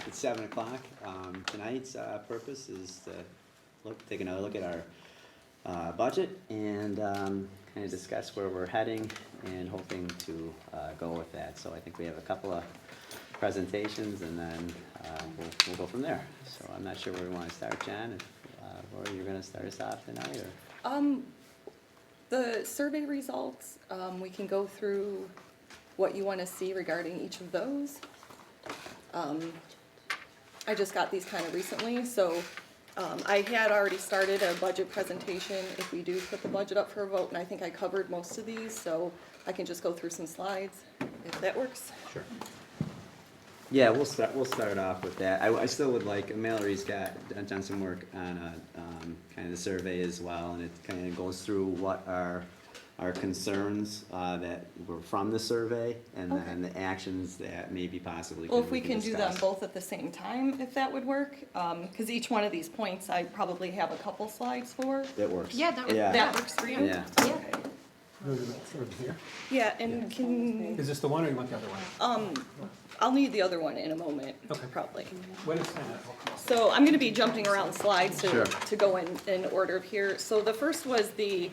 o'clock. It's 7 o'clock. Tonight's purpose is to take another look at our budget and kind of discuss where we're heading and hoping to go with that. So I think we have a couple of presentations and then we'll go from there. So I'm not sure where we want to start, Jen. Or you're going to start us off tonight, or? The survey results, we can go through what you want to see regarding each of those. I just got these kind of recently, so I had already started a budget presentation if we do put the budget up for a vote, and I think I covered most of these, so I can just go through some slides, if that works. Sure. Yeah, we'll start off with that. I still would like, Mallory's done some work on kind of the survey as well, and it kind of goes through what are our concerns that were from the survey, and then the actions that maybe possibly Well, if we can do them discuss. both at the same time, if that would work, because each one of these points I probably have a couple slides for. That works. Yeah, that works. Yeah. That works for you? Yeah. Yeah. Here. Yeah, and can, Is this the one or you want the other one? I'll need the other one in a moment, Okay. probably. When is that? So I'm gonna be jumping around slides Sure. to go in order of here. So the first was the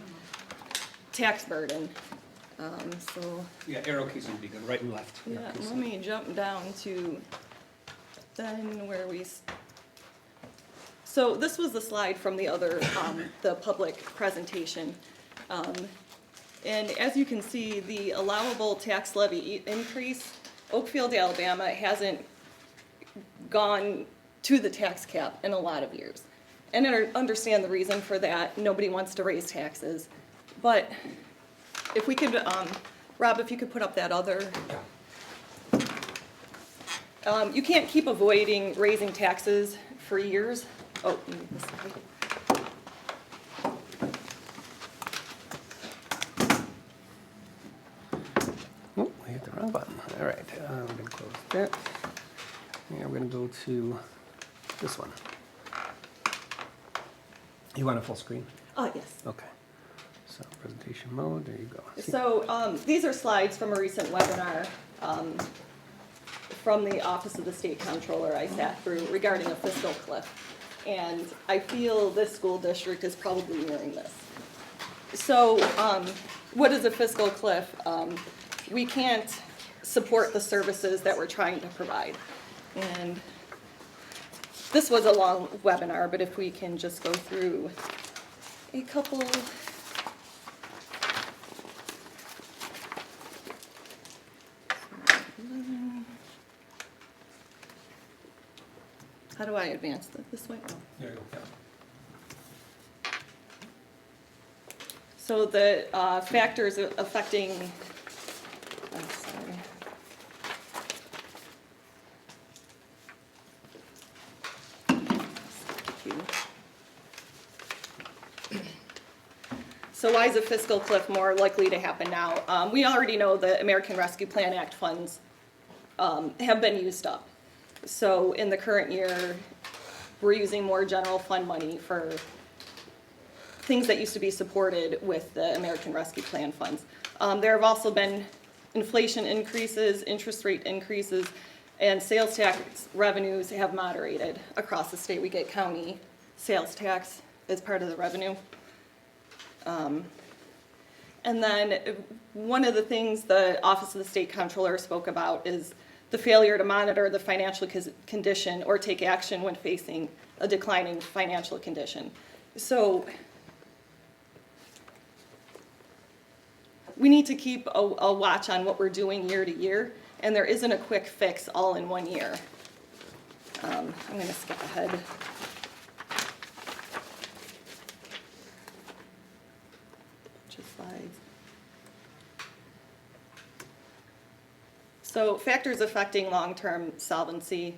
tax burden. So, Yeah, arrow keys would be good, right and left. yeah, Arrow keys. let me jump down to then where so this was the slide from the other, the public presentation. And as you can see, the allowable tax levy increase, Oakfield-Alabama hasn't gone to the tax cap in a lot of years. And I understand the reason for that. Nobody wants to raise taxes. But if we could, Rob, if you could put up that other. You can't keep avoiding raising taxes for years. Oh, you need this slide. Oh, I hit the wrong button. All right, we're gonna close that. And we're gonna go to this one. You want a full screen? Oh, yes. Okay. So presentation mode, there you go. So these are slides from a recent webinar from the Office of the State Comptroller I sat through regarding a fiscal cliff. And I feel this school district is probably nearing this. So what is a fiscal cliff? We can't support the services that we're trying to provide. And this was a long webinar, but if we can just go through a couple. How do I advance this way? Oh. There you go. Yeah. So the factors affecting, oh, sorry. So why is a fiscal cliff more likely to happen now? We already know the American Rescue Plan Act funds have been used up. So in the current year, we're using more general fund money for things that used to be supported with the American Rescue Plan funds. There have also been inflation increases, interest rate increases, and sales tax revenues have moderated across the state. We get county sales tax as part of the revenue. And then one of the things the Office of the State Comptroller spoke about is the failure to monitor the financial condition or take action when facing a declining financial condition. So we need to keep a watch on what we're doing year to year, and there isn't a quick fix all in one year. I'm going to skip ahead. Just slides. So factors affecting long-term solvency.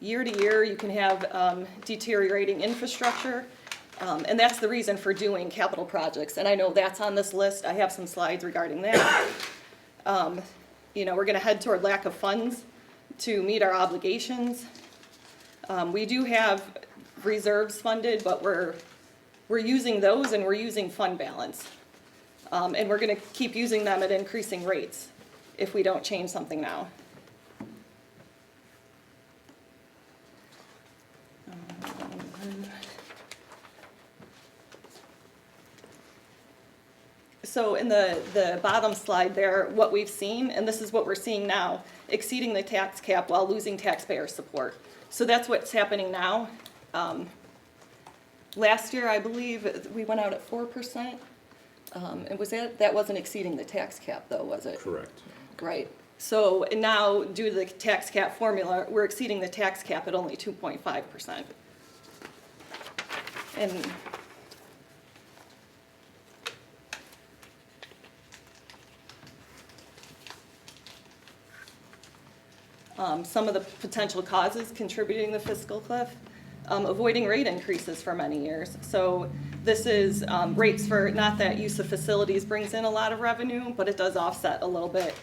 Year to year, you can have deteriorating infrastructure, and that's the reason for doing capital projects. And I know that's on this list. I have some slides regarding that. You know, we're going to head toward lack of funds to meet our obligations. We do have reserves funded, but we're using those and we're using fund balance. And we're going to keep using them at increasing rates if we don't change something now. So in the bottom slide there, what we've seen, and this is what we're seeing now, exceeding the tax cap while losing taxpayer support. So that's what's happening now. Last year, I believe, we went out at 4%. And that wasn't exceeding the tax cap though, was it? Correct. Right. So now, due to the tax cap formula, we're exceeding the tax cap at only 2.5%. And some of the potential causes contributing to the fiscal cliff, avoiding rate increases for many years. So this is rates for, not that use of facilities brings in a lot of revenue, but it does offset a little bit.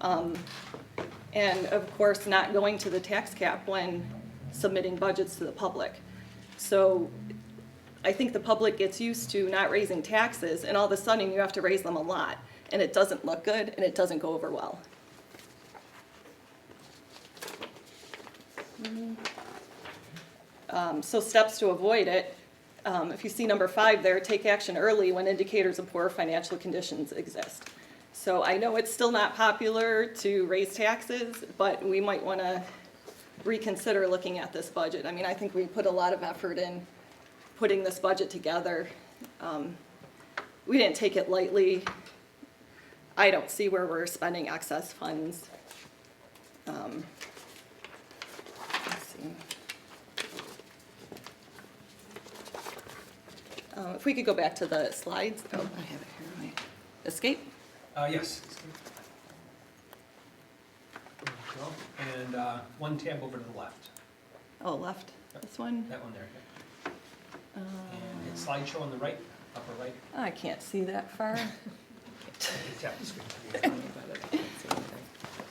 And of course, not going to the tax cap when submitting budgets to the public. So I think the public gets used to not raising taxes, and all of a sudden you have to raise them a lot, and it doesn't look good, and it doesn't go over well. So steps to avoid it. If you see number 5 there, take action early when indicators of poor financial conditions exist. So I know it's still not popular to raise taxes, but we might want to reconsider looking at this budget. I mean, I think we put a lot of effort in putting this budget together. We didn't take it lightly. I don't see where we're spending excess funds. Let's see. If we could go back to the slides. Oh, I have it here. Right. Escape? Yes. There we go. And one tab over to the left. Oh, left. This one? That one there. And hit slideshow on the right, upper right. I can't see that far. You tap the screen.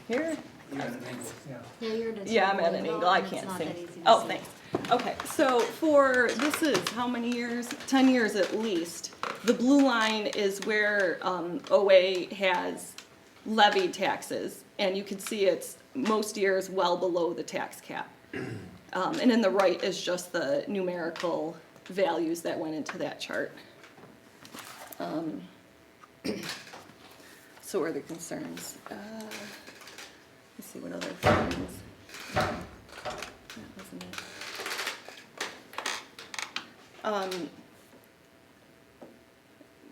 Here? You're at an angle. Yeah. Yeah, you're at a Yeah, I'm at an angle. I and it's can't not see. that easy to Oh, see. thanks. Okay, so for, this is how many years? 10 years at least. The blue line is where OA has levied taxes, and you can see it's most years well below the tax cap. And in the right is just the numerical values that went into that chart. So what are the concerns? Let's see what other things. That wasn't it.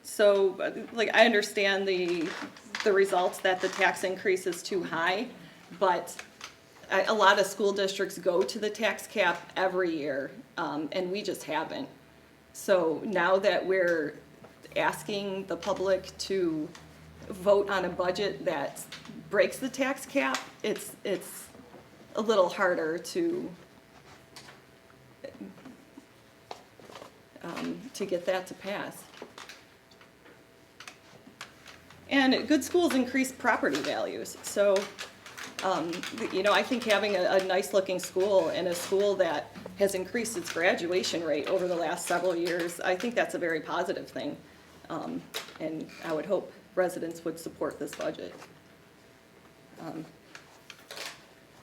So, like, I understand the results that the tax increase is too high, but a lot of school districts go to the tax cap every year, and we just haven't. So now that we're asking the public to vote on a budget that breaks the tax cap, it's a little harder to get that to pass. And good schools increase property values. So, you know, I think having a nice looking school and a school that has increased its graduation rate over the last several years, I think that's a very positive thing. And I would hope residents would support this budget.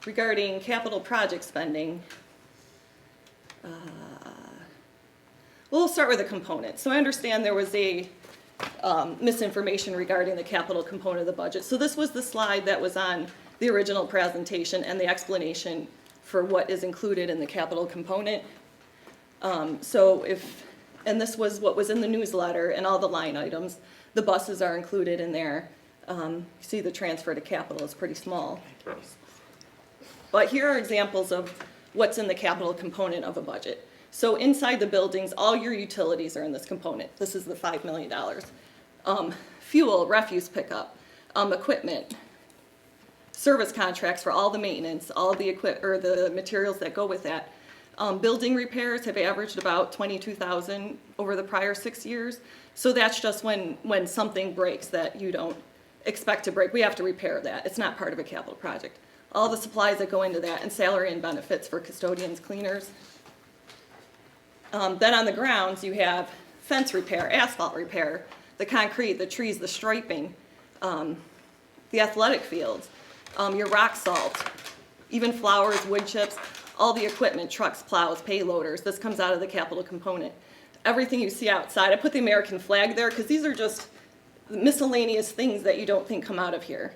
Regarding capital project spending, we'll start with the component. So I understand there was a misinformation regarding the capital component of the budget. So this was the slide that was on the original presentation and the explanation for what is included in the capital component. And this was what was in the newsletter and all the line items. The buses are included in there. You see the transfer to capital is pretty small. But here are examples of what's in the capital component of a budget. So inside the buildings, all your utilities are in this component. This is the $5 million. Fuel, refuse pickup, equipment, service contracts for all the maintenance, all the the materials that go with that. Building repairs have averaged about $22,000 over the prior 6 years. So that's just when something breaks that you don't expect to break. We have to repair that. It's not part of a capital project. All the supplies that go into that, and salary and benefits for custodians, cleaners. Then on the grounds, you have fence repair, asphalt repair, the concrete, the trees, the striping, the athletic fields, your rock salt, even flowers, wood chips, all the equipment, trucks, plows, payloaders. This comes out of the capital component. Everything you see outside, I put the American flag there because these are just miscellaneous things that you don't think come out of here.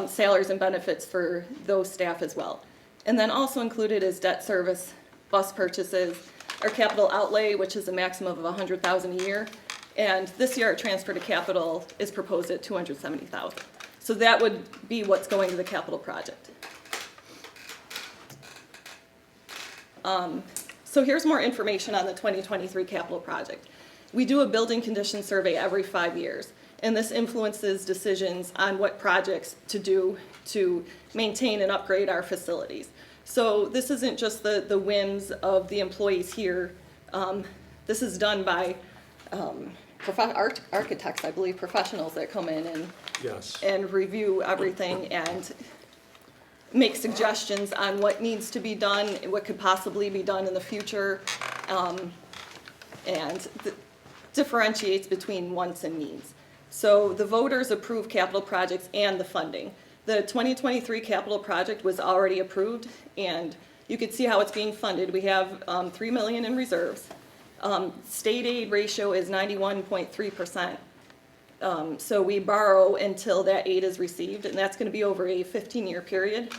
Salaries and benefits for those staff as well. And then also included is debt service, bus purchases, our capital outlay, which is a maximum of $100,000 a year. And this year our transfer to capital is proposed at $270,000. So that would be what's going to the capital project. So here's more information on the 2023 capital project. We do a building condition survey every 5 years, and this influences decisions on what projects to do to maintain and upgrade our facilities. So this isn't just the whims of the employees here. This is done by architects, I believe, professionals that come in and Yes. and review everything and make suggestions on what needs to be done, and what could possibly be done in the future, and differentiates between wants and needs. So the voters approve capital projects and the funding. The 2023 capital project was already approved, and you can see how it's being funded. We have $3 million in reserves. State aid ratio is 91.3%. So we borrow until that aid is received, and that's going to be over a 15-year period.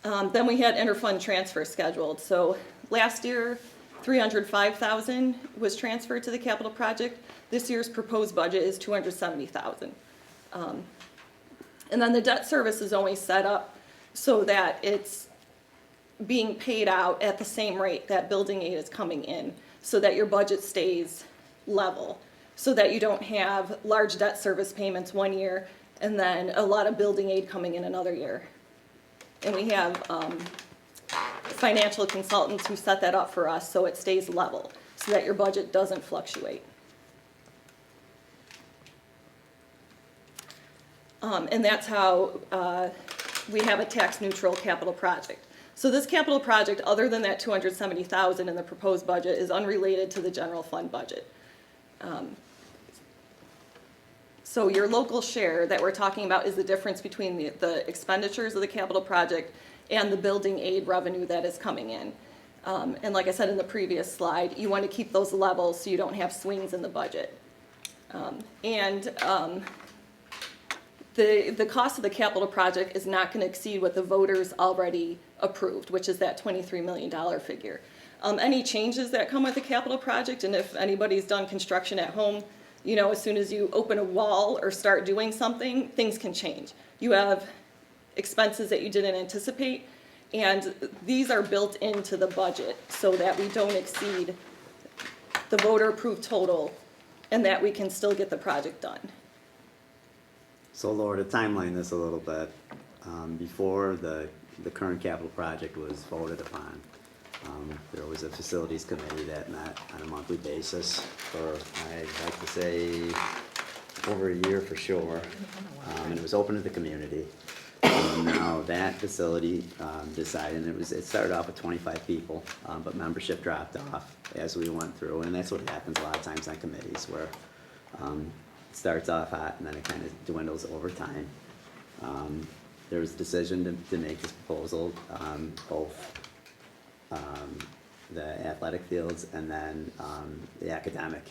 Then we had interfund transfer scheduled. So last year, $305,000 was transferred to the capital project. This year's proposed budget is $270,000. And then the debt service is only set up so that it's being paid out at the same rate that building aid is coming in, so that your budget stays level, so that you don't have large debt service payments one year and then a lot of building aid coming in another year. And we have financial consultants who set that up for us so it stays level, so that your budget doesn't fluctuate. And that's how we have a tax-neutral capital project. So this capital project, other than that $270,000 in the proposed budget, is unrelated to the general fund budget. So your local share that we're talking about is the difference between the expenditures of the capital project and the building aid revenue that is coming in. And like I said in the previous slide, you want to keep those levels so you don't have swings in the budget. The cost of the capital project is not going to exceed what the voters already approved, which is that $23 million figure. Any changes that come with the capital project, and if anybody's done construction at home, you know, as soon as you open a wall or start doing something, things can change. You have expenses that you didn't anticipate, and these are built into the budget so that we don't exceed the voter-approved total and that we can still get the project done. So Laura, to timeline this a little bit, before the current capital project was voted upon, there was a facilities committee that met on a monthly basis for, I'd like to say, over a year for sure. And it was open to the community. Now that facility decided, and it started off with 25 people, but membership dropped off as we went through, and that's what happens a lot of times on committees where it starts off hot and then it kind of dwindles over time. There was a decision to make this proposal, both the athletic fields and then the academic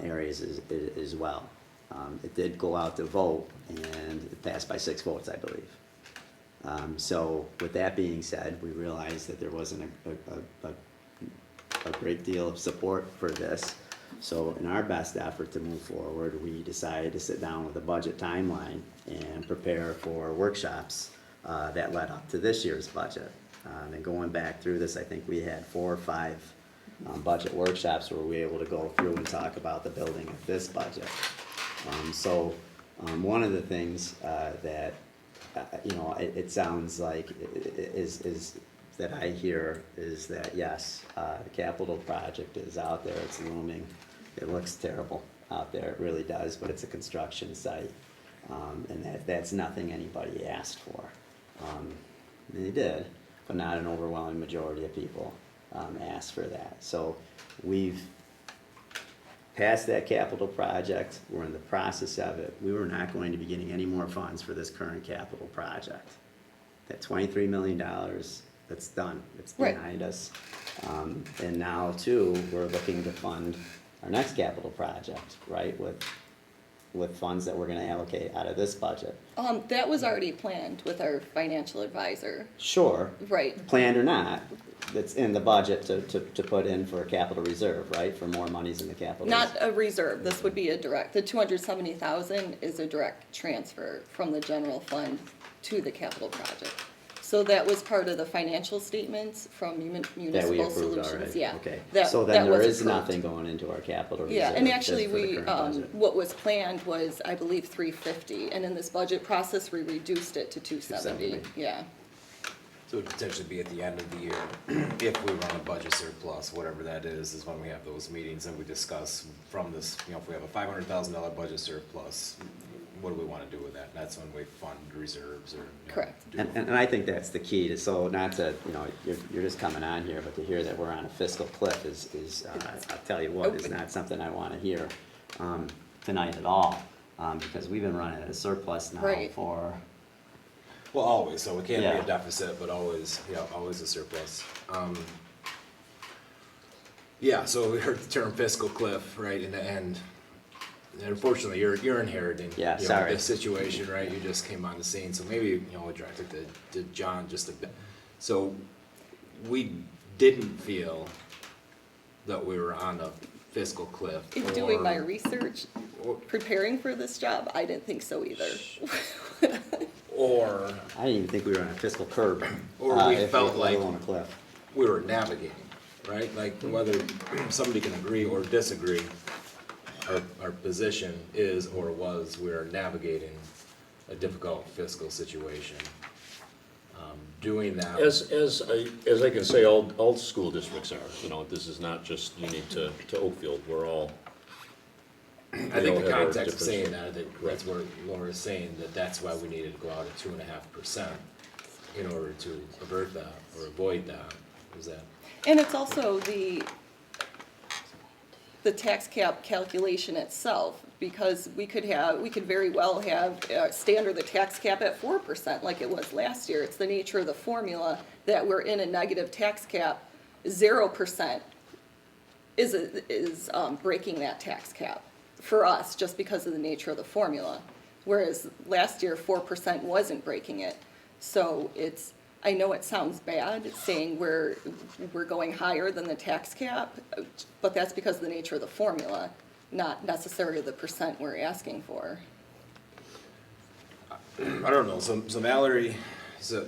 areas as well. It did go out to vote, and it passed by 6 votes, I believe. So with that being said, we realized that there wasn't a great deal of support for this. So in our best effort to move forward, we decided to sit down with a budget timeline and prepare for workshops that led up to this year's budget. And going back through this, I think we had 4 or 5 budget workshops where we were able to go through and talk about the building of this budget. So one of the things that it sounds like is that I hear is that yes, the capital project is out there, it's looming, it looks terrible out there, it really does, but it's a construction site, and that's nothing anybody asked for. They did, but not an overwhelming majority of people asked for that. So we've passed that capital project, we're in the process of it. We were not going to be getting any more funds for this current capital project. That $23 million, that's done, it's Right. behind us. And now too, we're looking to fund our next capital project, right, with with funds that we're gonna allocate out of this budget. That was already planned with our financial advisor, Sure, right? planned or not, that's in the budget to put in for a capital reserve, right, for more monies in the capital. Not a reserve, this would be a direct, the 270,000 is a direct transfer from the general fund to the capital project. So that was part of the financial statements from That we Municipal approved Solutions, already, yeah. okay. That- So that then there was is approved. nothing going into our capital reserve. Yeah, and just actually, for the we, current budget. what was planned was, I believe, 350, and in this budget process, we reduced it to 270, 270. yeah. So it would potentially be at the end of the year, if we run a budget surplus, whatever that is when we have those meetings and we discuss from this, you know, if we have a $500,000 budget surplus, what do we wanna do with that? And that's when we fund reserves or. you know, Correct. do- And I think that's the key, to so not to, you know, you're just coming on here, but to hear that we're on a fiscal cliff is, I'll tell you what, is not something I wanna hear, tonight at all. Because we've been running at a surplus now Right. for, Well, always, so it can't be Yeah. a deficit, but always, yeah, always a surplus. Yeah, so we heard the term fiscal cliff, right, in the end. And unfortunately, you're inheriting. Yeah, you know, sorry. this situation, right, you just came on the scene, so maybe, you know, we direct it to John just a bit. So, we didn't feel that we were on a fiscal cliff. In doing my or- research, or- preparing for this job, I didn't think so either. Or I didn't even think we were on a fiscal curb. Or we if felt let like- alone a cliff. we were navigating, right? Like whether somebody can agree or disagree, our position is or was, we are navigating a difficult fiscal situation. Doing that. As I can say, all school districts are, you know, this is not just unique to Oakfield, we're all, I think all the have our context of different- saying that, I think that's where Laura's saying that that's why we needed to go out at 2.5% in order to avert that or avoid that, is that? And it's also the tax cap calculation itself, because we could very well have, stay under the tax cap at 4% like it was last year. It's the nature of the formula that we're in a negative tax cap. 0% is breaking that tax cap for us, just because of the nature of the formula. Whereas last year, 4% wasn't breaking it. So it's, I know it sounds bad saying we're going higher than the tax cap, but that's because of the nature of the formula, not necessarily the percent we're asking for. I don't know, so Mallory, so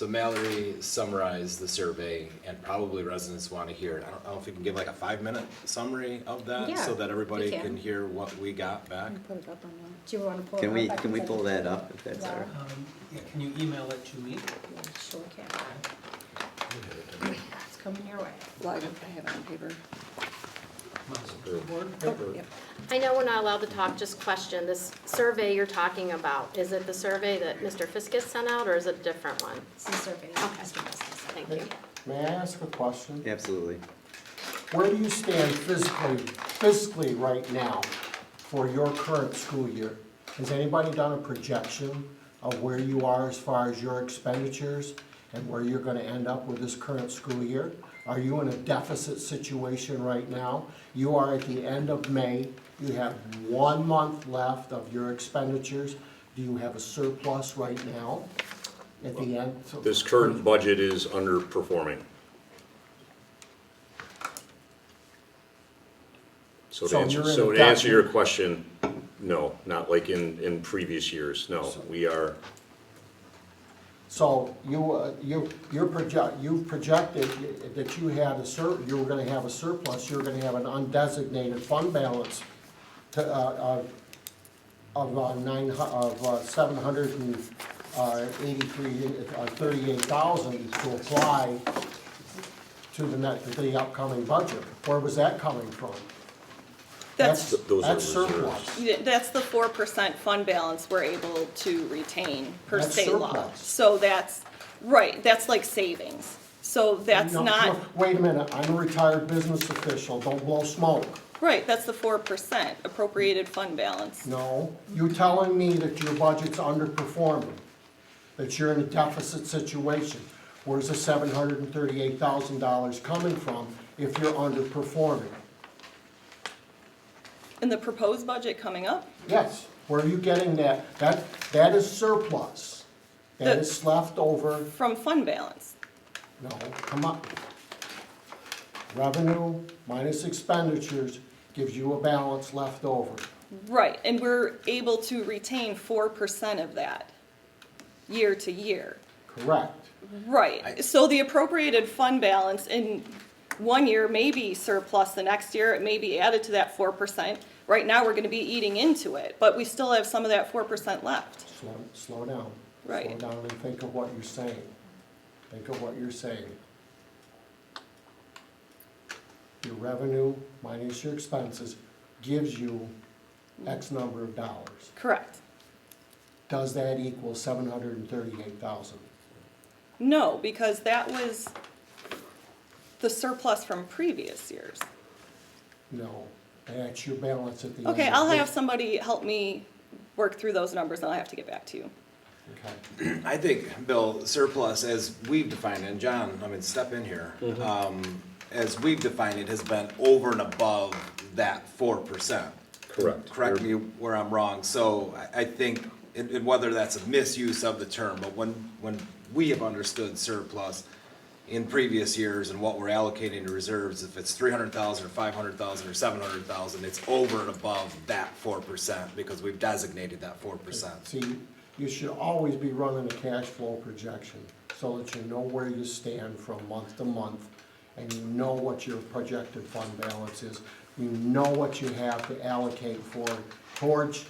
Mallory summarized the survey, and probably residents want to hear it. I don't know if you can give like a 5-minute summary of that, Yeah, so that everybody we can. can hear what we got back. Put it up on the, do you want to pull it Can up? we, I can we send pull it that to up, if that's all right? Yeah, can you email it to me? Yeah, sure can. It's coming your way. Well, I have it on paper. Yep. I know we're not allowed to talk, just question, this survey you're talking about, is it the survey that Mr. Fiskus sent out, or is it a different one? It's the survey. Okay. Mr. Business. Thank you. May I ask a question? Absolutely. Where do you stand fiscally right now for your current school year? Has anybody done a projection of where you are as far as your expenditures and where you're gonna end up with this current school year? Are you in a deficit situation right now? You are at the end of May, you have 1 month left of your expenditures. Do you have a surplus right now at the end? this current budget is underperforming. So So you're in a to answer your deficit. question, no, not like in previous years, no, we are, So you've projected that you had you were gonna have a surplus, you were gonna have an undesignated fund balance to, of 38,000 to apply to the upcoming budget. Where was that coming from? That's, those are That's surplus. reserves. that's the 4% fund balance we're able to retain per That's state law. surplus. So that's, right, that's like savings. So that's No, not, no, wait a minute, I'm a retired business official, don't blow smoke. right, that's the 4% appropriated fund balance. No, you telling me that your budget's underperforming, that you're in a deficit situation. Where's the $738,000 coming from if you're underperforming? In the proposed budget coming up, Yes, where are you getting that? That is surplus. That The- is left over, from fund balance. no, come up. Revenue minus expenditures gives you a balance left over. Right, and we're able to retain 4% of that year to year. Correct. Right, so the appropriated fund balance in one year may be surplus, the next year it may be added to that 4%. Right now, we're gonna be eating into it, but we still have some of that 4% left. Slow down. Right. Slow down and think of what you're saying. Think of what you're saying. Your revenue minus your expenses gives you X number of dollars. Correct. Does that equal 738,000? No, because that was the surplus from previous years. No, that's your balance at the end. Okay, of I'll the- have somebody help me work through those numbers, and I'll have to get back to you. Okay. I think, Bill, surplus, as we've defined it, and John, I mean, step in here. As we've defined it, has been over and above that 4%. Correct. Correct me where I'm wrong. So I think, and whether that's a misuse of the term, but when we have understood surplus in previous years and what we're allocating to reserves, if it's 300,000 or 500,000 or 700,000, it's over and above that 4% because we've designated that 4%. See, you should always be running a cash flow projection so that you know where you stand from month to month, and you know what your projected fund balance is. You know what you have to allocate towards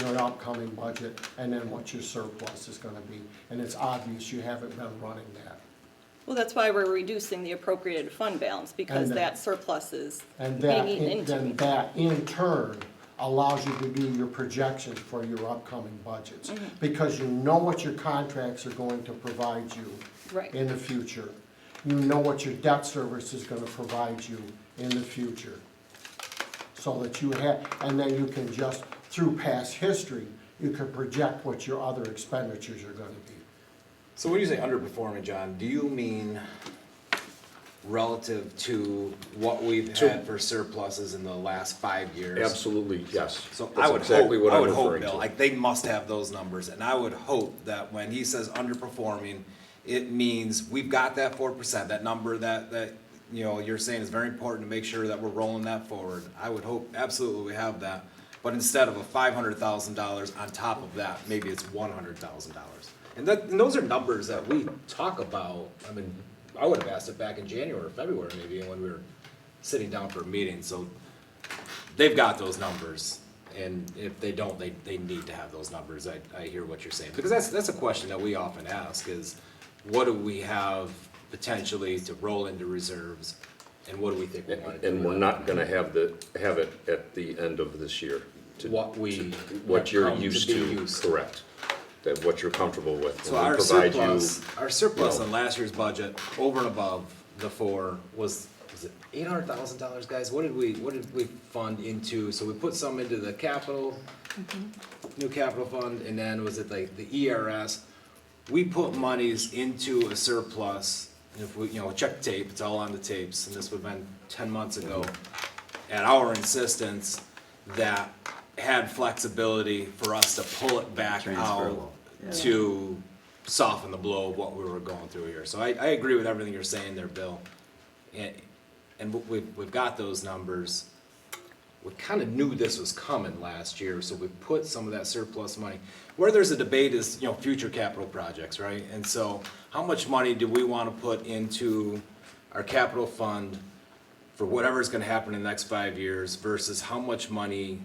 your upcoming budget, and then what your surplus is gonna be. And it's obvious you haven't been running that. Well, that's why we're reducing the appropriated fund balance, because And that surplus is And being that, eaten then into. that in turn allows you to do your projections for your upcoming budgets. Because you know what your contracts are going to provide you Right. in the future. You know what your debt service is gonna provide you in the future. So that you have, and then you can just, through past history, you can project what your other expenditures are gonna be. So when you say underperforming, John, do you mean relative to what we've had for surpluses in the last 5 years? Absolutely, yes. So That's I would exactly hope, what I I'm would hope, referring Bill, to. like, they must have those numbers, and I would hope that when he says underperforming, it means we've got that 4%, that number that, you know, you're saying is very important to make sure that we're rolling that forward. I would hope absolutely we have that, but instead of a $500,000 on top of that, maybe it's $100,000. And those are numbers that we talk about. I mean, I would have asked it back in January or February maybe when we were sitting down for a meeting, so they've got those numbers. And if they don't, they need to have those numbers. I hear what you're saying. Because that's a question that we often ask is, what do we have potentially to roll into reserves? And what do we think we want to do? And we're with not gonna have it at the end of this year. to- What we to- What you're have come to used be to, used to. correct. That what you're comfortable with. So And we our provide surplus, you know, on last year's budget, over and above the 4, was it $800,000, guys? What did we fund into? So we put some into the capital, new capital fund, and then was it like the ERS? We put monies into a surplus, and if we, you know, check the tape, it's all on the tapes, and this would have been 10 months ago, at our insistence, that had flexibility for us to pull it back out Transferable. to soften the blow of what we were going through here. So I agree with everything you're saying there, Bill. And we've got those numbers. We kind of knew this was coming last year, so we put some of that surplus money. Where there's a debate is, you know, future capital projects, right? And so how much money do we want to put into our capital fund for whatever's going to happen in the next 5 years versus how much money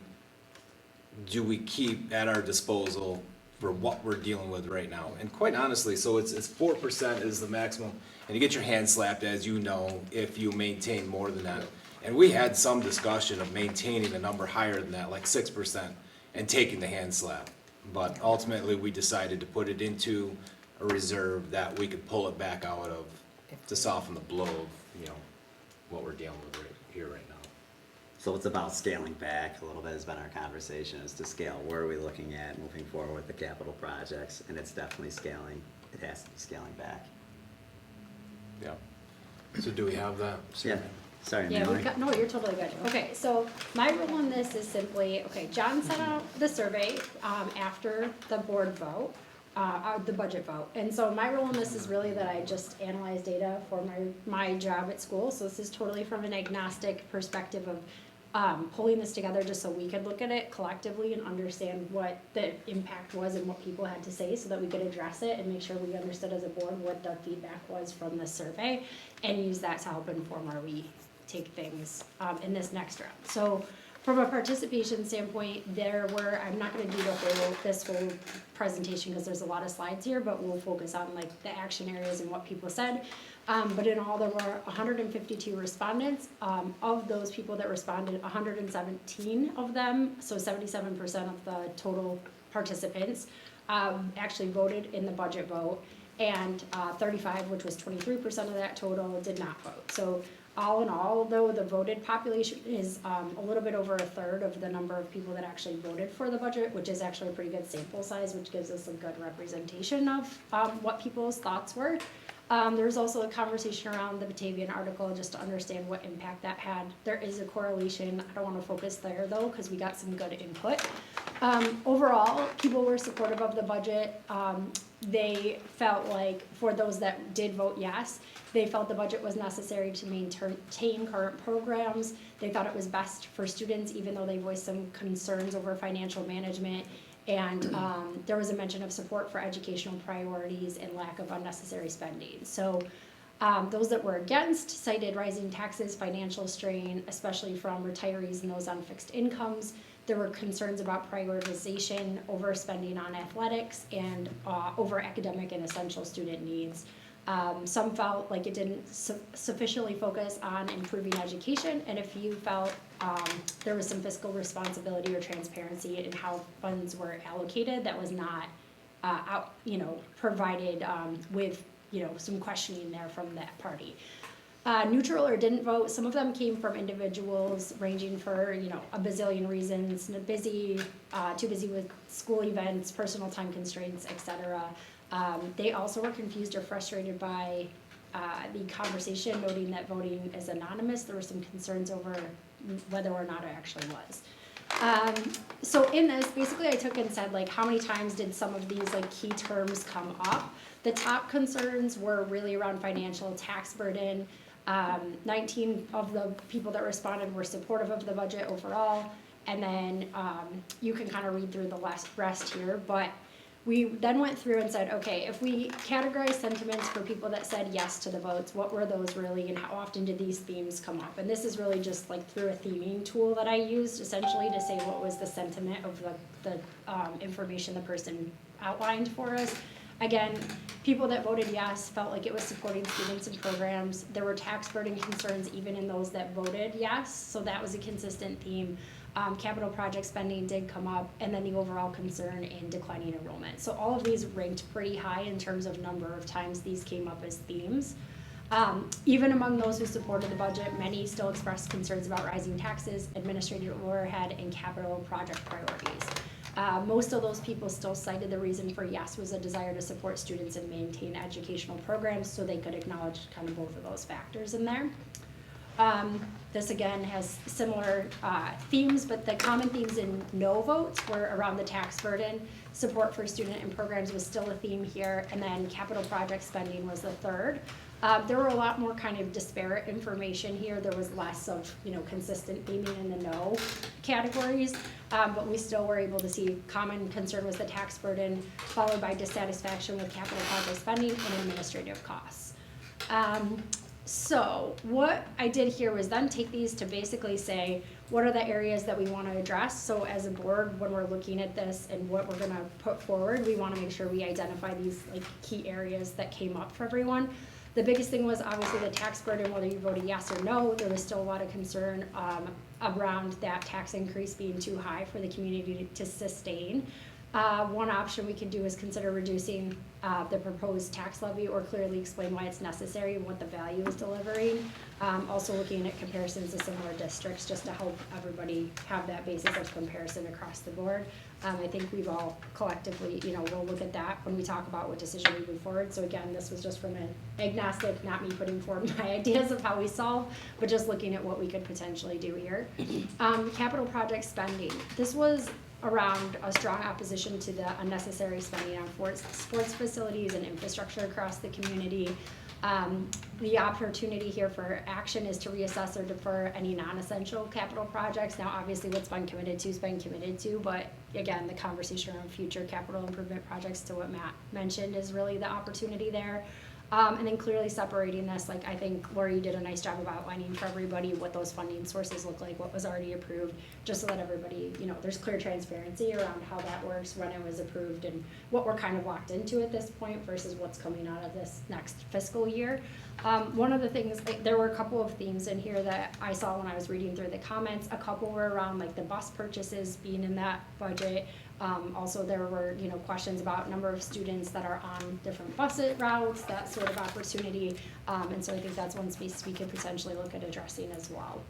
do we keep at our disposal for what we're dealing with right now? And quite honestly, so it's 4% is the maximum, and you get your hand slapped, as you know, if you maintain more than that. And we had some discussion of maintaining a number higher than that, like 6%, and taking the hand slap. But ultimately, we decided to put it into a reserve that we could pull it back out of to soften the blow of, you know, what we're dealing with right now. So it's about scaling back a little bit has been our conversation, is to scale. Where are we looking at moving forward with the capital projects? And it's definitely scaling. It has to be scaling back. Yeah. So do we have that? Yeah. Sorry, Yeah, Mallory. no, you're totally good. Okay, so my role on this is simply, okay, John sent out the survey, after the board vote, the budget vote. And so my role in this is really that I just analyze data for my job at school. So this is totally from an agnostic perspective of, pulling this together just so we could look at it collectively and understand what the impact was and what people had to say so that we could address it and make sure we understood as a board what the feedback was from the survey and use that to help inform where we take things in this next round. So from a participation standpoint, I'm not gonna do this whole presentation because there's a lot of slides here, but we'll focus on like the action areas and what people said. But in all, there were 152 respondents. Of those people that responded, 117 of them, so 77% of the total participants, actually voted in the budget vote. And 35, which was 23% of that total, did not vote. So all in all, though, the voted population is a little bit over a third of the number of people that actually voted for the budget, which is actually a pretty good sample size, which gives us a good representation of what people's thoughts were. There was also a conversation around the Batavian article just to understand what impact that had. There is a correlation. I don't want to focus there, though, because we got some good input. Overall, people were supportive of the budget. They felt like, for those that did vote yes, they felt the budget was necessary to maintain current programs. They thought it was best for students, even though they voiced some concerns over financial management. And there was a mention of support for educational priorities and lack of unnecessary spending. So those that were against cited rising taxes, financial strain, especially from retirees and those on fixed incomes. There were concerns about prioritization, overspending on athletics, and over academic and essential student needs. Some felt like it didn't sufficiently focus on improving education, and a few felt there was some fiscal responsibility or transparency in how funds were allocated that was not provided with some questioning there from that party. Neutral or didn't vote, some of them came from individuals ranging for, a bazillion reasons, too busy with school events, personal time constraints, etc. They also were confused or frustrated by the conversation, noting that voting is anonymous. There were some concerns over whether or not it actually was. So in this, basically I took and said, like, how many times did some of these key terms come up? The top concerns were really around financial tax burden. 19 of the people that responded were supportive of the budget overall, and then you can kind of read through the rest here, but we then went through and said, okay, if we categorize sentiments for people that said yes to the votes, what were those really, and how often did these themes come up? And this is really just through a theming tool that I used essentially to say what was the sentiment of the information the person outlined for us. Again, people that voted yes felt like it was supporting students and programs. There were tax burden concerns even in those that voted yes, so that was a consistent theme. Capital project spending did come up, and then the overall concern in declining enrollment. So all of these ranked pretty high in terms of number of times these came up as themes. Even among those who supported the budget, many still expressed concerns about rising taxes, administrative overhead, and capital project priorities. Most of those people still cited the reason for yes was a desire to support students and maintain educational programs, so they could acknowledge kind of both of those factors in there. This again has similar themes, but the common themes in no votes were around the tax burden. Support for student and programs was still a theme here, and then capital project spending was the third. There were a lot more kind of disparate information here. There was less of consistent theming in the no categories, but we still were able to see common concern was the tax burden, followed by dissatisfaction with capital project spending and administrative costs. So what I did here was then take these to basically say, what are the areas that we want to address? So as a board, when we're looking at this and what we're going to put forward, we want to make sure we identify these key areas that came up for everyone. The biggest thing was obviously the tax burden, whether you voted yes or no. There was still a lot of concern around that tax increase being too high for the community to sustain. One option we can do is consider reducing the proposed tax levy or clearly explain why it's necessary and what the value is delivering. Also looking at comparisons to similar districts, just to help everybody have that basis of comparison across the board. I think we've all collectively, we'll look at that when we talk about what decision we move forward. So again, this was just from an agnostic, not me putting forward my ideas of how we solve, but just looking at what we could potentially do here. Capital project spending. This was around a strong opposition to the unnecessary spending on sports facilities and infrastructure across the community. The opportunity here for action is to reassess or defer any non-essential capital projects. Now, obviously, what's been committed to has been committed to, but again, the conversation around future capital improvement projects, to what Matt mentioned, is really the opportunity there. And then clearly separating this, like I think Lori did a nice job of outlining for everybody what those funding sources look like, what was already approved, just so that everybody, there's clear transparency around how that works, when it was approved, and what we're kind of locked into at this point versus what's coming out of this next fiscal year. One of the things, there were a couple of themes in here that I saw when I was reading through the comments. A couple were around like the bus purchases being in that budget. Also, there were, questions about number of students that are on different bus routes, that sort of opportunity. And so I think that's one space we could potentially look at addressing as well.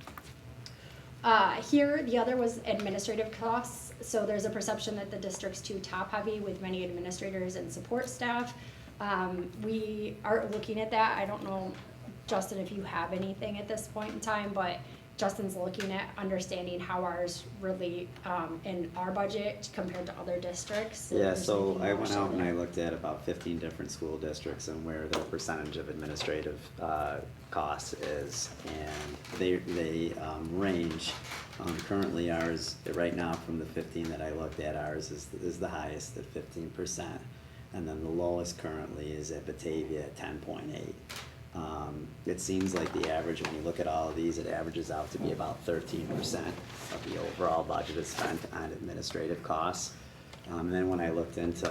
Here, the other was administrative costs. So there's a perception that the district's too top-heavy with many administrators and support staff. We are looking at that. I don't know, Justin, if you have anything at this point in time, but Justin's looking at understanding how ours really, in our budget compared to other districts. Yeah, so I went out and I looked at about 15 different school districts and where the percentage of administrative costs is, and they range. Currently ours, right now from the 15 that I looked at, ours is the highest at 15%, and then the lowest currently is at Batavia at 10.8. It seems like the average, when you look at all of these, it averages out to be about 13% of the overall budget is spent on administrative costs. And then when I looked into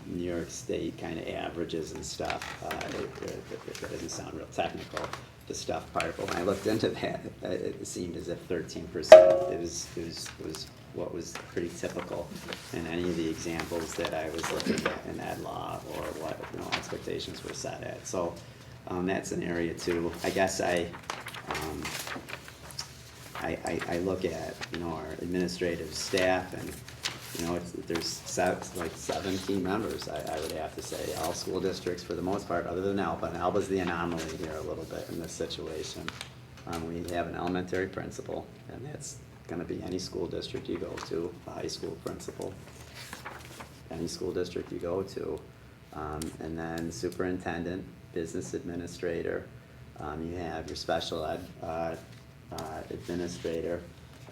New York State kind of averages and stuff, it doesn't sound real technical, the stuff part, but when I looked into that, it seemed as if 13% was what was pretty typical in any of the examples that I was looking at in ed law, or what expectations were set at. So that's an area too. I guess I look at our administrative staff, and there's like 17 members. I would have to say, all school districts for the most part, other than Alba. And Alba's the anomaly here a little bit in this situation. We have an elementary principal, and that's going to be any school district you go to, a high school principal, any school district you go to, and then superintendent, business administrator, you have your special ed administrator,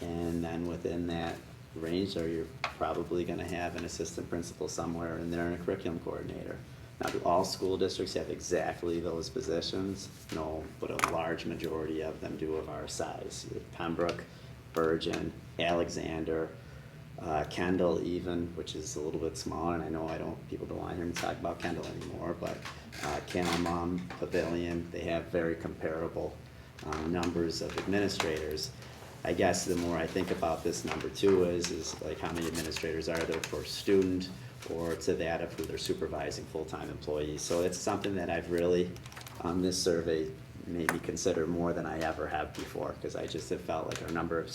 and then within that range, you're probably going to have an assistant principal somewhere in there and a curriculum coordinator. Now, do all school districts have exactly those positions? No, but a large majority of them do of our size. Pembroke, Bergen, Alexander, Kendall even, which is a little bit smaller, and I know people don't want to hear me talk about Kendall anymore, but Calamum, Pavilion, they have very comparable numbers of administrators. I guess the more I think about this number two is like how many administrators are there per student, or to that of who they're supervising full-time employees. So it's something that I've really, this survey made me consider more than I ever have before, because I just have felt like our number of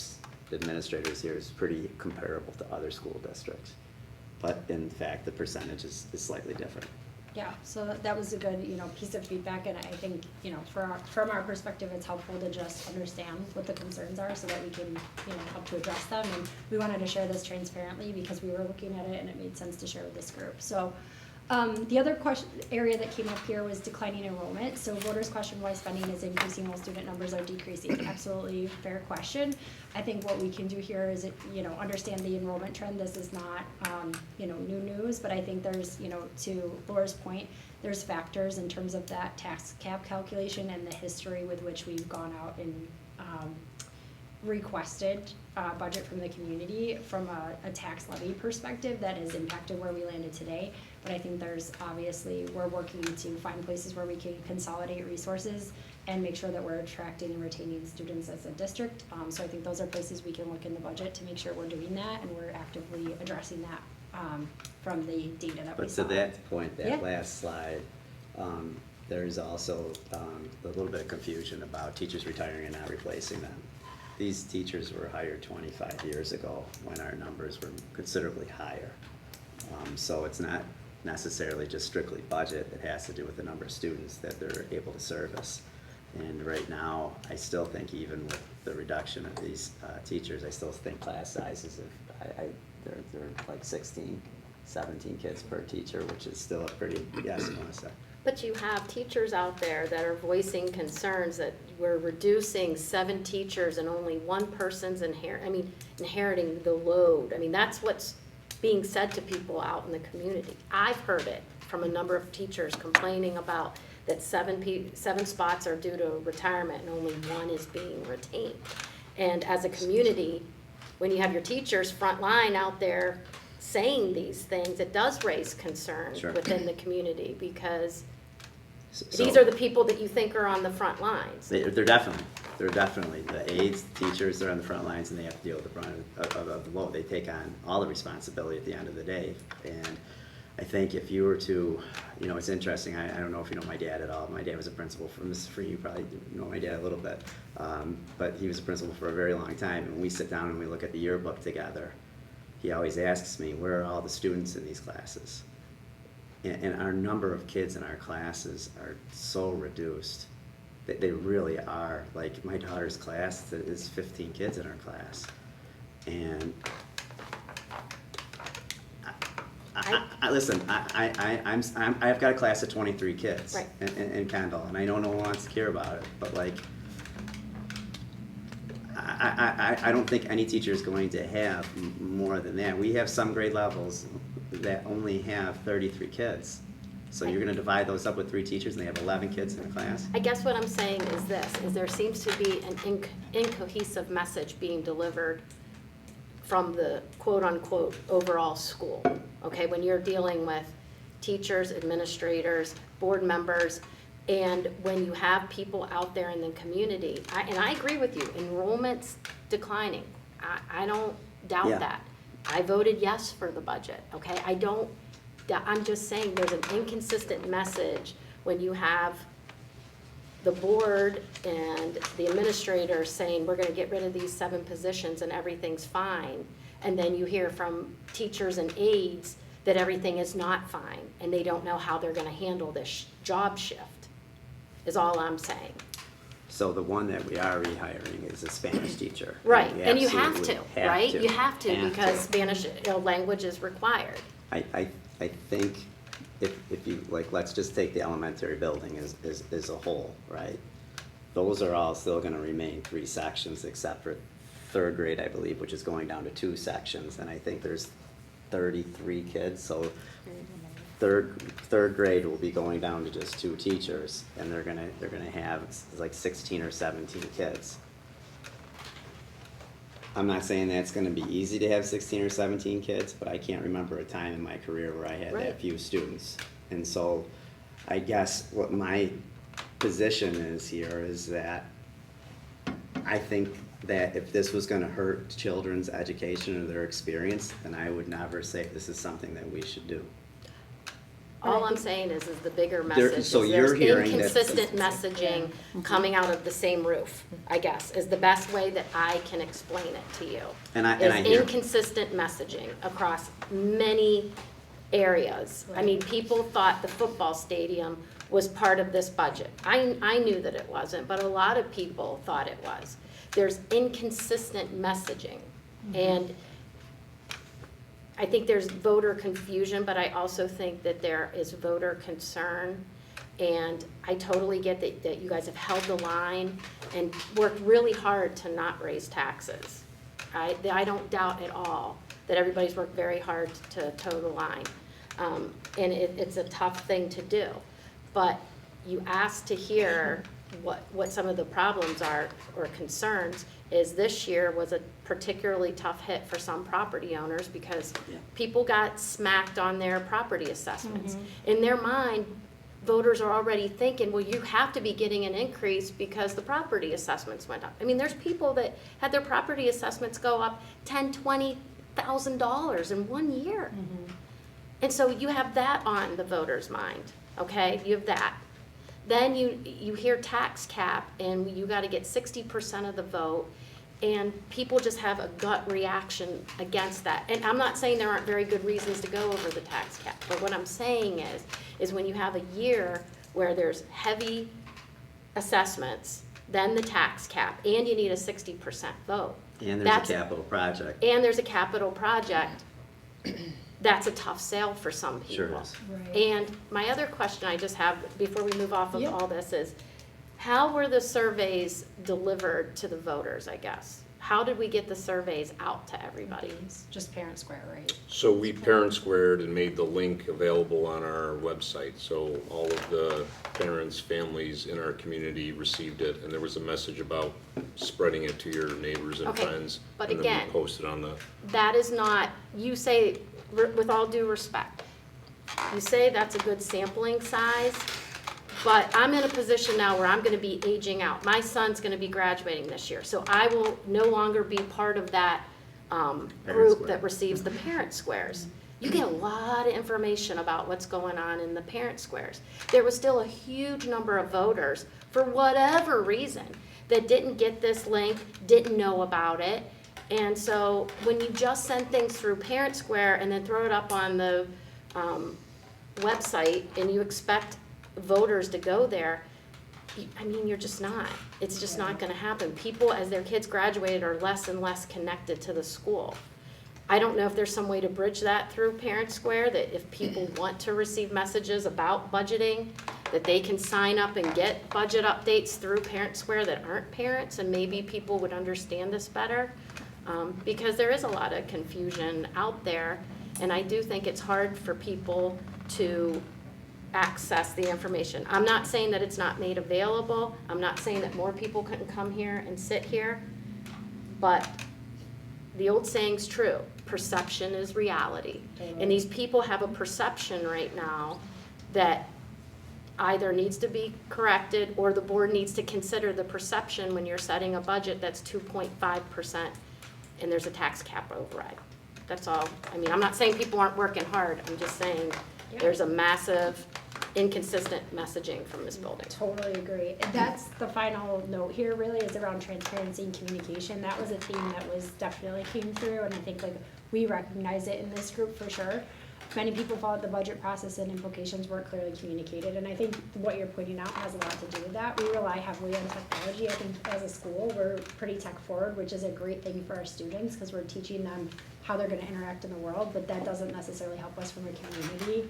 administrators here is pretty comparable to other school districts. But in fact, the percentage is slightly different. Yeah, so that was a good, piece of feedback, and I think, from our perspective, it's helpful to just understand what the concerns are so that we can, help to address them. And we wanted to share this transparently because we were looking at it and it made sense to share with this group. So the other area that came up here was declining enrollment. So voters question why spending is increasing while student numbers are decreasing. Absolutely fair question. I think what we can do here is, understand the enrollment trend. This is not, new news, but I think there's, to Laura's point, there's factors in terms of that tax cap calculation and the history with which we've gone out and requested budget from the community from a tax levy perspective that has impacted where we landed today. But I think there's obviously, we're working to find places where we can consolidate resources and make sure that we're attracting and retaining students as a district. So I think those are places we can look in the budget to make sure we're doing that and we're actively addressing that from the data that we But saw. to that point, Yeah. that last slide, there's also a little bit of confusion about teachers retiring and not replacing them. These teachers were hired 25 years ago when our numbers were considerably higher. So it's not necessarily just strictly budget, it has to do with the number of students that they're able to service. And right now, I still think even with the reduction of these teachers, I still think class sizes they're like 16, 17 kids per teacher, which is still a pretty, yes, Melissa. But you have teachers out there that are voicing concerns that we're reducing 7 teachers and only one person's inheriting the load. I mean, that's what's being said to people out in the community. I've heard it from a number of teachers complaining about that 7 spots are due to retirement and only 1 is being retained. And as a community, when you have your teachers front line out there saying these things, it does raise concern Sure. within the community, because So- these are the people that you think are on the front lines. They're definitely, the aides, teachers, they're on the front lines and they have to deal with the brunt of the load. They take on all the responsibility at the end of the day. And I think if you were to, it's interesting, I don't know if you know my dad at all. My dad was a principal for, Mrs. Free, you probably know my dad a little bit. But he was a principal for a very long time. And when we sit down and we look at the yearbook together, he always asks me, where are all the students in these classes? And our number of kids in our classes are so reduced. They really are. Like, my daughter's class is 15 kids in her class. And listen, I've got a class of 23 kids Right. in Kendall, and I know no one wants to hear about it, but like, I don't think any teacher is going to have more than that. We have some grade levels that only have 33 kids. So you're gonna divide those up with 3 teachers and they have 11 kids in a class? I guess what I'm saying is this, is there seems to be an incohesive message being delivered from the quote-unquote overall school, okay? When you're dealing with teachers, administrators, board members, and when you have people out there in the community, and I agree with you, enrollment's declining. I don't doubt Yeah. that. I voted yes for the budget, okay? I'm just saying there's an inconsistent message when you have the board and the administrator saying, we're gonna get rid of these 7 positions and everything's fine. And then you hear from teachers and aides that everything is not fine, and they don't know how they're gonna handle this job shift, is all I'm saying. So the one that we are rehiring is a Spanish teacher. Right, We and you have absolutely to, right? You have to, because Spanish, language is required. I think if you, like, let's just take the elementary building as a whole, right? Those are all still gonna remain 3 sections except for 3rd grade, I believe, which is going down to 2 sections, and I think there's 33 kids, so third grade will be going down to just 2 teachers, and they're gonna have like 16 or 17 kids. I'm not saying that's gonna be easy to have 16 or 17 kids, but I can't remember a time in my career where I had Right. that few students. And so, I guess what my position is here is that I think that if this was gonna hurt children's education or their experience, then I would never say this is something that we should do. All I'm saying is the bigger message is so you're there's hearing that- inconsistent messaging coming out of the same roof, I guess, is the best way that I can explain it to you. And I Is hear- inconsistent messaging across many areas. I mean, people thought the football stadium was part of this budget. I knew that it wasn't, but a lot of people thought it was. There's inconsistent messaging, and I think there's voter confusion, but I also think that there is voter concern. And I totally get that you guys have held the line and worked really hard to not raise taxes. I don't doubt at all that everybody's worked very hard to toe the line. And it's a tough thing to do. But you asked to hear what some of the problems are or concerns, is this year was a particularly tough hit for some property owners because Yeah. people got smacked on their property assessments. In their mind, voters are already thinking, well, you have to be getting an increase because the property assessments went up. I mean, there's people that had their property assessments go up $10,000, $20,000 in one year. And so you have that on the voter's mind, okay? You have that. Then you hear tax cap, and you gotta get 60% of the vote, and people just have a gut reaction against that. And I'm not saying there aren't very good reasons to go over the tax cap, but what I'm saying is when you have a year where there's heavy assessments, then the tax cap, and you need a 60% vote. And there's That's- a capital project. And there's a capital project, that's a tough sale for some people. Sure is. Right. And my other question I just have, before we move off of Yep. all this, is how were the surveys delivered to the voters, I guess? How did we get the surveys out to everybody? It's just Parent Square, right? So we parent squared and made the link available on our website, so all of the parents, families in our community received it, and there was a message about spreading it to your neighbors and Okay, friends. but And then again- we posted on the, That is not, you say, with all due respect, you say that's a good sampling size, but I'm in a position now where I'm gonna be aging out. My son's gonna be graduating this year, so I will no longer be part of that group square. that receives the parent squares. You get a lot of information about what's going on in the parent squares. There was still a huge number of voters, for whatever reason, that didn't get this link, didn't know about it. And so when you just send things through Parent Square and then throw it up on the website and you expect voters to go there, I mean, you're just not. It's just not gonna happen. People, as their kids graduate, are less and less connected to the school. I don't know if there's some way to bridge that through Parent Square, that if people want to receive messages about budgeting, that they can sign up and get budget updates through Parent Square that aren't parents, and maybe people would understand this better. Because there is a lot of confusion out there, and I do think it's hard for people to access the information. I'm not saying that it's not made available, I'm not saying that more people couldn't come here and sit here, but the old saying's true, perception is reality. And these people have a perception right now that either needs to be corrected, or the board needs to consider the perception when you're setting a budget that's 2.5% and there's a tax cap override. That's all. I mean, I'm not saying people aren't working hard, I'm just saying there's a massive inconsistent messaging from this building. Totally agree. And that's the final note here really, is around transparency and communication. That was a theme that was definitely came through, and I think like we recognize it in this group for sure. Many people thought the budget process and implications weren't clearly communicated, and I think what you're pointing out has a lot to do with that. We rely heavily on technology. I think as a school, we're pretty tech forward, which is a great thing for our students because we're teaching them how they're gonna interact in the world, but that doesn't necessarily help us from a community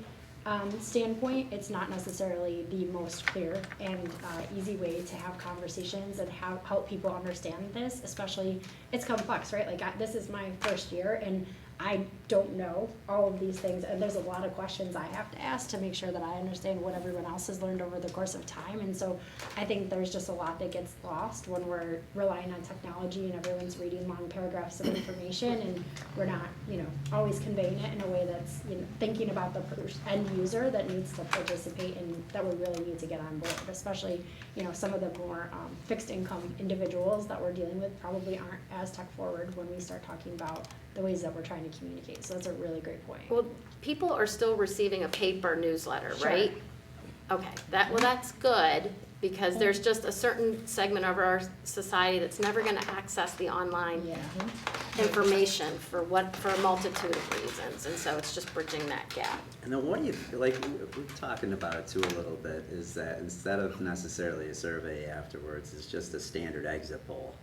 standpoint. It's not necessarily the most clear and easy way to have conversations and help people understand this, especially, it's complex, right? Like this is my first year and I don't know all of these things, and there's a lot of questions I have to ask to make sure that I understand what everyone else has learned over the course of time. And so I think there's just a lot that gets lost when we're relying on technology and everyone's reading long paragraphs of information, and we're not, always conveying it in a way that's, thinking about the end user that needs to participate and that we really need to get on board, especially, some of the more fixed income individuals that we're dealing with probably aren't as tech forward when we start talking about the ways that we're trying to communicate. So that's a really great point. Well, people are still receiving a paper newsletter, Sure. right? Okay, that's good, because there's just a certain segment of our society that's never gonna access the online information for a multitude of reasons, and so it's just bridging that gap. And then what do you, like, we're talking about it too a little bit, is that instead of necessarily a survey afterwards, it's just a standard exit poll.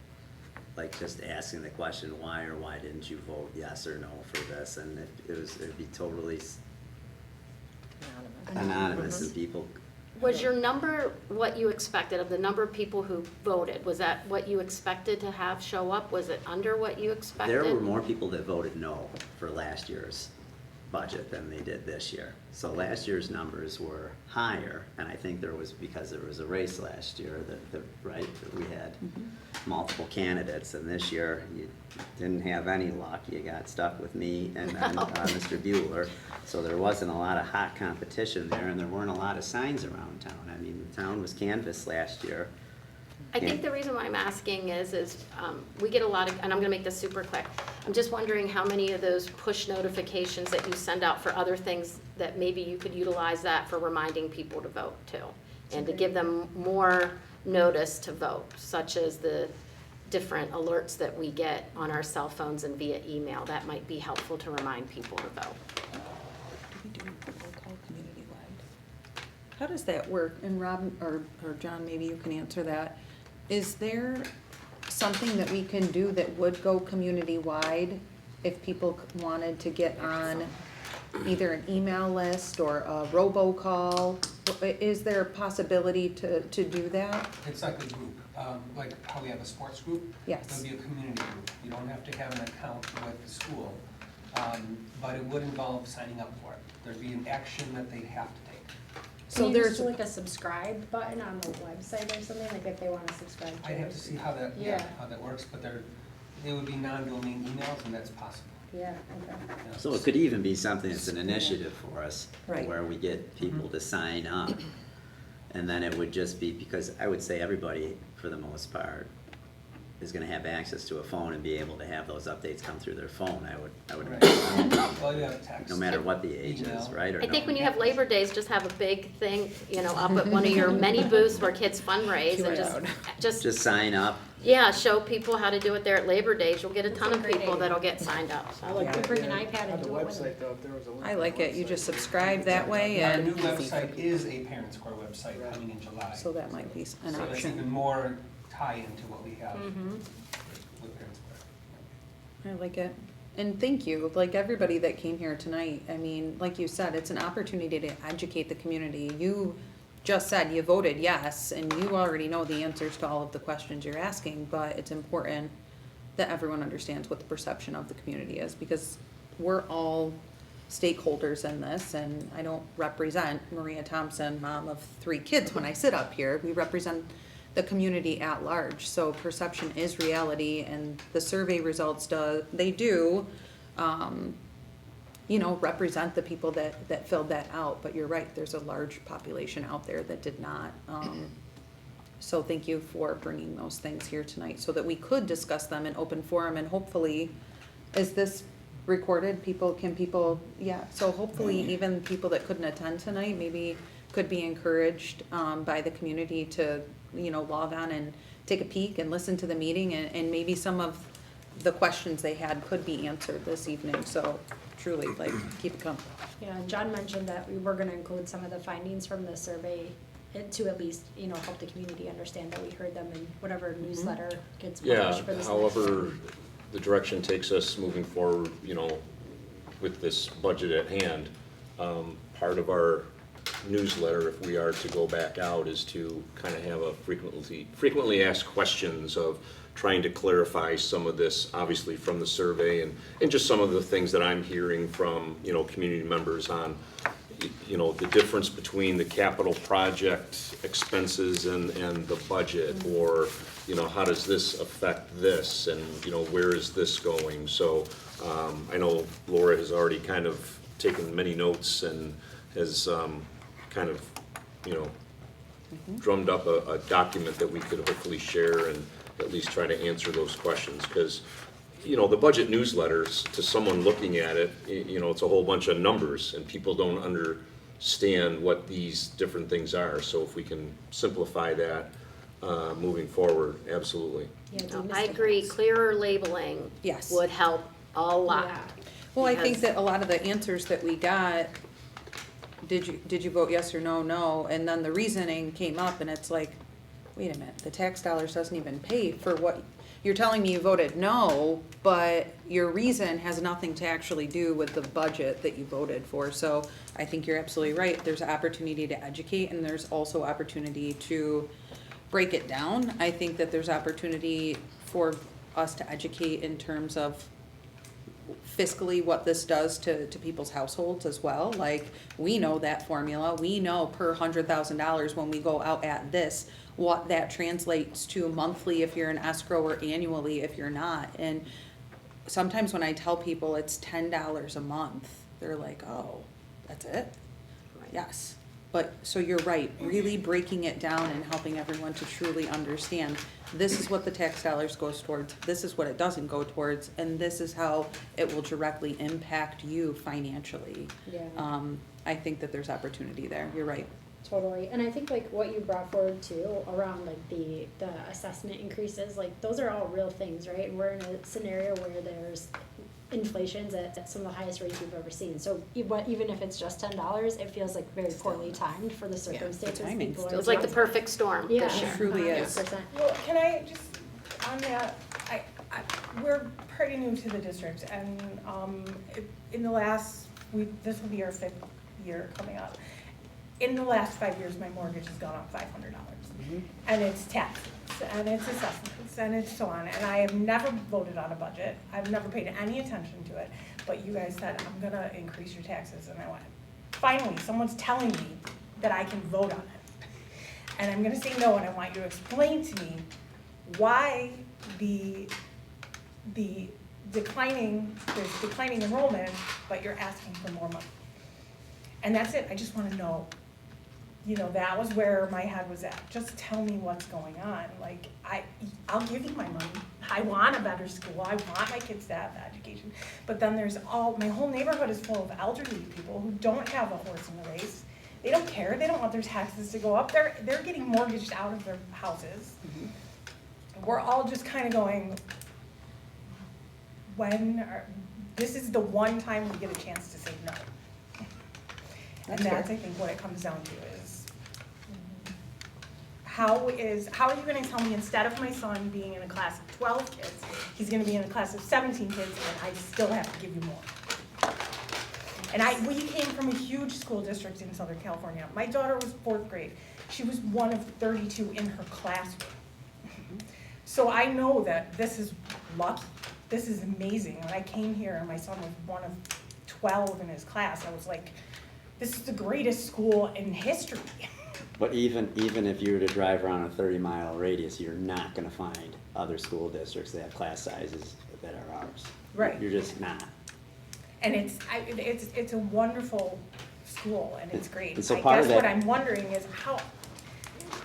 Like just asking the question, why or why didn't you vote yes or no for this? And it'd be totally anonymous and people. Was your number what you expected, of the number of people who voted? Was that what you expected to have show up? Was it under what you expected? There were more people that voted no for last year's budget than they did this year. So last year's numbers were higher, and I think because there was a race last year that we had multiple candidates, and this year you didn't have any luck. You got stuck with me and then Mr. Bueller. So there wasn't a lot of hot competition there, and there weren't a lot of signs around town. I mean, the town was canvassed last year I think the reason why I'm asking is we get a lot of, and I'm gonna make this super quick. I'm just wondering how many of those push notifications that you send out for other things that maybe you could utilize that for reminding people to vote too. And to give them more notice to vote, such as the different alerts that we get on our cell phones and via email. That might be helpful to remind people to vote. How does that work? And Rob, or John, maybe you can answer that. Is there something that we can do that would go community-wide if people wanted to get on either an email list or a robocall? Is there a possibility to do that? It's like a group, like how we have a sports group. Yes. It would be a community group. You don't have to have an account with the school, but it would involve signing up for it. There'd be an action that they'd have to take. So Can you there's, just do like a subscribe button on the website or something, like if they wanna subscribe to I'd have it? to see how that, Yeah. how that works, but they would be non-domain emails, and that's possible. Yeah, okay. Yeah. So it could even be something that's an initiative for us, Right. where we get people to sign up. And then it would just be, because I would say everybody, for the most part, is gonna have access to a phone and be able to have those updates come through their phone, I would, Right. Well, you have text. no matter what the age is, email. right? Or I think no? when you have Labor Days, just have a big thing, up at one of your many booths where kids fundraise and just, Just sign up. yeah, show people how to do it there at Labor Days. You'll get a ton That's a of great people idea. that'll get signed up, so. You bring an iPad On and the do it with them. website though, if there was a link. I on like the it, you website. just subscribe that way Our new and, website is a Parent Square website coming in July. so that might be an So that's even option. more tie into what we have Mhm. with Parent Square. I like it. And thank you, like everybody that came here tonight. I mean, like you said, it's an opportunity to educate the community. You just said you voted yes, and you already know the answers to all of the questions you're asking, but it's important that everyone understands what the perception of the community is, because we're all stakeholders in this, and I don't represent Maria Thompson, mom of 3 kids, when I sit up here. We represent the community at large, so perception is reality, and the survey results represent the people that filled that out, but you're right, there's a large population out there that did not. So thank you for bringing those things here tonight, so that we could discuss them in open forum, and hopefully, is this recorded? So hopefully even people that couldn't attend tonight, maybe could be encouraged, by the community to, log on and take a peek and listen to the meeting, and maybe some of the questions they had could be answered this evening, so truly, keep it coming. Yeah, and John mentioned that we were gonna include some of the findings from the survey to at least, help the community understand that we heard them in whatever newsletter gets Yeah, published for this next however, one. the direction takes us moving forward, with this budget at hand, part of our newsletter, if we are to go back out, is to kind of have a frequently asked questions of trying to clarify some of this, obviously from the survey, and just some of the things that I'm hearing from, community members on, the difference between the capital project expenses and the budget, or, how does this affect this, and, where is this going? So, I know Laura has already kind of taken many notes and has, kind of, drummed up a document that we could hopefully share and at least try to answer those questions, because, the budget newsletters, to someone looking at it, it's a whole bunch of numbers, and people don't understand what these different things are. So if we can simplify that, moving forward, absolutely. Yeah, I agree, clearer labeling Yes. would help a lot. Yeah. Well, I think Because- that a lot of the answers that we got, did you vote yes or no, no, and then the reasoning came up, and it's like, wait a minute, the tax dollars doesn't even pay for what, you're telling me you voted no, but your reason has nothing to actually do with the budget that you voted for. So I think you're absolutely right, there's opportunity to educate, and there's also opportunity to break it down. I think that there's opportunity for us to educate in terms of fiscally what this does to people's households as well. Like, we know that formula, we know per $100,000 when we go out at this, what that translates to monthly if you're an escrow, or annually if you're not. And sometimes when I tell people it's $10 a month, they're like, oh, that's it? Right. Yes, But, so you're right, really breaking it down and helping everyone to truly understand, this is what the tax dollars goes towards, this is what it doesn't go towards, and this is how it will directly impact you financially. Yeah. I think that there's opportunity there, you're right. Totally, and I think like what you brought forward too, around like the assessment increases, like those are all real things, right? And we're in a scenario where there's inflation's at some of the highest rates we've ever seen, so even if it's just $10, it feels like very poorly timed for the circumstances. timing people are It was like the in. perfect storm Yeah, this year. It truly is. 100%. Well, can I just, on that, we're pretty new to the district, and, in the last, this will be our 5th year coming up. In the last 5 years, my mortgage has gone up $500. And it's taxes, and it's assessments, and it's so on, and I have never voted on a budget, I've never paid any attention to it, but you guys said, I'm gonna increase your taxes, and I went, finally, someone's telling me that I can vote on it. And I'm gonna say no, and I want you to explain to me why there's declining enrollment, but you're asking for more money. And that's it, I just wanna know, that was where my head was at. Just tell me what's going on. Like, I'll give you my money. I want a better school. I want my kids to have the education. But then my whole neighborhood is full of elderly people who don't have a horse in the race. They don't care. They don't want their taxes to go up. They're getting mortgaged out of their houses. We're all just kind of going, this is the one time we get a chance to say no. And that's, I think, what it comes down to is, how are you gonna tell me instead of my son being in a class of 12 kids, he's gonna be in a class of 17 kids, and I still have to give you more? And we came from a huge school district in Southern California. My daughter was 4th grade. She was one of 32 in her classroom. So I know that this is lucky. This is amazing. When I came here and my son was one of 12 in his class, I was like, this is the greatest school in history. But even if you were to drive around a 30-mile radius, you're not gonna find other school districts that have class sizes that are ours. Right. You're just not. And it's a wonderful school, and it's great. And so I part guess of what that- I'm wondering is how,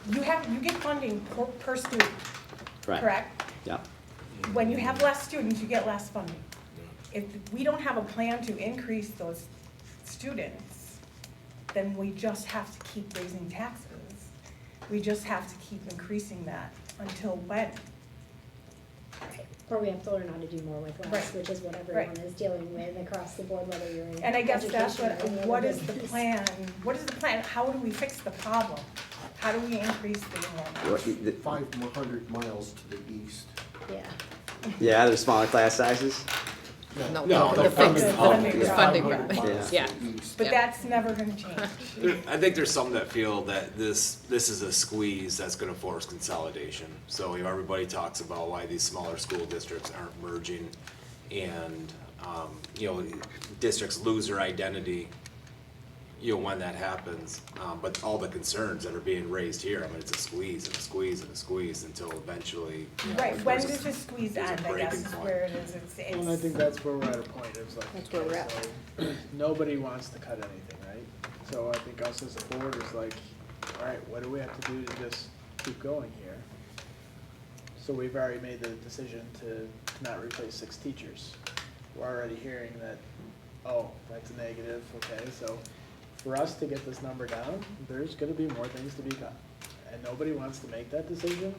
you get funding per student, Right. correct? Yeah. When you have less students, you get less funding. If we don't have a plan to increase those students, then we just have to keep raising taxes. We just have to keep increasing that until when? Or we have to learn how to do more with less, Right. which is what everyone Right. is dealing with across the board, whether you're in And I guess that's education or what other is the business. plan? What is the plan? How do we fix the problem? How do we increase the enrollment? What- the- 500 miles to the east. Yeah. Yeah, there's smaller class sizes. No, the funding problem. is Funding 500 problem. miles Yeah. to the east. But that's never gonna change. I think there's some that feel that this is a squeeze that's gonna force consolidation. So, everybody talks about why these smaller school districts aren't merging, and, districts lose their identity, when that happens. But all the concerns that are being raised here, it's a squeeze and a squeeze and a squeeze until eventually, Right, when does this squeeze there's a end, I breaking guess, is point. where it is. Well, I think that's where we're at a point, it's like. That's where we're at. so, nobody wants to cut anything, right? So I think us as a board is like, all right, what do we have to do to just keep going here? So we've already made the decision to not replace 6 teachers. We're already hearing that, oh, that's a negative, okay, so for us to get this number down, there's gonna be more things to be cut. And nobody wants to make that decision,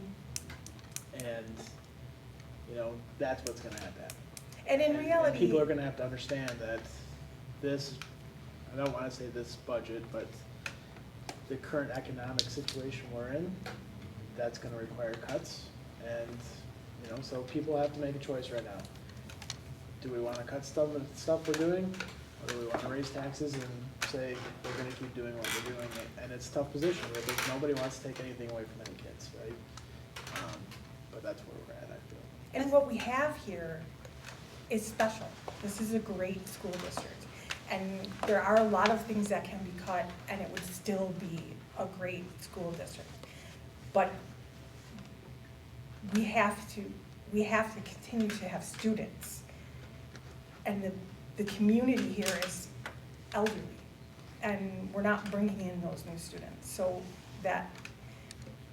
and, that's what's gonna have to happen. And in And reality, people are gonna have to understand that this, I don't wanna say this budget, but the current economic situation we're in, that's gonna require cuts. And, so people have to make a choice right now. Do we wanna cut stuff we're doing? Or do we wanna raise taxes and say, we're gonna keep doing what we're doing? And it's a tough position, because nobody wants to take anything away from any kids, right? But that's where we're at, I feel. and what we have here is special. This is a great school district. And there are a lot of things that can be cut, and it would still be a great school district. But we have to continue to have students. And the community here is elderly. and we're not bringing in those new students. So that,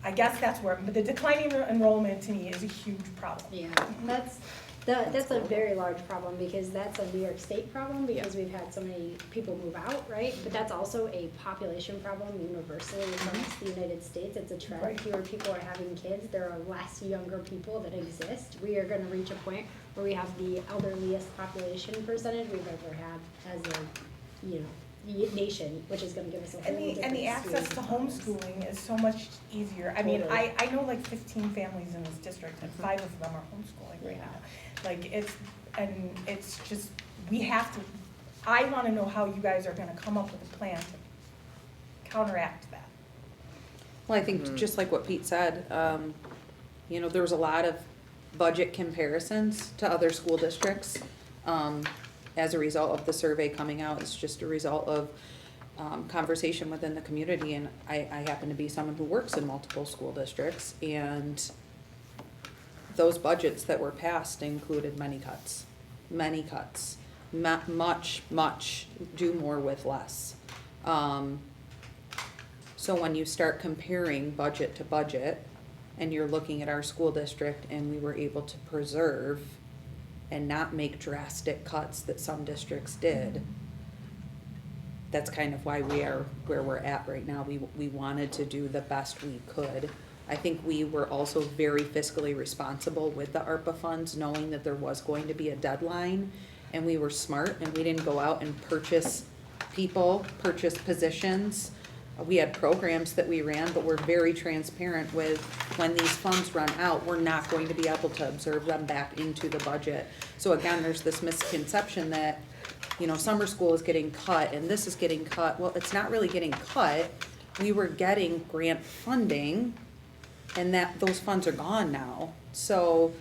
I guess that's where, but the declining enrollment to me is a huge problem. Yeah, that's a very large problem, because that's a New York State problem, because we've had so many people move out, right? But that's also a population problem universally across the United States. It's a trend. Right. Fewer people are having kids. There are less younger people that exist. We are gonna reach a point where we have the elderliest population percentage we've ever had as a, nation, which is gonna give us a whole different And the access to series of problems. homeschooling is so much easier. I mean, I know like 15 families in this district, and 5 of them are homeschooling right now. Like, it's just, we have to, I wanna know how you guys are gonna come up with a plan to counteract that. Well, I think just like what Pete said, there was a lot of budget comparisons to other school districts. As a result of the survey coming out, it's just a result of conversation within the community, and I happen to be someone who works in multiple school districts, and those budgets that were passed included many cuts, much do more with less. So when you start comparing budget to budget, and you're looking at our school district, and we were able to preserve and not make drastic cuts that some districts did, that's kind of why we are where we're at right now. We wanted to do the best we could. I think we were also very fiscally responsible with the ARPA funds, knowing that there was going to be a deadline, and we were smart, and we didn't go out and purchase positions. We had programs that we ran, but we're very transparent with when these funds run out, we're not going to be able to absorb them back into the budget. So again, there's this misconception that, summer school is getting cut and this is getting cut. Well, it's not really getting cut. We were getting grant funding, and those funds are gone now. So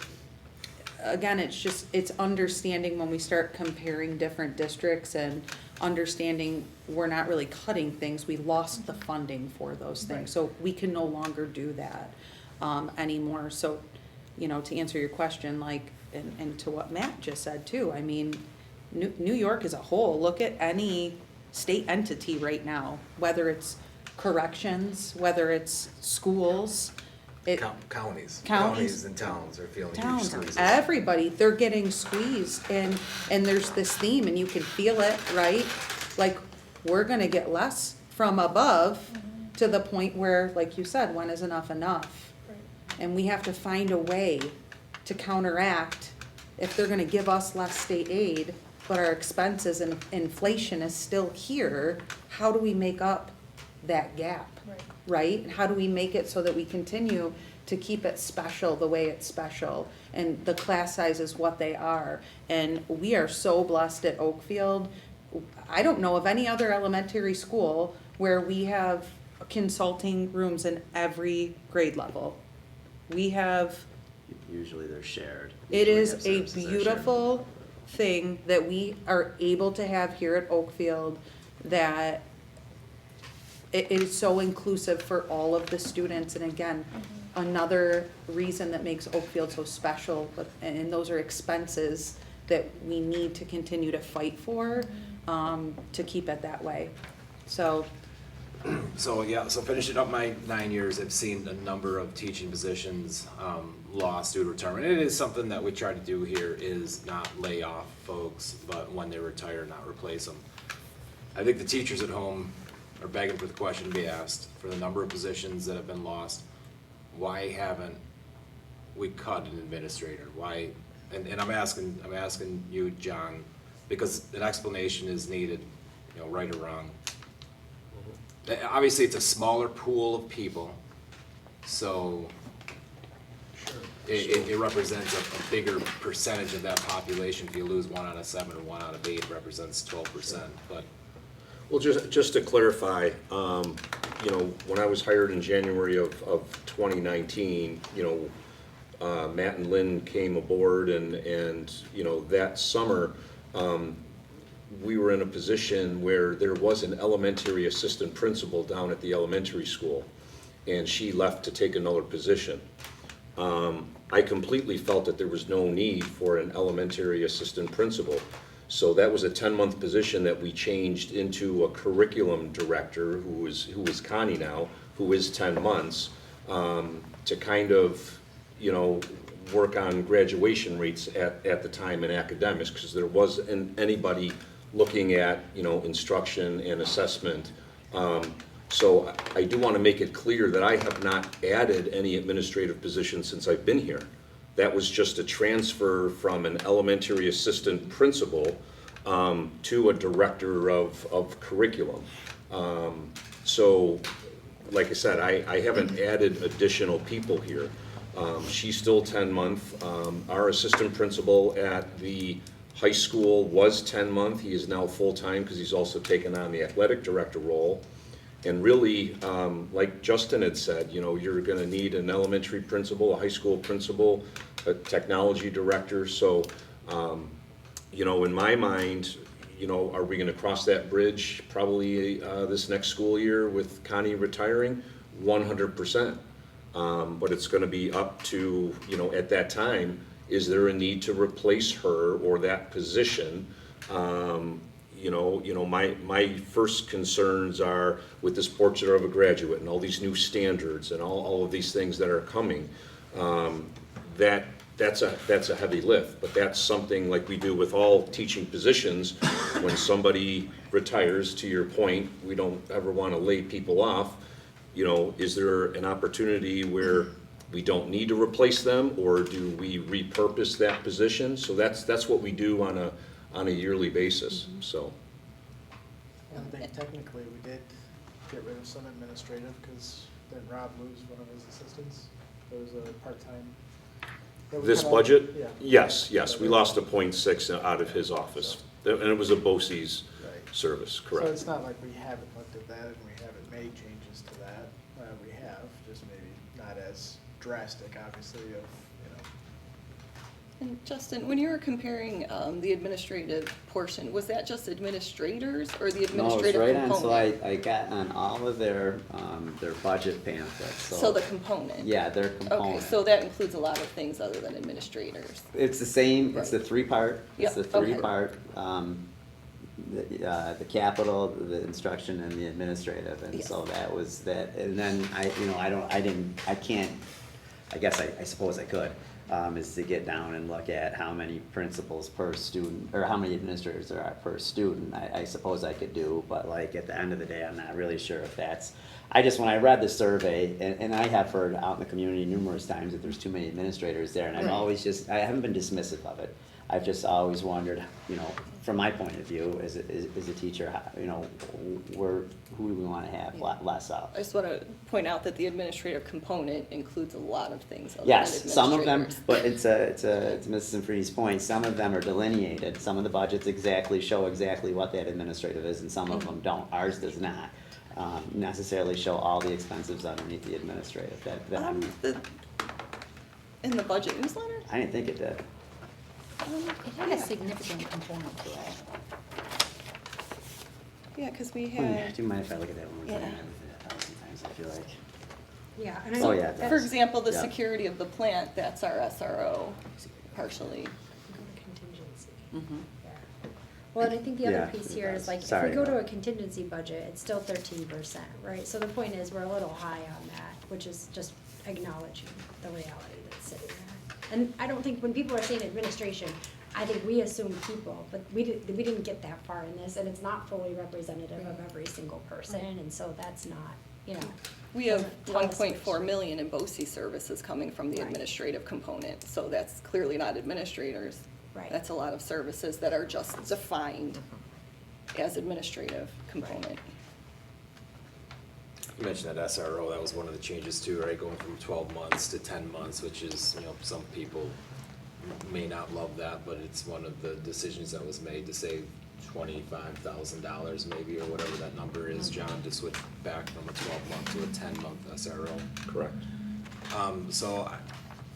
again, it's understanding when we start comparing different districts and understanding we're not really cutting things, we lost the funding for those things. Right. So we can no longer do that anymore. So, to answer your question, and to what Matt just said too, I mean, New York as a whole, look at any state entity right now, whether it's corrections, whether it's schools, Counties Counties. and towns are feeling huge towns, squeezes. everybody, they're getting squeezed, and there's this theme, and you can feel it, right? Like, we're gonna get less from above to the point where, like you said, when is enough enough? And we have to find a way to counteract, if they're gonna give us less state aid, but our expenses and inflation is still here, how do we make up that gap? Right? And how do we make it so that we continue to keep it special the way it's special, and the class sizes what they are? And we are so blessed at Oakfield. I don't know of any other elementary school where we have consulting rooms in every grade level. We have, Usually they're shared. it Usually we is have a services that are shared. beautiful thing that we are able to have here at Oakfield, that it is so inclusive for all of the students. And again, another reason that makes Oakfield so special, and those are expenses that we need to continue to fight for, to keep it that way. So, So finishing up my 9 years, I've seen a number of teaching positions lost due to retirement. It is something that we try to do here, is not lay off folks, but when they retire, not replace them. I think the teachers at home are begging for the question to be asked, for the number of positions that have been lost. Why haven't we cut an administrator? Why? And I'm asking you, John, because an explanation is needed, right or wrong. Obviously, it's a smaller pool of people, so it represents a bigger percentage of that population. If you lose 1 out of 7 or 1 out of 8, it represents 12%. But Well, just to clarify, when I was hired in January of 2019, Matt and Lynn came aboard, and that summer, we were in a position where there was an elementary assistant principal down at the elementary school, and she left to take another position. I completely felt that there was no need for an elementary assistant principal. So that was a 10-month position that we changed into a curriculum director, who is Connie now, who is 10 months, to kind of, you know, work on graduation rates at the time in academics, because there wasn't anybody looking at, you know, instruction and assessment. So I do want to make it clear that I have not added any administrative positions since I've been here. That was just a transfer from an elementary assistant principal to a director of curriculum. So, like I said, I haven't added additional people here. She's still 10-month. Our assistant principal at the high school was 10-month. He is now full-time because he's also taken on the athletic director role. And really, like Justin had said, you know, you're gonna need an elementary principal, a high school principal, a technology director. So, you know, in my mind, you know, are we gonna cross that bridge probably this next school year with Connie retiring? 100%. But it's gonna be up to, you know, at that time, is there a need to replace her or that position? You know, my first concerns are with this portrait of a graduate and all these new standards and all of these things that are coming. That's a heavy lift, but that's something like we do with all teaching positions. When somebody retires, to your point, we don't ever want to lay people off. You know, is there an opportunity where we don't need to replace them, or do we repurpose that position? So that's what we do on a yearly basis, so. I think technically we did get rid of some administrative, because didn't Rob lose one of his assistants? There was a part-time. that we This cut off? budget? Yeah. Yes, we lost a .6 out of his office, and it was a BOCES Right. service, So correct. it's not like we haven't looked at that and we haven't made changes to that. We have, just maybe not as drastic, obviously, of, you know. And Justin, when you were comparing the administrative portion, was that just administrators or the No, it's administrative right component? on, so I got on all of their budget pamphlets, So the component? Yeah, their Okay, component. so that includes a lot of things other than administrators. It's the same, it's the Right. three-part, it's the Yep, okay. three-part, the capital, the instruction, and the administrative, and so that was that, and then I suppose I could, is to get down and look at how many principals per student, or how many administrators there are per student. I suppose I could do, but like, at the end of the day, I'm not really sure if that's, when I read the survey, and I have heard out in the community numerous times that there's too many administrators there, and I've Right. always I haven't been dismissive of it. I've just always wondered, you know, from my point of view, as a teacher, you know, who do we want to have less of? I just want to point out that the administrative component includes a lot of things other than Yes, some of them, administrators. but it's Mrs. Infrini's point, some of them are delineated, some of the budgets show exactly what that administrative is, and some of them don't. Ours does not necessarily show all the expenses underneath the administrative, In the budget newsletter? I didn't think it did. It had a significant component to it. Yeah, because we Do had, you mind if I look at that one more time? Yeah. Sometimes I feel like, Yeah, and I oh think yeah. that's- for example, the Yeah. security of the plant, that's our SRO partially. Mhm. Well, and I think the other Yeah, piece it here does. is like, if Sorry we go to about a contingency budget, it's still 13%, right? So the point is, we're a little high on that, which is just acknowledging the reality that's sitting there. And I don't think, when people are saying administration, I think we assume people, but we didn't get that far in this, and it's not fully representative of every single person, and so that's not, you know. We have doesn't tell us 1.4 which- million in BOCES services coming from the Right. administrative component, so that's clearly not administrators. Right. That's a lot of services that are just defined as administrative component. You mentioned that SRO, that was one of the changes too, right, going from 12 months to 10 months, which is, you know, some people may not love that, but it's one of the decisions that was made to save $25,000 maybe, or whatever that number is, John, to switch back from a 12-month to a 10-month SRO. Correct. So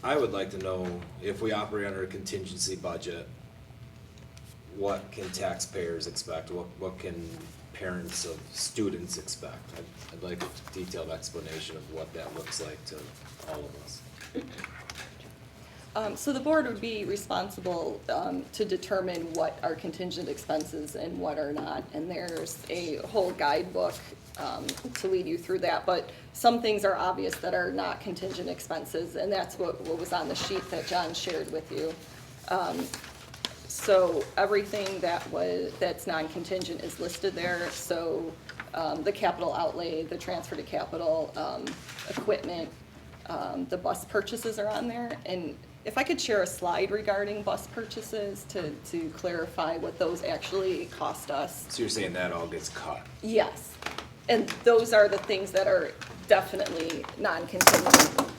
I would like to know, if we operate under a contingency budget, what can taxpayers expect? What can parents of students expect? I'd like a detailed explanation of what that looks like to all of us. So the board would be responsible to determine what are contingent expenses and what are not. And there's a whole guidebook to lead you through that. But some things are obvious that are not contingent expenses, and that's what was on the sheet that John shared with you. So everything that's non-contingent is listed there. So the capital outlay, the transfer to capital, equipment, the bus purchases are on there. And if I could share a slide regarding bus purchases to clarify what those actually cost us. So you're saying that all gets cut? Yes, and those are the things that are definitely non-contingent.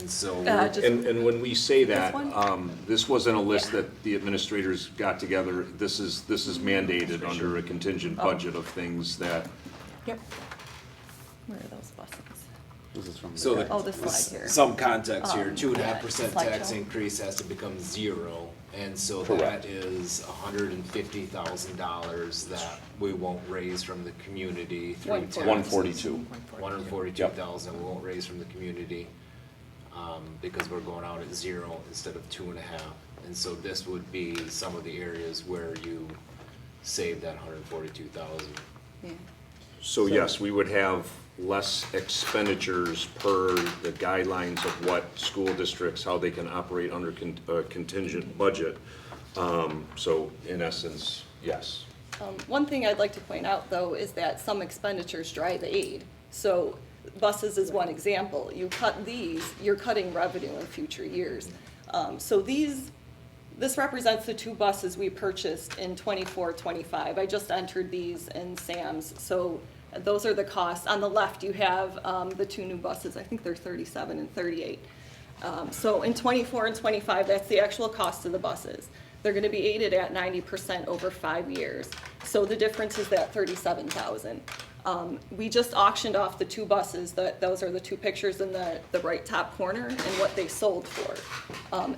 And so, Just- And when we say that, one? this wasn't a list Yeah. that the administrators got together. This is mandated under a contingent budget of things that, Yep. Where are those buses? This is from. so the. Oh, this slide here. Some context here, Yeah, 2.5% slideshow. tax increase has to become 0, and so Correct. that is $150,000 that we won't raise from the community through taxes. 142. 142,000 we won't raise from the community, because we're going out at 0 instead of 2.5. And so this would be some of the areas where you save that 142,000. Yeah. So yes, we would have less expenditures per the guidelines of what school districts, how they can operate under a contingent budget. So in essence, yes. One thing I'd like to point out, though, is that some expenditures drive aid. So buses is one example. You cut these, you're cutting revenue in future years. So this represents the 2 buses we purchased in 24-25. I just entered these in Sam's. So those are the costs. On the left, you have the 2 new buses. I think they're 37 and 38. So in 24 and 25, that's the actual cost of the buses. They're gonna be aided at 90% over 5 years. So the difference is that 37,000. We just auctioned off the 2 buses, those are the 2 pictures in the right top corner, and what they sold for.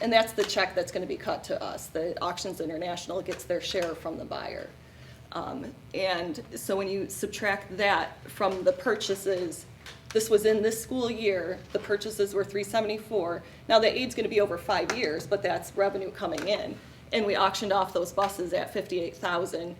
And that's the check that's gonna be cut to us. The Auctions International gets their share from the buyer. And so when you subtract that from the purchases, this was in this school year, the purchases were 374. Now the aid's gonna be over 5 years, but that's revenue coming in. And we auctioned off those buses at 58,000.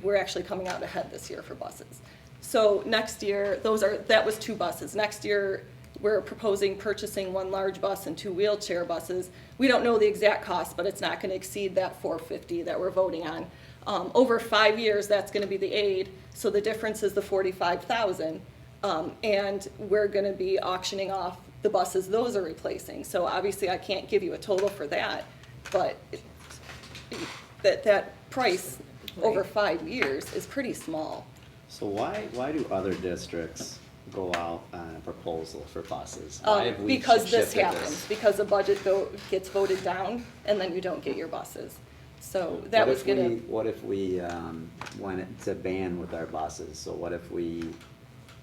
We're actually coming out ahead this year for buses. So next year, that was 2 buses. Next year, we're proposing purchasing 1 large bus and 2 wheelchair buses. We don't know the exact cost, but it's not gonna exceed that 450 that we're voting on. Over 5 years, that's gonna be the aid, so the difference is the 45,000. And we're gonna be auctioning off the buses those are replacing. So obviously, I can't give you a total for that, but that price over 5 years is pretty small. So why do other districts go out on a proposal for buses? Why have we Because this shifted happens, because the budget gets voted down, and then you don't get your buses. So that was gonna. What if we went to ban with our buses? So what if we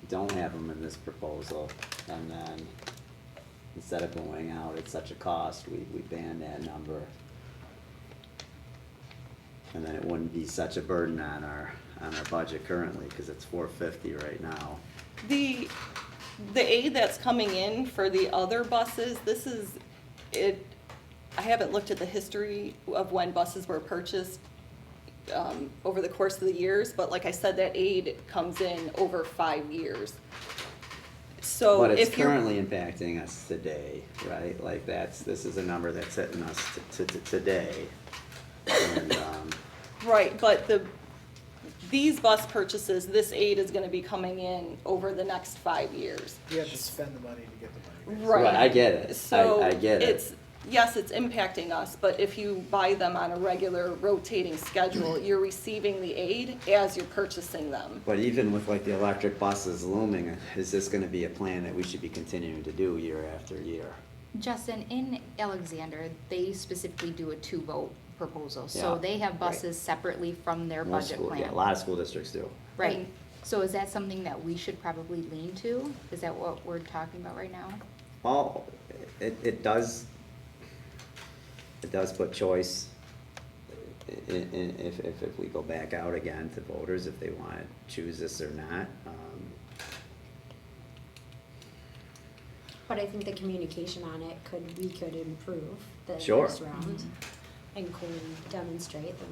don't have them in this proposal, and then instead of going out at such a cost, we ban that number? And then it wouldn't be such a burden on our budget currently, because it's 450 right now. The aid that's coming in for the other buses, this is, I haven't looked at the history of when buses were purchased over the course of the years, but like I said, that aid comes in over 5 years. So But it's if you're. currently impacting us today, right? Like this is a number that's hitting us today. And, Right, but these bus purchases, this aid is gonna be coming in over the next 5 years. You have to spend the money to get the money. Right. I get it. So I get it. it's, yes, it's impacting us, but if you buy them on a regular rotating schedule, you're receiving the aid as you're purchasing them. But even with like the electric buses looming, is this gonna be a plan that we should be continuing to do year after year? Justin, in Alexander, they specifically do a 2-vote proposal, so Yeah, they have right. buses separately from their Most budget school- plan. Yeah, a lot of school districts do. Right, And- so is that something that we should probably lean to? Is that what we're talking about right now? Well, it does put choice if we go back out again to voters, if they wanna choose this or not. but I think the communication on it we could improve the Sure. next round. And clearly demonstrate that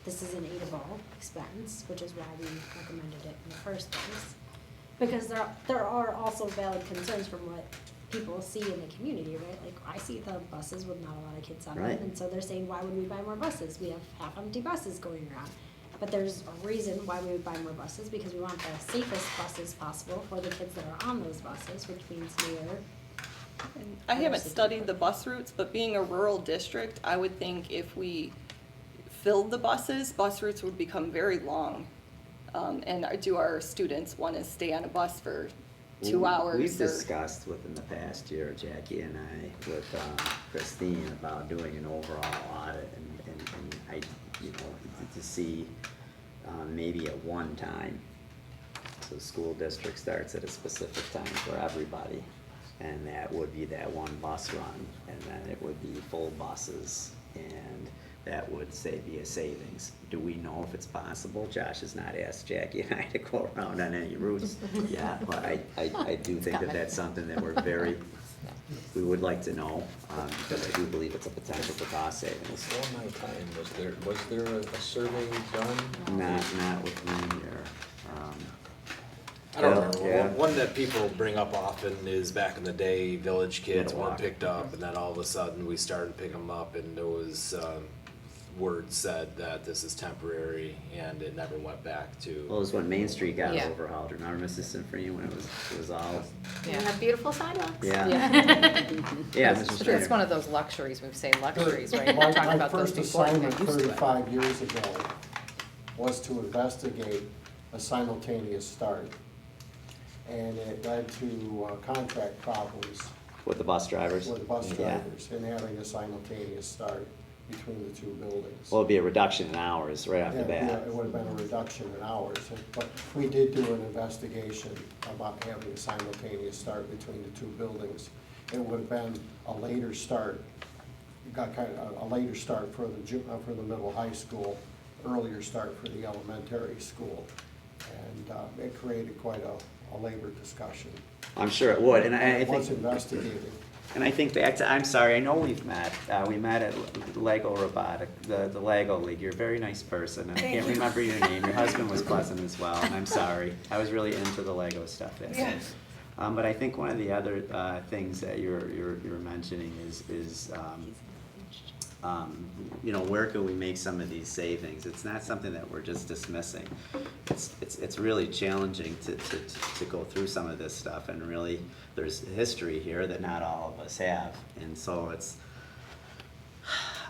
this is an aidable expense, which is why we recommended it in the first place. Because there are also valid concerns from what people see in the community, right? Like, I see the buses with not a lot of kids on them, Right. and so they're saying, why would we buy more buses? We have half-empty buses going around. But there's a reason why we would buy more buses, because we want the safest buses possible for the kids that are on those buses, which means newer. And I haven't studied the bus routes, but being a rural district, I would think if we filled the buses, bus routes would become very long. And do our students want to stay on a bus for 2 hours? We've or- discussed within the past year, Jackie and I, with Christine, about doing an overall audit and I, you know, to see maybe at one time, so the school district starts at a specific time for everybody, and that would be that one bus run, and then it would be full buses, and that would be a savings. Do we know if it's possible? Josh has not asked Jackie and I to go around on any routes yet, but I do think that that's something that we would like to know, because I do believe it's a potential for cost savings. Before my time, was there a survey done? Not with me here. I don't Yeah, remember. yeah. One that people bring up often is back in the day, village kids Yeah, weren't walk. picked up, and then all of a sudden we started picking them up, and there was word said that this is temporary, and it never went back Well, it to. was when Main Street got Yeah. overhauled. Remember, Mrs. Symphony, when it was all, We have beautiful sidewalks. yeah. Yeah. Yeah, It's Mrs. true, it's Schneider. one of those luxuries, we've said luxuries, right? My We're talking about those first before we assignment got used to it. 35 years ago was to investigate a simultaneous start. And it led to contract problems With the bus drivers. with bus Yeah. drivers and having a simultaneous start between the two buildings. Well, it'd be a reduction in hours right off the Yeah, bat. it would have been a reduction in hours, but we did do an investigation about having a simultaneous start between the two buildings. It would have been a later start, got kind of a later start for the middle high school, earlier start for the elementary school. And it created quite a labor discussion. I'm sure it would, and I Once think, investigated. and I think back to, I'm sorry, I know we've met. We met at Lego Robotic, the Lego League. You're a very nice person. I can't remember your name. Your husband was pleasant as well, and I'm sorry. I was really into the Lego stuff that day. But I think one of the other things that you're mentioning is you know, where can we make some of these savings? It's not something that we're just dismissing. It's really challenging to go through some of this stuff, and really, there's history here that not all of us have, and so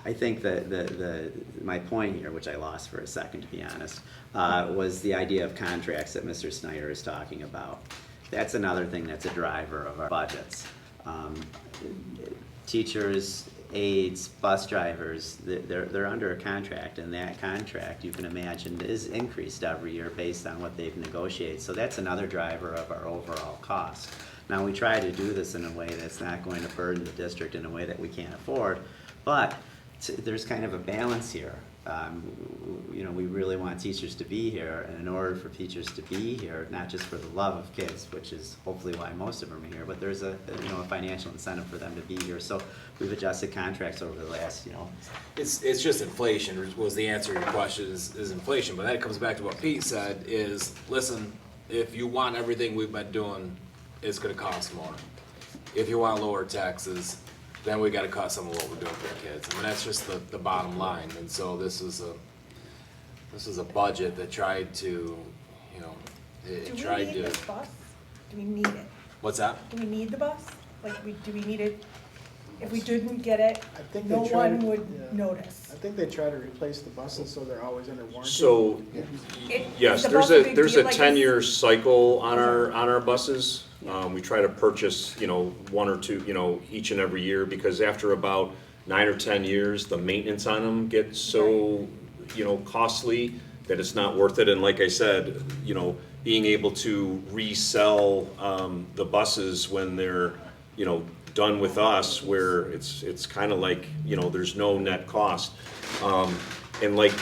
I think that my point here, which I lost for a second, to be honest, was the idea of contracts that Mr. Snyder is talking about. That's another thing that's a driver of our budgets. Teachers, aides, bus drivers, they're under a contract, and that contract, you can imagine, is increased every year based on what they've negotiated. So that's another driver of our overall cost. Now, we try to do this in a way that's not going to burden the district in a way that we can't afford, but there's kind of a balance here. You know, we really want teachers to be here, and in order for teachers to be here, not just for the love of kids, which is hopefully why most of them are here, but there's a financial incentive for them to be here. So we've adjusted contracts over the last, It's just inflation, was the answer to your question, is inflation, but that comes back to what Pete said, is, listen, if you want everything we've been doing, it's gonna cost more. If you want lower taxes, then we gotta cut some of what we're doing for our kids. I mean, that's just the bottom line, and so this is a budget that tried to, it tried Do we need to, this bus? Do we need it? what's that? Do we need the bus? Like, do we need it? If we didn't get it, I think no they try one to- would yeah. notice. I think they try to replace the buses so they're always under warranty. So, yes, Is the there's bus a a, big there's deal? a Like, 10-year cycle on our buses. We try to purchase, one or two, each and every year, because after about 9 or 10 years, the maintenance on them gets so, costly that it's not worth it. And like I said, being able to resell, the buses when they're, done with us, where it's kind of like, there's no net cost. And like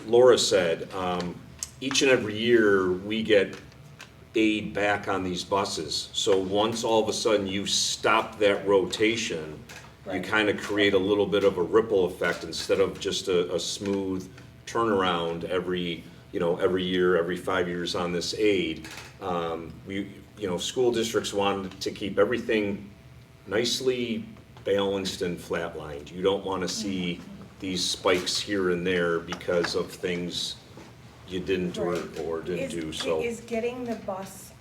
Laura said, each and every year, we get aid back on these buses. So once all of a sudden you stop that rotation, you Right. kind of create a little bit of a ripple effect instead of just a smooth turnaround every year, every 5 years on this aid. School districts want to keep everything nicely balanced and flatlined. You don't want to see these spikes here and there because of things you didn't or didn't do, so. Is getting the bus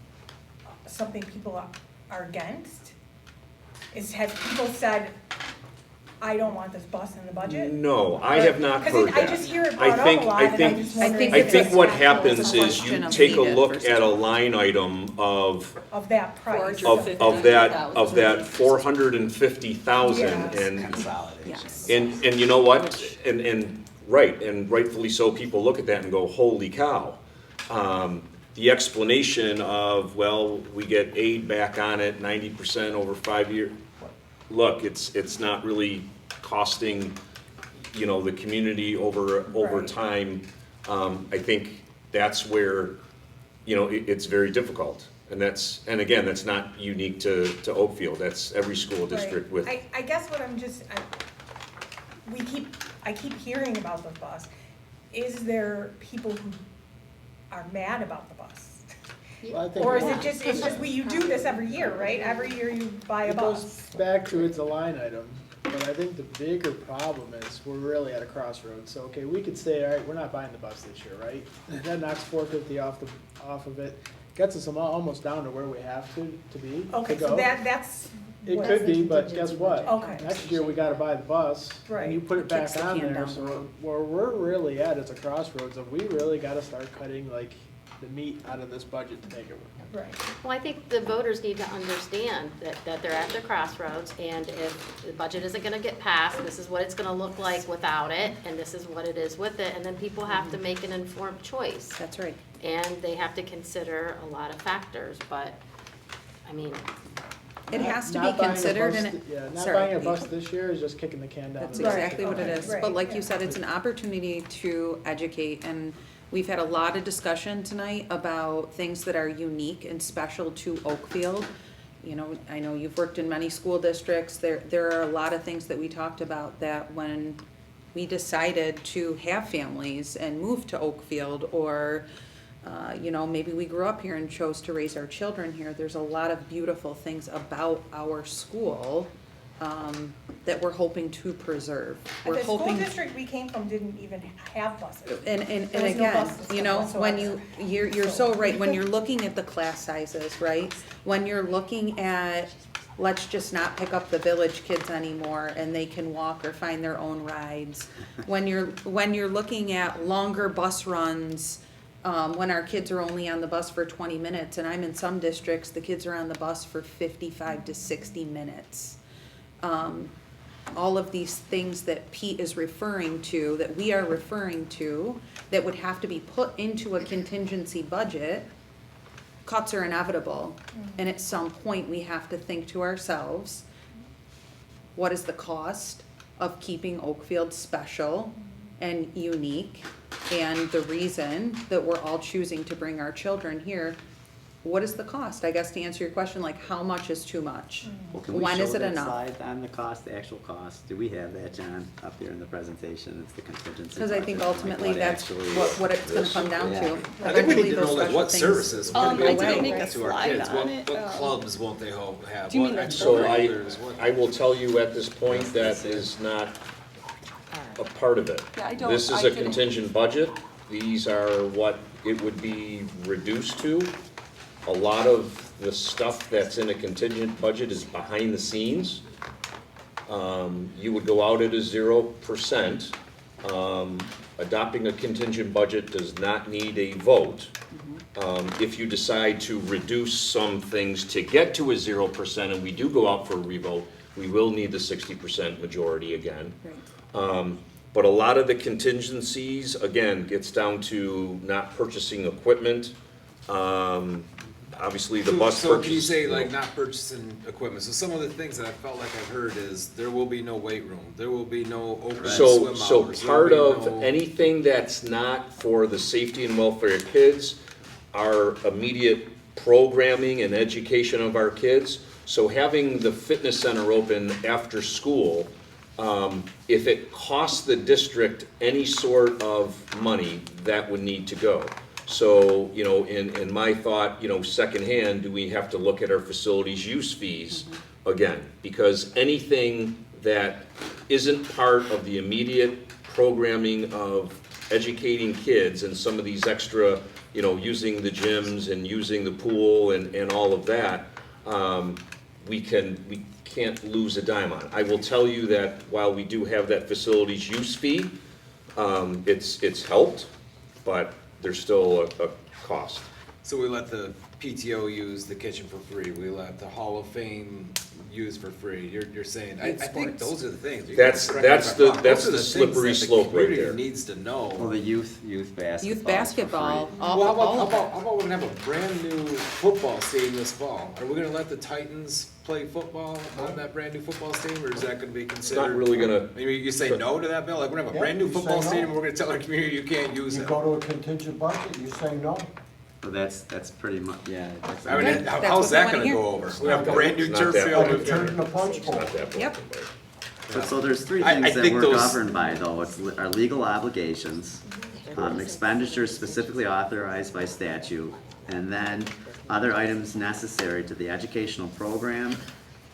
something people are against? Have people said, I don't want this bus in the budget? No, I have not heard that. Because I just hear it brought up a lot, and I'm just wondering. I if think it's what a happens is question you of take a needed look versus at a line item of Of that price. of that 450,000 Yes. and Consolidation. Yes. and you know what? And rightfully so, people look at that and go, holy cow. The explanation of, well, we get aid back on it, 90% over 5 years. Look, it's not really costing, the community over Right. time. I think that's where, it's very difficult. And again, that's not unique to Oakfield. That's every school district with. I guess what I keep hearing about the bus. Is there people who are mad about the bus? Well, I think Or is it just, you do this every year, right? Every year you buy a it goes bus. back to it's a line item, but I think the bigger problem is we're really at a crossroads. So, okay, we could say, all right, we're not buying the bus this year, right? That knocks 450 off of it, gets us almost down to where we have to be, Okay, to so go. that's. It what- could be, but guess what? Okay. Next year, we gotta buy the bus, Right. and you put it Kicks back the on can there, down the so road. where we're really at is a crossroads of we really gotta start cutting like the meat out of this budget to make it work. Right. Well, I think the voters need to understand that they're at the crossroads, and if the budget isn't gonna get passed, this is what it's gonna look like without it, and this is what it is with it, and then people have to make an informed choice. That's right. And they have to consider a lot of factors, but, I mean, It has to be Not buying a considered bus and, th- Yeah, not sorry. buying a bus this year is just kicking the can down That's the road. exactly what it Okay. is. Right, But like yeah. you said, it's an opportunity to educate, and we've had a lot of discussion tonight about things that are unique and special to Oakfield. I know you've worked in many school districts. There are a lot of things that we talked about that when we decided to have families and move to Oakfield, or maybe we grew up here and chose to raise our children here. There's a lot of beautiful things about our school that we're hoping to preserve. We're The school hoping, district we came from didn't even have buses. and There was no again, bus system when whatsoever. you're so right, when you're looking at the class sizes, right? When you're looking at, let's just not pick up the village kids anymore and they can walk or find their own rides. When you're looking at longer bus runs, when our kids are only on the bus for 20 minutes, and I'm in some districts, the kids are on the bus for 55 to 60 minutes. All of these things that Pete is referring to, that we are referring to, that would have to be put into a contingency budget, cuts are inevitable. And at some point, we have to think to ourselves, what is the cost of keeping Oakfield special and unique? And the reason that we're all choosing to bring our children here, what is the cost? I guess to answer your question, like, how much is too much? Well, can we When show is it that enough? slide on the cost, the actual cost? Do we have that, John, up here in the presentation? It's the contingency. Because I think budget, like ultimately what that's actually what it's gonna is. come down Yeah. to. I think we Eventually, need to those know like special what things- services we're I gonna didn't be make a to our slide kids, on it. what clubs won't they have, Do you mean what the So extracurriculars, what? I will tell you at this point, that is not a part of it. Yeah, I don't- This is I a didn't- contingent budget. These are what it would be reduced to. A lot of the stuff that's in a contingent budget is behind the scenes. You would go out at a 0%. Adopting a contingent budget does not need a vote. If you decide to reduce some things to get to a 0%, and we do go out for a revote, we will need the 60% majority again. Right. But a lot of the contingencies, again, gets down to not purchasing equipment. Obviously, the bus So purchase. can you say like not purchasing equipment? So some of the things that I felt like I've heard is there will be no weight room, there will be no open swim So hours. part there'll be of no- anything that's not for the safety and welfare of kids, our immediate programming and education of our kids. So having the fitness center open after school, if it costs the district any sort of money, that would need to go. So, you know, in my thought, you know, secondhand, do we have to look at our facilities use fees again? Because anything that isn't part of the immediate programming of educating kids and some of these extra, you know, using the gyms and using the pool and all of that, we can't lose a dime on. I will tell you that while we do have that facilities use fee, it's helped, but there's still a cost. So we let the PTO use the kitchen for free, we let the Hall of Fame use for free, you're saying, I think those are the things. You That's can correct me if I'm wrong. that's Those are the things slippery that the slope right community there. Needs to know. Well, the youth basketball. Youth basketball, all, Well, all how of it. about we're gonna have a brand new football stadium this fall? Are we gonna let the Titans play football on that brand new football stadium, or is that gonna be It's considered? not really gonna, Maybe you say no to that, Bill? Like, we're gonna have a Yeah, brand new you say football no. stadium, and we're gonna tell our community you can't use You it. go to a contingent budget, you say no. Well, that's pretty much, yeah. that's- I mean, Okay, that's how's what that we gonna wanna go hear. over? We have a brand new It's not turf that field. Like it turned in a punch it's bowl. not that Yep. broken, but. So there's three I things that think we're those- governed by, though. It's our legal obligations, expenditures specifically authorized by statute, and then other items necessary to the educational program,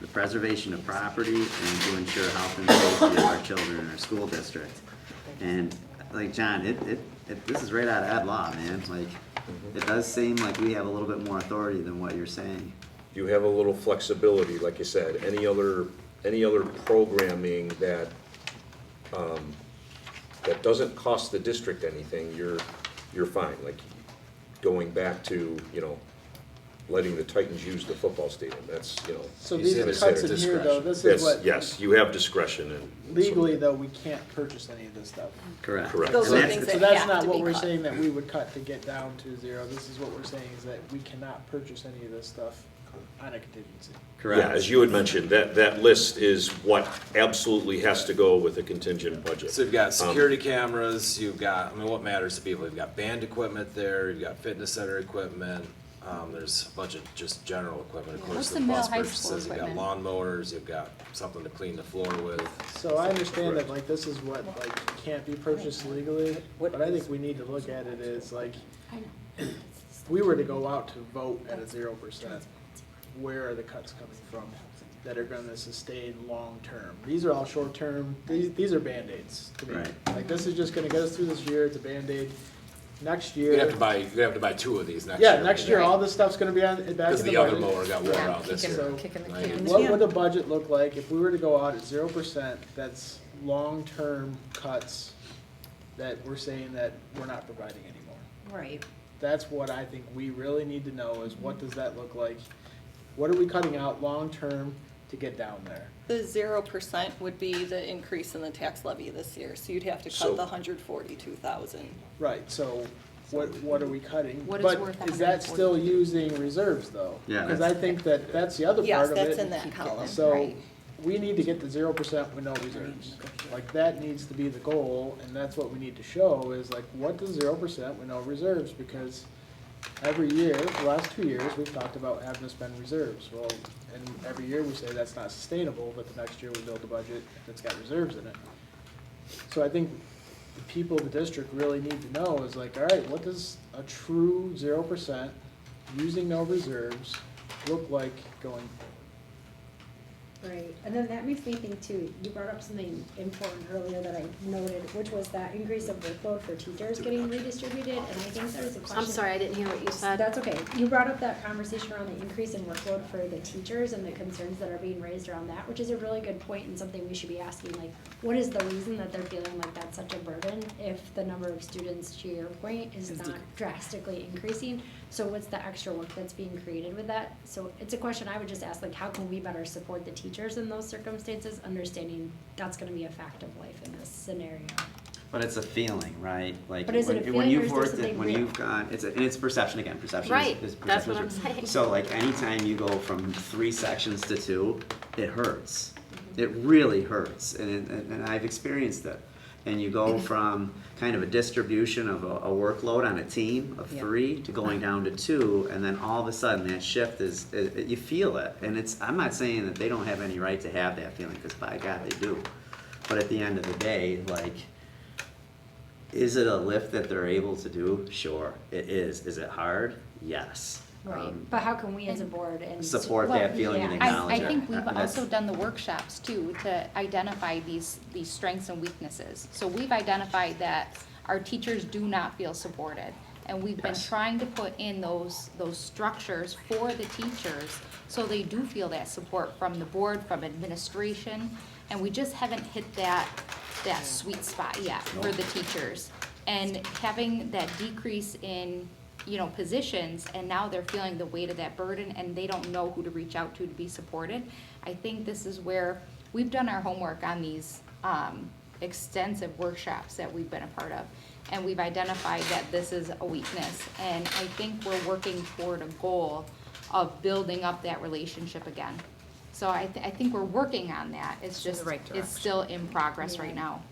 the preservation of property, and to ensure health and safety of our children in our school district. And like John, this is right out of ed law, man. Like, it does seem like we have a little bit more authority than what you're saying. You have a little flexibility, like you said, any other programming that, that doesn't cost the district anything, you're fine, like, going back to, you know, letting the Titans use the football stadium, that's, you know. So You these said are it's cuts at in here, though, discretion. this is That's, what. yes, you have discretion and. Legally, though, we can't purchase any of this stuff. Correct. Correct. Those And are that's- things So that that's have not to what be we're cut. saying that we would cut to get down to zero. This is what we're saying is that we cannot purchase any of this stuff on a contingency. Correct. Yeah, as you had mentioned, that list is what absolutely has to go with a contingent budget. So you've got security cameras, you've got, I mean, what matters to people? You've got band equipment there, you've got fitness center equipment, there's a bunch of just general equipment, of course, What's the the bus middle high school purchases, you've got equipment? lawnmowers, you've got something to clean the floor with. So I understand that like this is what like can't be purchased legally, but I think we need to look at it as like, if we were to go out to vote at a 0%, where are the cuts coming from that are gonna sustain long-term? These are all short-term, these are Band-Aids to me. Right. Like this is just gonna get us through this year, it's a Band-Aid. Next year. You'd have to buy two of these next year. Yeah, next year, all this stuff's gonna be on, back in the Because budget. the other mower got wore Yeah, out this kicking- year. kicking the Right. can. What would the budget look like if we were to go out at 0%, that's long-term cuts that we're saying that we're not providing anymore? Right. That's what I think we really need to know is what does that look like? What are we cutting out long-term to get down there? The 0% would be the increase in the tax levy this year, so you'd have to So- cut the 142,000. Right, so what are we cutting? What is But worth is that still 142? using reserves though? Yeah, Because I think that that's the other Yes, part of it. that's in that column, So right. we need to get to 0% with no reserves. Like that needs to be the goal and that's what we need to show is like what does 0% with no reserves? Because every year, the last 2 years, we've talked about having to spend reserves. Well, and every year we say that's not sustainable, but the next year we build a budget that's got reserves in it. So I think the people of the district really need to know is like, all right, what does a true 0% using no reserves look like going? Right, and then that makes me think too, you brought up something important earlier that I noted, which was that increase of workload for teachers getting redistributed, and I think there's a question. I'm sorry, I didn't hear what you said. That's okay. You brought up that conversation around the increase in workload for the teachers and the concerns that are being raised around that, which is a really good point and something we should be asking, like, what is the reason that they're feeling like that's such a burden if the number of students, to your point, is not drastically increasing? So what's the extra work that's being created with that? So it's a question I would just ask, like, how can we better support the teachers in those circumstances, understanding that's gonna be a fact of life in this scenario? But it's a feeling, right? Like But is it a when feeling or you've is there worked it, something when real? you've gone, and it's perception again. Perception Right, is that's perception what is I'm real. saying. So like anytime you go from 3 sections to 2, it hurts. Mm-hmm. It really hurts, and I've experienced it. and you go from kind of a distribution of a workload on a team of Yeah. 3 to going down to 2, and then all of a sudden that shift is, you feel it. And it's, I'm not saying that they don't have any right to have that feeling, because by God, they do. But at the end of the day, like, is it a lift that they're able to do? Sure, it is. Is it hard? Yes. Right, but how can we as a board and. Support that feeling and Yeah. acknowledge I it. think we've That's- also done the workshops too, to identify these strengths and weaknesses. So we've identified that our teachers do not feel supported. And we've been Yes. trying to put in those structures for the teachers, so they do feel that support from the board, from administration. And we just haven't hit that sweet spot yet for the teachers. And having that decrease in, positions, and now they're feeling the weight of that burden, and they don't know who to reach out to be supported. I think this is where we've done our homework on these extensive workshops that we've been a part of, and we've identified that this is a weakness. And I think we're working toward a goal of building up that relationship again. So I think we're working on that. It's just, it's still in progress right now.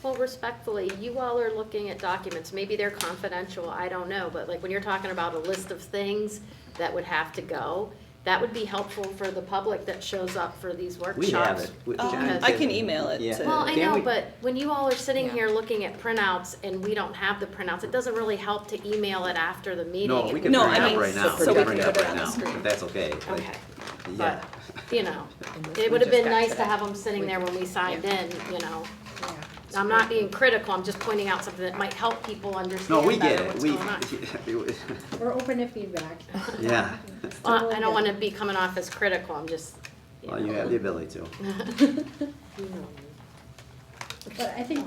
Well, respectfully, you all are looking at documents, maybe they're confidential, I don't know, but like when you're talking about a list of things that would have to go, that would be helpful for the public that shows up for these workshops. We have it. Jen, I can email it Yeah. to. Well, I Can know, we- but when you all are sitting here looking at printouts and we don't have the printouts, it doesn't really help to email it after the meeting. No, we can No, bring it I up mean, right now. so We we can bring can it up put it right on the now, screen. if that's okay. Like, Okay, yeah. but, it would have been nice to have them sitting there when we signed in, I'm not being critical, I'm just pointing out something that might help people No, understand we get better it. what's We, going on. We're open to feedback. yeah. Well, I don't wanna be coming off as critical, I'm just, Well, you have the ability to. But I think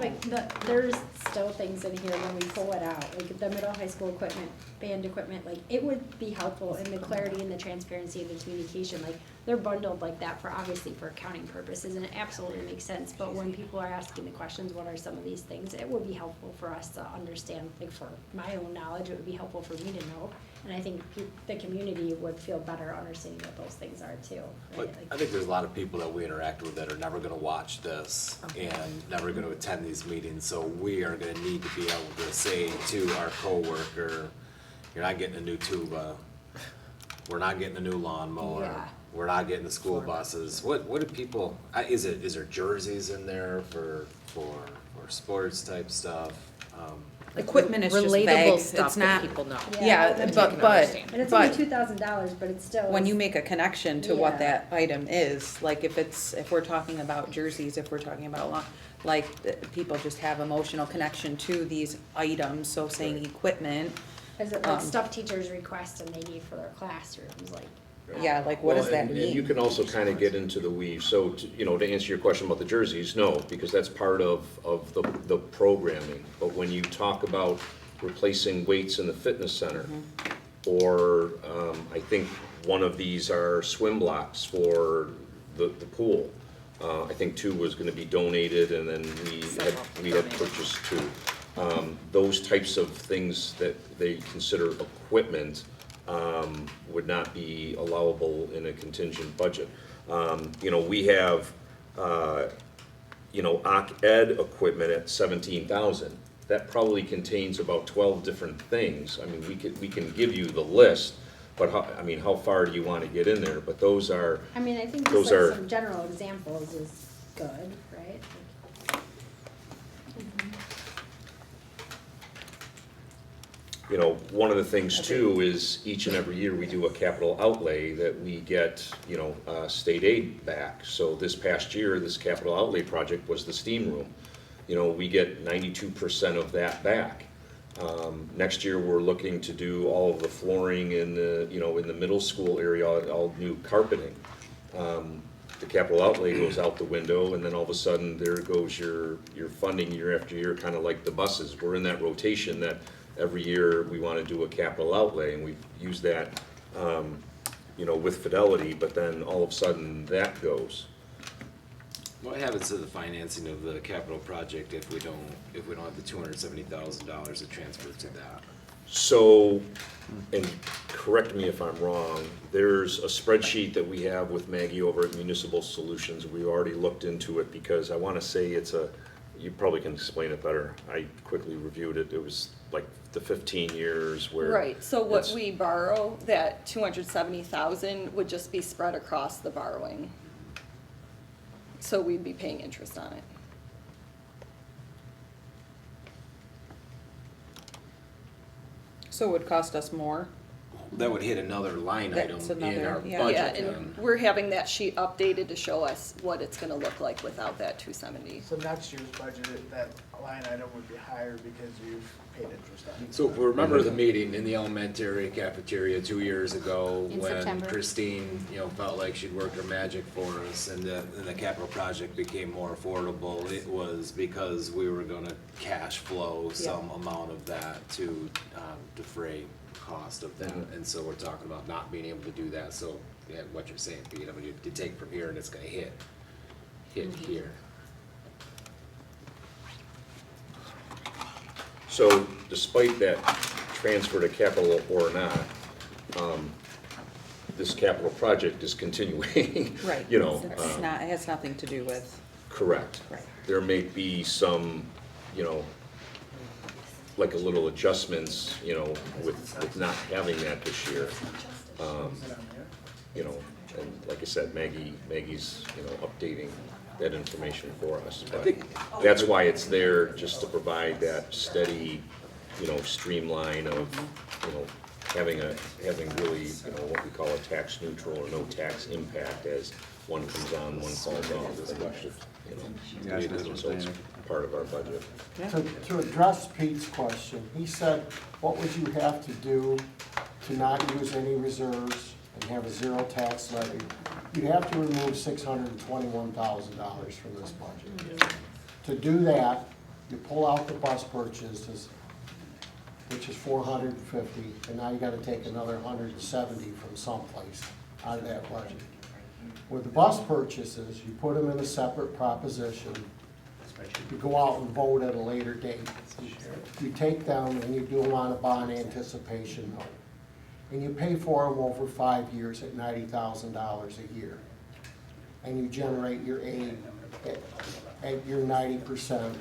there's still things in here when we pull it out, like the middle high school equipment, band equipment, like it would be helpful in the clarity and the transparency and the communication, like they're bundled like that for, obviously for accounting purposes, and it absolutely makes sense, but when people are asking the questions, what are some of these things, it would be helpful for us to understand, like for my own knowledge, it would be helpful for me to know, and I think the community would feel better understanding what those things are too, But right? I think there's a lot of people that we interact with that are never gonna watch this and never gonna attend these meetings, so we are gonna need to be able to say to our coworker, you're not getting a new tuba, we're not getting a new lawnmower, Yeah. we're not getting the school buses. What do people, is there jerseys in there for sports type stuff? Equipment is just Relatable vague, stuff it's that not, people know. yeah, that but, they but, And it's only but $2,000, but it's still. when you make a connection to what Yeah. that item is, like if we're talking about jerseys, if we're talking about people just have emotional connection to these items, so saying equipment, Is it like stuff teachers request and they need for their classrooms, like? yeah, like what does Well, that and mean? you can also kind of get into the weave, so, to answer your question about the jerseys, no, because that's part of the programming. But when you talk about replacing weights in the fitness center, or, I think one of these are swim blocks for the pool. I think 2 was gonna be donated, and then we had purchased 2. Those types of things that they consider equipment, would not be allowable in a contingent budget. We have, OC Ed equipment at 17,000. That probably contains about 12 different things. I mean, we can give you the list, but how far do you want to get in there? But those are, I mean, I think Those just like are- some general examples is good, right? one of the things too is each and every year we do a capital outlay that we get, state aid back. So this past year, this capital outlay project was the steam room. We get 92% of that back. Next year, we're looking to do all of the flooring in the middle school area, all new carpeting. The capital outlay goes out the window, and then all of a sudden, there goes your funding year after year, kind of like the buses. We're in that rotation that every year we want to do a capital outlay, and we've used that, with fidelity, but then all of a sudden, that goes. What happens to the financing of the capital project if we don't have the $270,000 to transfer to that? So, and correct me if I'm wrong, there's a spreadsheet that we have with Maggie over at Municipal Solutions. We already looked into it because I want to say it's you probably can explain it better. I quickly reviewed it. It was like the 15 years where. Right, so what it's- we borrow, that 270,000 would just be spread across the borrowing. So we'd be paying interest on it. So it would cost us more? That would hit another line item That's in another- our yeah. budget Yeah, then. and we're having that sheet updated to show us what it's gonna look like without that 270. So next year's budget, that line item would be higher because you've paid interest on it. So if we remember the meeting in the elementary cafeteria 2 years ago, In when September. Christine, felt like she'd worked her magic for us, and the capital project became more affordable, it was because we were gonna cash flow some amount of that to defray cost of that, and so we're talking about not being able to do that, so, yeah, what you're saying, Pete, I mean, you take from here and it's gonna hit here. So despite that transfer to capital or not, this capital project is continuing. Right. You know, It's not, it has nothing to do with, correct. Right. There may be some, like a little adjustments, with not having that this year. And like I said, Maggie's, updating that information for us. But that's why it's there, just to provide that steady, streamline of, having really, what we call a tax neutral or no tax impact as one comes on, one falls off. So it's part of our budget. To address Pete's question, he said, what would you have to do to not use any reserves and have a zero tax levy? You'd have to remove $621,000 from this budget. To do that, you pull out the bus purchases, which is $450, and now you gotta take another $170 from someplace out of that budget. With the bus purchases, you put them in a separate proposition. You go out and vote at a later date. You take them and you do them on a bond anticipation note. And you pay for them over 5 years at $90,000 a year. And you generate your aid at your 90%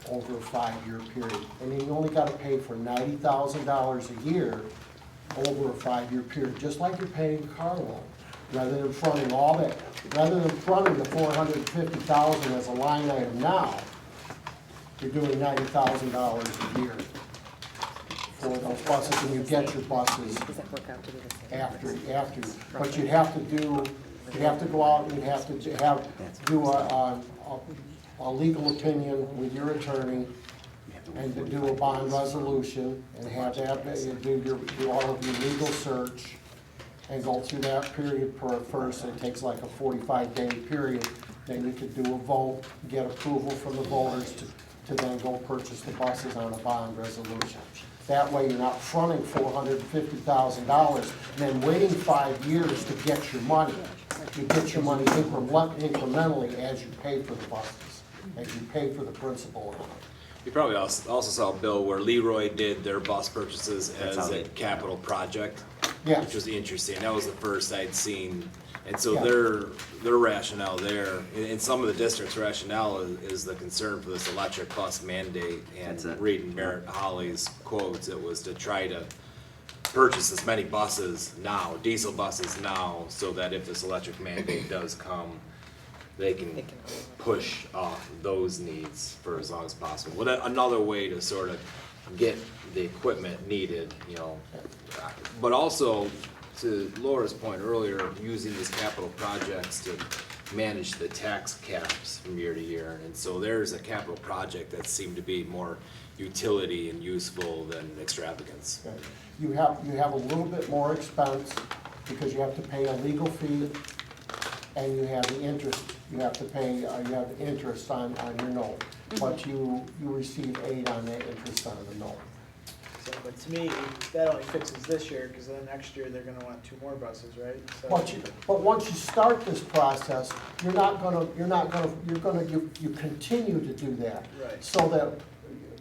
over a 5-year period. And then you only gotta pay for $90,000 a year over a 5-year period, just like you're paying a car loan. Rather than fronting all that, rather than fronting the $450,000 as a line item now, you're doing $90,000 a year for those buses, and you get your buses after. But you'd have to go out and you'd have to do a legal opinion with your attorney and to do a bond resolution and have that, do all of your legal search and go through that period first. It takes like a 45-day period. Then you could do a vote, get approval from the voters to then go purchase the buses on a bond resolution. That way you're not fronting $450,000 and then waiting 5 years to get your money. You get your money incrementally as you pay for the buses, as you pay for the principal on it. You probably also saw, Bill, where Leroy did their bus purchases That's as how a they- capital project. Yeah. Which was interesting. That was the first I'd seen. And so Yeah. their rationale there, in some of the districts' rationale is the concern for this electric bus mandate. And That's it. reading Merritt Holly's quotes, it was to try to purchase as many buses now, diesel buses now, so that if this electric mandate does come, they can push off those needs for as long as possible. Well, another way to sort of get the equipment needed, but also to Laura's point earlier, using these capital projects to manage the tax caps from year to year. And so there's a capital project that seemed to be more utility and useful than extravagance. Okay. You have a little bit more expense because you have to pay a legal fee and you have the interest, you have to pay, you have interest on your note. But you receive aid on that interest on the note. So, but to me, that only fixes this year, because then next year they're gonna want 2 more buses, right? So- But once you start this process, you continue to do that. Right. So that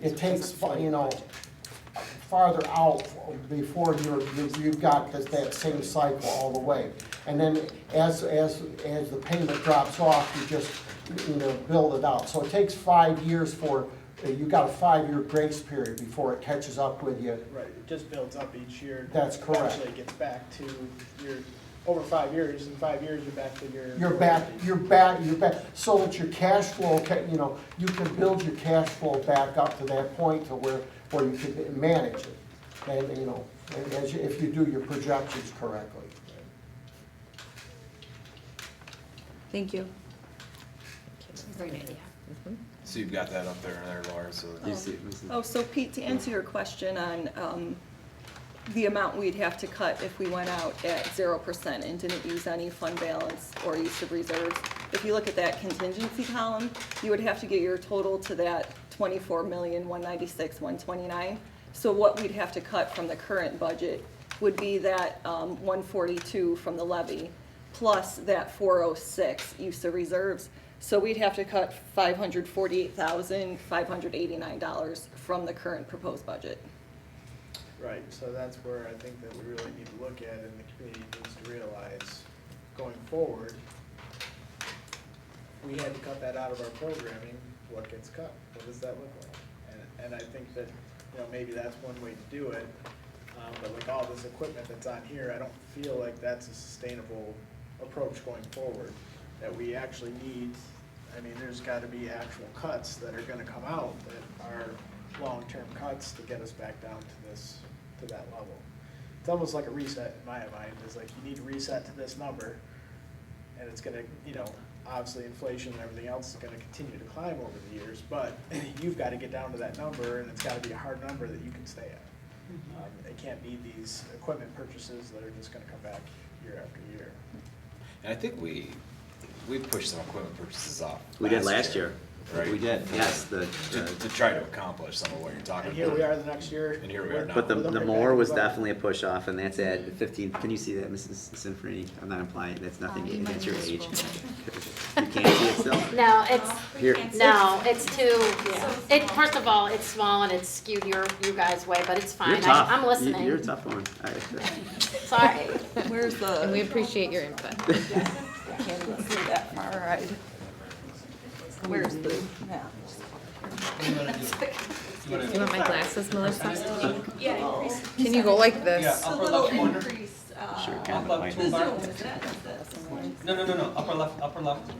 it takes, farther out before you've got that same cycle all the way. And then as the payment drops off, you just build it out. So it takes 5 years you got a 5-year grace period before it catches up with you. Right, it just builds up each year. That's correct. Eventually it gets back to over 5 years, in 5 years, you're back to your. You're back, so that your cash flow, you can build your cash flow back up to that point to where you can manage it. And, if you do your projections correctly. Thank you. Great idea. So you've got that up there, Laura, so. Do you see it, Mrs.? Oh, so Pete, to answer your question on the amount we'd have to cut if we went out at 0% and didn't use any fund balance or use of reserves, if you look at that contingency column, you would have to get your total to that 24,196,129. So what we'd have to cut from the current budget would be that 142 from the levy plus that 406 use of reserves. So we'd have to cut $548,589 from the current proposed budget. Right, so that's where I think that we really need to look at and the community needs to realize going forward, we had to cut that out of our programming, what gets cut? What does that look like? And I think that, maybe that's one way to do it. But like all this equipment that's on here, I don't feel like that's a sustainable approach going forward. That we actually need, there's gotta be actual cuts that are gonna come out that are long-term cuts to get us back down to that level. It's almost like a reset in my mind, is like you need to reset to this number, and it's gonna, obviously inflation and everything else is gonna continue to climb over the years, but you've gotta get down to that number, and it's gotta be a hard number that you can stay at. It can't be these equipment purchases that are just gonna come back year after year. And I think we pushed some equipment purchases off. We did last year. Right? We did, yes, To try to accomplish some of what you're talking And about. here we are the next year. And here we are now. But the With them right more back was in the definitely a push off, and that's at 15, can you see that, Mrs. Sinfreni? I'm not implying, that's nothing, You might that's your need to age. scroll You can't see it still? No, Here, it's too, first of all, it's small and it's skewed you guys' way, but it's fine. you're tough. I'm listening. You're a tough one. Sorry. Where's the? And we appreciate your input. Can't even see that far, right? Where's the map? You want my glasses, Melissa? Can you go like this? Yeah, upper left corner. Sure, Up kind of left might. toolbar. No, upper left.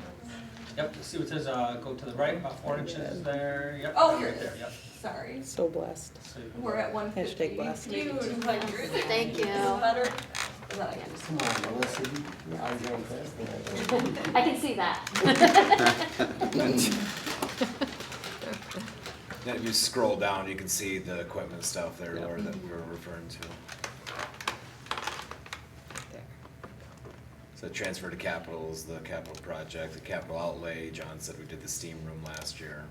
Yep, see what it says, go to the right, about 4 inches there, yep. Oh, right here it there, is. Yep. Sorry. So blessed. So you can- We're at 150. Hashtag blessed. Thank you. Better? Come on, Melissa, I don't think. I can see that. Then if you scroll down, you can see the equipment stuff there, Yep. Laura, that we were referring to. So transfer to capital is the capital project, the capital outlay, John said we did the steam room last year.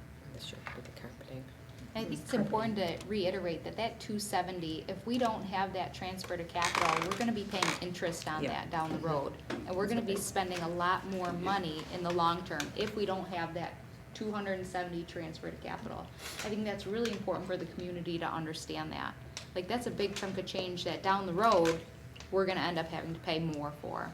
I think it's important to reiterate that 270, if we don't have that transfer to capital, we're gonna be paying interest on that down the road. And we're gonna be spending a lot more money in the long term if we don't have that 270 transfer to capital. I think that's really important for the community to understand that. Like, that's a big chunk of change that down the road, we're gonna end up having to pay more for.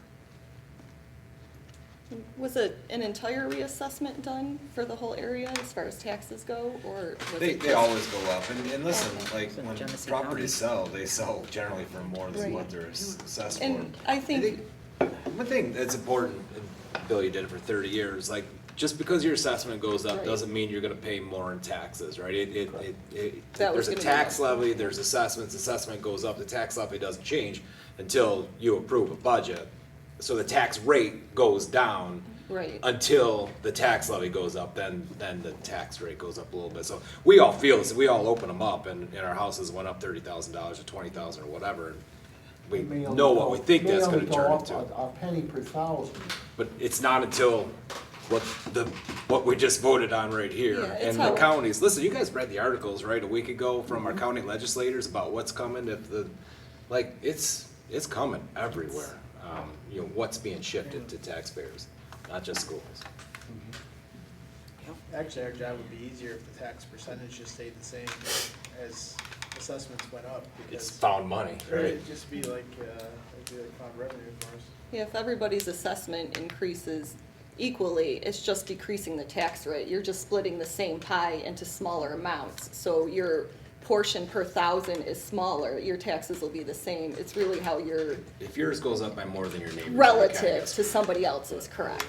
Was it an entire reassessment done for the whole area as far as taxes go, or? was They it they just- always go up, and listen, like, So when Genesee properties sell, they sell generally for more than what they're assessed for. And I think, One thing that's important, and Bill, you did it for 30 years, like, just because your assessment goes up Right. doesn't mean you're gonna pay more in taxes, right? That was There's a gonna be tax my- levy, there's assessments, assessment goes up, the tax levy doesn't change until you approve a budget. So the tax rate goes down right. until the tax levy goes up, then the tax rate goes up a little bit. So we all feel this, we all open them up, and our houses went up $30,000 or 20,000 or whatever. And we It may only know what go- we think may that's only gonna go turn up into. A penny per thousand. But it's not until what we just voted on right here. Yeah, it's And the how- counties, listen, you guys read the articles, right, a week ago from our county legislators about what's coming if it's coming everywhere. What's being shifted to taxpayers, not just schools. Actually, our job would be easier if the tax percentage just stayed the same as assessments went up, It's because. found money, right? It'd just be like, found revenue for us. Yeah, if everybody's assessment increases equally, it's just decreasing the tax rate. You're just splitting the same pie into smaller amounts. So your portion per thousand is smaller, your taxes will be the same. It's really how you're If yours goes up by more than your neighbor's. relative to somebody else's, correct?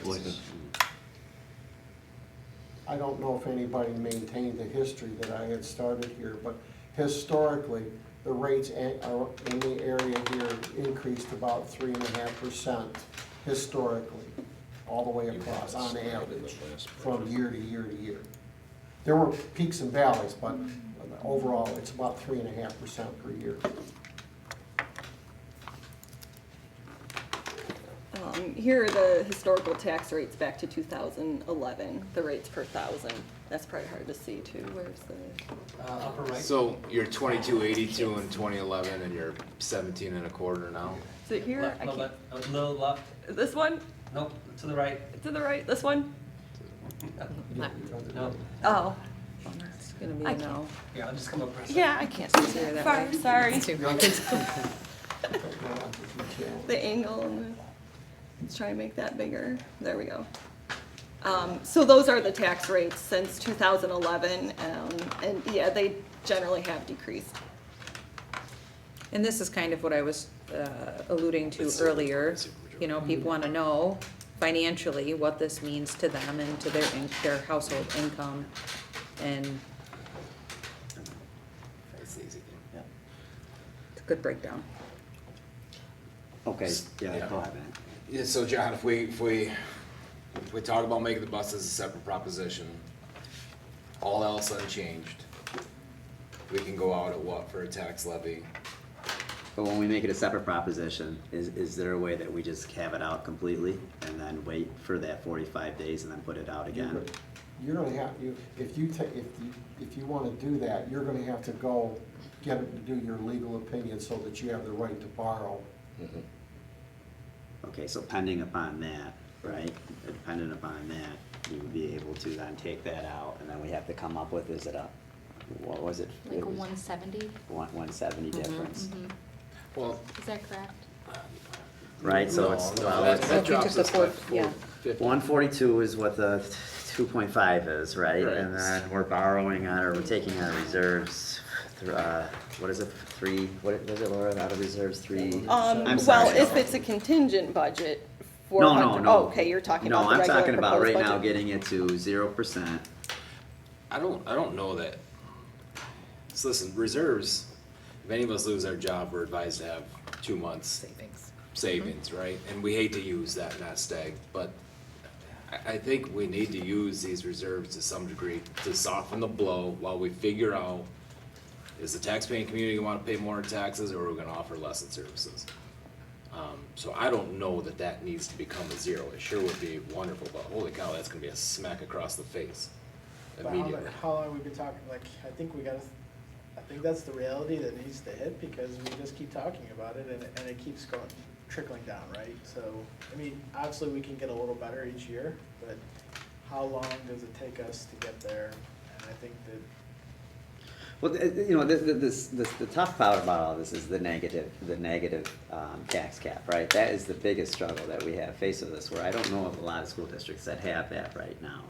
I don't know if anybody maintained the history that I had started here, but historically, the rates are in the area here increased about 3.5% historically, all the way across, on average, from year to year to year. There were peaks and valleys, but overall, it's about 3.5% per year. Here are the historical tax rates back to 2011, the rates per thousand. That's probably hard to see too. Where's the? Upper right. So you're 2282 in 2011 and you're 17 and a quarter now? Is it here? Left, I no, can't. left, a little left, This one? nope, to the right. To the right? This one? No, Oh. It's gonna be I a no. yeah, I'll just come up. Yeah, I can't see Here that that far. way. Sorry. The angle and the, let's try and make that bigger. There we go. So those are the tax rates since 2011, and yeah, they generally have decreased. And this is kind of what I was alluding to earlier. You know, people want to know financially what this means to them and to their household income. And That's easy. it's a good breakdown. Okay, yeah, go ahead, man. Yeah, so John, if we talk about making the buses a separate proposition, all else unchanged, we can go out at what for a tax levy? But when we make it a separate proposition, is there a way that we just have it out completely and then wait for that 45 days and then put it out again? You're gonna have, if you wanna do that, you're gonna have to go get them to do your legal opinion so that you have the right to borrow. Okay, so pending upon that, right? Dependent upon that, you would be able to then take that out, and then we have to come up with, is it a, what was it? Like It a was 170, 170 difference, Well, is that correct? right? So no, it's, no, well, that it's- So if you drops took us the by four- yeah. 450. 142 is what the 2.5 is, right? Right. And then we're borrowing on, or we're taking our reserves, what is it, what was it, Laura, out of reserves, 3? I'm Well, sorry. if it's a contingent budget, No, 400. no. Oh, okay, you're talking about the No, I'm regular talking about proposed right now budget. getting it to 0%. I don't know that. So listen, reserves, if any of us lose our job, we're advised to have 2 months savings, right? And we hate to use that nest egg, but I think we need to use these reserves to some degree to soften the blow while we figure out, is the taxpaying community gonna wanna pay more in taxes, or are we gonna offer less in services? So I don't know that that needs to become a zero. It sure would be wonderful, but holy cow, that's gonna be a smack across the face But immediately. how long have we been talking, like, I think that's the reality that needs to hit, because we just keep talking about it, and it keeps going, trickling down, right? So, I mean, obviously, we can get a little better each year, but how long does it take us to get there? And I think that, Well, you know, the tough part about all this is the negative tax cap, right? That is the biggest struggle that we have faced with this, where I don't know of a lot of school districts that have that right now,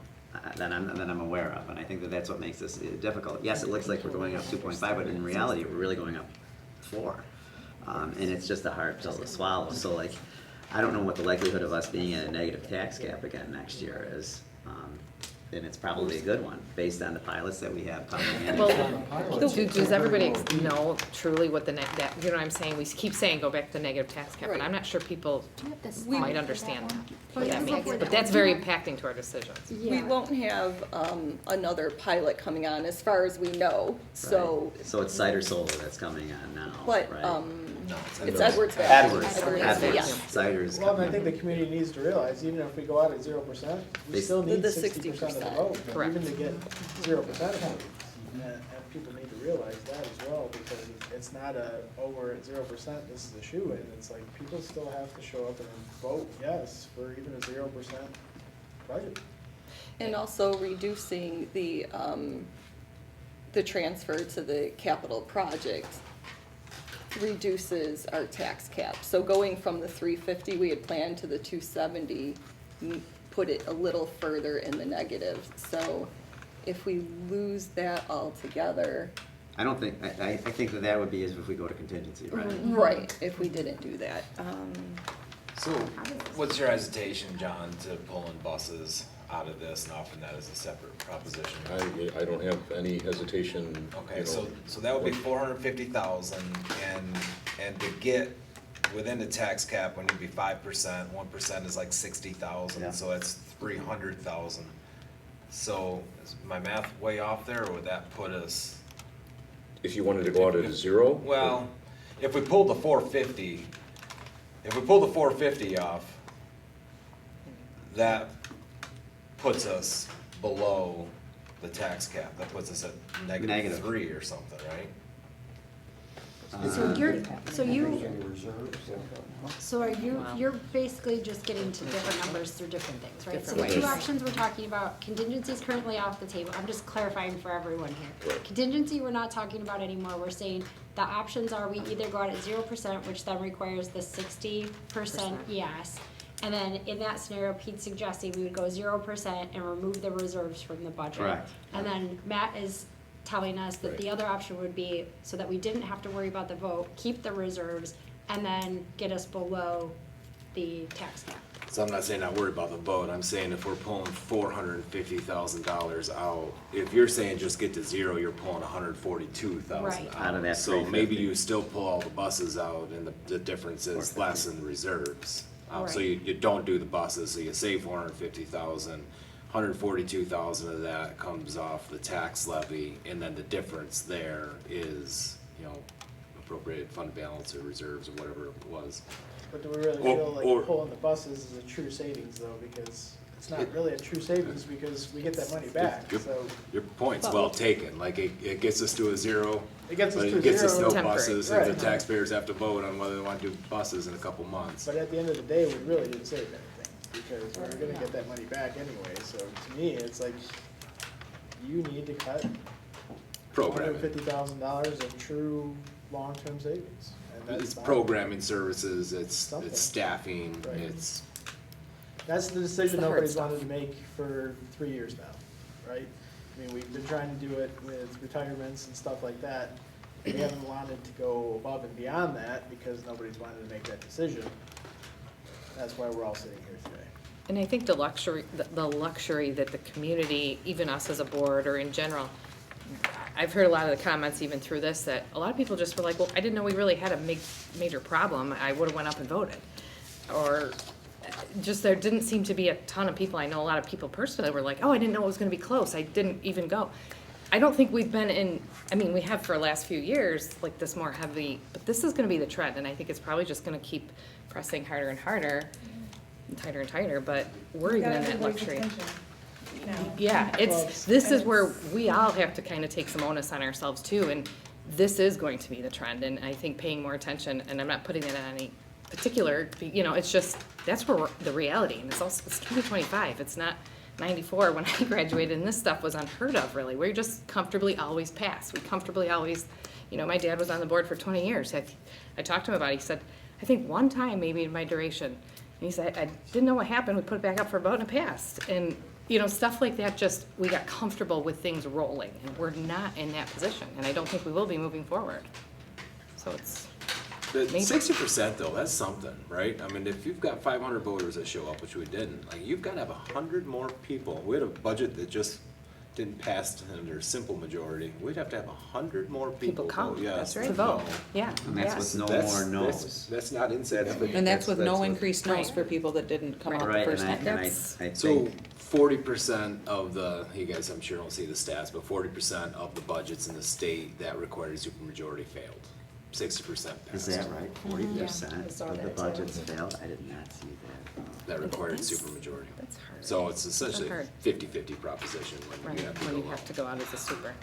that I'm aware of, and I think that that's what makes this difficult. Yes, it looks like we're going up 2.5, but in reality, we're really going up 4. And it's just a hard pill to swallow, so like, I don't know what the likelihood of us being at a negative tax cap again next year is. And it's probably a good one, based on the pilots that we have coming in. Well, Does everybody know truly what the you know what I'm saying? We keep saying go back to negative tax cap, Right. and I'm not sure people Do you have this? might understand that, what Yeah, that it's means. over But there. that's very impacting to our decisions. We won't have another pilot coming on, as far as we know, so, Right. So it's cider solar that's coming on now, but, right? it's Edwards Valley. Edwards, Yeah. cider is well, and I coming. think the community needs to realize, even if we go out at 0%, we They- still need The 60% of the 60%. vote, Correct. even to get 0% of it. And people need to realize that as well, because it's not we're at 0%, this is a shoo-in. It's like, people still have to show up and vote yes for even a 0% budget. And also reducing the transfer to the capital project reduces our tax cap. So going from the 350 we had planned to the 270 put it a little further in the negative. So if we lose that altogether, I don't think, I think that would be as if we go to contingency, right? right, if we didn't do that. So, what's your hesitation, John, to pulling buses out of this and offering that as a separate proposition? I don't have any hesitation, you Okay, know. so that would be 450,000, and to get within the tax cap, when you'd be 5%, 1% is like 60,000, Yeah. so that's 300,000. So, is my math way off there, or would that put us? If you wanted to go out at a zero? Well, if we pulled the 450 off, that puts us below the tax cap. That puts us at Negative. -3 or something, right? So you're, so you, Any reserves? so are you, Wow. you're basically just getting to different numbers through different things, right? So Different the two ways. options we're talking about, contingency is currently off the table, I'm just clarifying for everyone here. Right. Contingency, we're not talking about anymore, we're saying the options are we either go out at 0%, which then requires the 60% yes. And then in that scenario, Pete's suggesting we would go 0% and remove the reserves from the budget. Correct. And then Matt is telling us that the other option would be, so that we didn't have to worry about the vote, keep the reserves, and then get us below the tax cap. So I'm not saying not worry about the vote, I'm saying if we're pulling $450,000 out, if you're saying just get to zero, you're pulling $142,000 Right. out. Out of that So maybe 350. you still pull all the buses out, and the difference is 450. less in reserves. So Right. you don't do the buses, so you save 450,000. 142,000 of that comes off the tax levy, and then the difference there is, appropriated fund balance or reserves or whatever it was. But do we really Or- feel or- like pulling the buses is a true savings though, because it's not really a true savings because we get that money back, Your- so. Your point's well taken, like it gets us to a zero, It gets us but to it gets us zero. no Temporary. buses, and the Right. taxpayers have to vote on whether they want to do buses in a couple months. But at the end of the day, we really didn't save anything, because we're gonna get that money back anyway, so to me, it's like, you need to cut Programming, $150,000 of true long-term savings. And that's it's not- programming services, it's Something. staffing, Right. it's, That's the decision The hard nobody's stuff. wanted to make for 3 years now, right? I mean, we've been trying to do it with retirements and stuff like that. We haven't wanted to go above and beyond that because nobody's wanted to make that decision. That's why we're all sitting here today. And I think the luxury that the community, even us as a board or in general, I've heard a lot of the comments even through this, that a lot of people just were like, well, I didn't know we really had a major problem, I would've went up and voted. Or just there didn't seem to be a ton of people, I know a lot of people personally were like, oh, I didn't know it was gonna be close, I didn't even go. I don't think we've been in, I mean, we have for the last few years, like this more heavy, but this is gonna be the trend, and I think it's probably just gonna keep pressing harder and harder, tighter and tighter, but we're even in that luxury. Yeah, this is where we all have to kind of take some onus on ourselves too, and this is going to be the trend, and I think paying more attention, and I'm not putting it on any particular, it's just, that's where the reality, and it's 2025, it's not 94 when I graduated, and this stuff was unheard of, really. We're just comfortably always pass. We comfortably always, my dad was on the board for 20 years. I talked to him about it. He said, I think one time maybe in my duration, and he said, I didn't know what happened. We put it back up for a vote and it passed. And, stuff like that, just, we got comfortable with things rolling, and we're not in that position, and I don't think we will be moving forward. So it's, the Maybe. 60% though, that's something, right? I mean, if you've got 500 voters that show up, which we didn't, like, you've gotta have 100 more people. We had a budget that just didn't pass under simple majority. We'd have to have 100 more people come, vote yes that's right. to To vote. no. yeah. And that's yes. with no That's- more that's- no's. That's not insignificant. And that's with no what- increased no's Right. for people that didn't come out the Right, first and I, time. and I That's- I So think, 40% of you guys I'm sure don't see the stats, but 40% of the budgets in the state that required a supermajority failed. 60% passed. is that right? 40% I saw of the that too. budgets failed? I did not see that. That required a That's- supermajority. That's hard. So it's essentially hard. 50-50 propition when Right, you have to when go you have to go out as a super.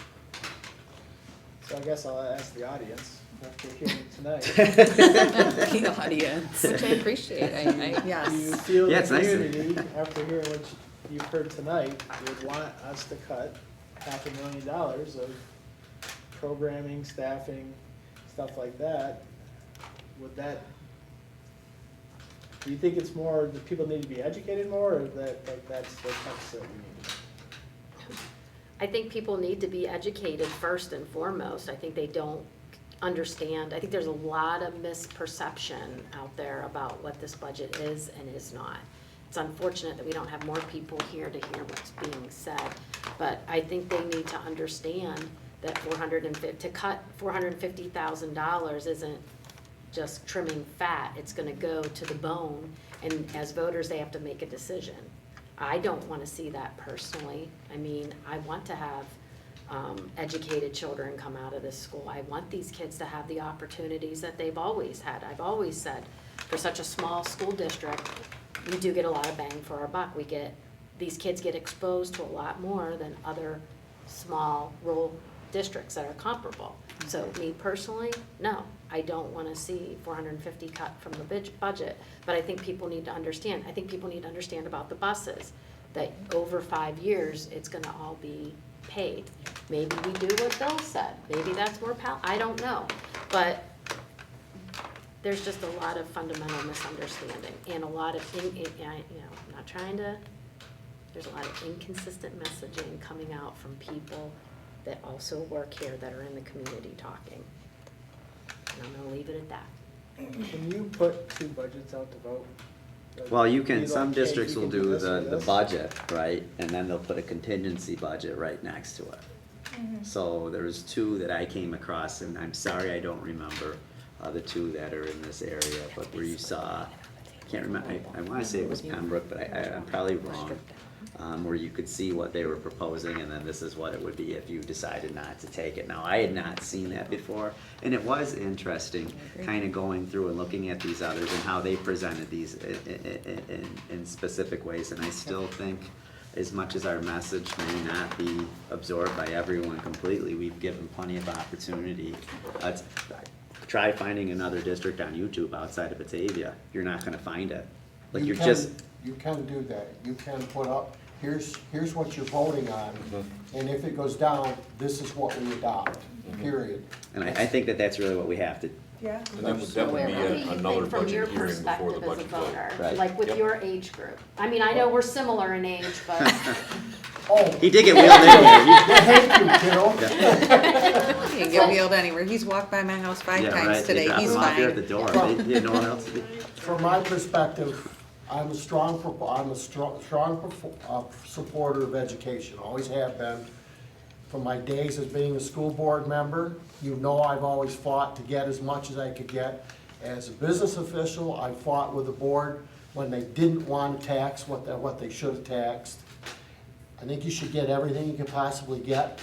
So I guess I'll ask the audience after hearing tonight. The audience. Which I appreciate, I, Do you Yes. feel Yeah, the it's nice to- community, after hearing what you've heard tonight, would want us to cut $500,000 of programming, staffing, stuff like that? Would that Do you think it's more that people need to be educated more, or that, like, that's the text that we need? I think people need to be educated first and foremost. I think they don't understand. I think there's a lot of misperception out there about what this budget is and is not. It's unfortunate that we don't have more people here to hear what's being said, but I think they need to understand that to cut $450,000 isn't just trimming fat. It's gonna go to the bone, and as voters, they have to make a decision. I don't wanna see that personally. I mean, I want to have educated children come out of this school. I want these kids to have the opportunities that they've always had. I've always said, for such a small school district, we do get a lot of bang for our buck. These kids get exposed to a lot more than other small rural districts that are comparable. So me personally, no, I don't wanna see 450 cut from the budget, but I think people need to understand. I think people need to understand about the buses, that over 5 years, it's gonna all be paid. Maybe we do what Bill said, maybe that's more I don't know, but there's just a lot of fundamental misunderstanding and a lot of, I'm not trying to, there's a lot of inconsistent messaging coming out from people that also work here that are in the community talking. And I'm gonna leave it at that. Can you put two budgets out to vote? Like, Well, you be can, like, some hey, districts you will can do this or the this? budget, right? And then they'll put a contingency budget right next to it. So there's two that I came across, and I'm sorry I don't remember the two that are in this area, but where you saw, can't remember, I wanna say it was Pembroke, but I'm probably wrong. Where you could see what they were proposing, and then this is what it would be if you decided not to take it. Now, I had not seen that before, and it was interesting, kind of going through and looking at these others and how they presented these in specific ways, and I still think, as much as our message may not be absorbed by everyone completely, we've given plenty of opportunity. Try finding another district on YouTube outside of Batavia, you're not gonna find it. Like, You you're can- just, You can do that. You can put up, here's what you're voting on, and if it goes down, this is what we adopt, period. and I think that that's really what we have to, Yeah. And that would be What do you another think from your budget hearing before the perspective as a budget vote. voter? Right. Like with Yep. your age group? I mean, I know we're similar in age, but Oh, he did get wheeled in here. thank you, kiddo. He can get wheeled anywhere. He's walked by my house 5 Yeah, times right, they today. dropped He's him off here at the fine. door, Well- they had no one else to do. From my perspective, I'm a strong supporter of education, always have been. From my days as being a school board member, you know I've always fought to get as much as I could get. As a business official, I fought with the board when they didn't want to tax what they should have taxed. I think you should get everything you can possibly get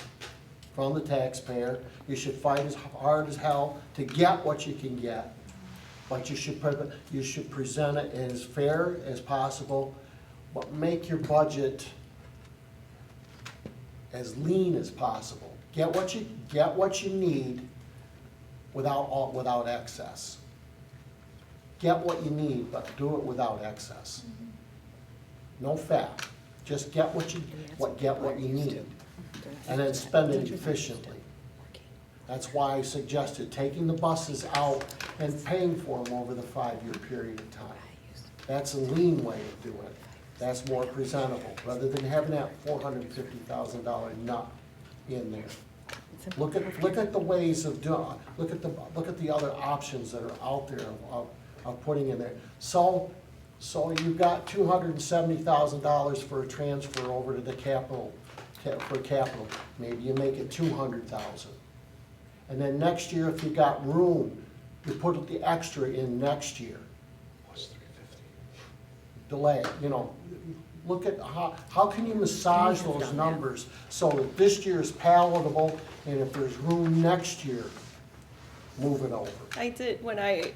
from the taxpayer. You should fight as hard as hell to get what you can get. But you should present it as fair as possible, but make your budget as lean as possible. Get what you need without excess. Get what you need, but do it without excess. No fat, just get what you need, and then spend it efficiently. That's why I suggested taking the buses out and paying for them over the 5-year period of time. That's a lean way of doing it. That's more presentable, rather than having that $450,000 nut in there. Look at the ways of doing, look at the other options that are out there of putting in there. So you've got $270,000 for a transfer over to the capital, for capital. Maybe you make it $200,000. And then next year, if you got room, you put the extra in next year. Delay, look at how can you massage those numbers so that this year is palatable, and if there's room next year, move it over. I did, when I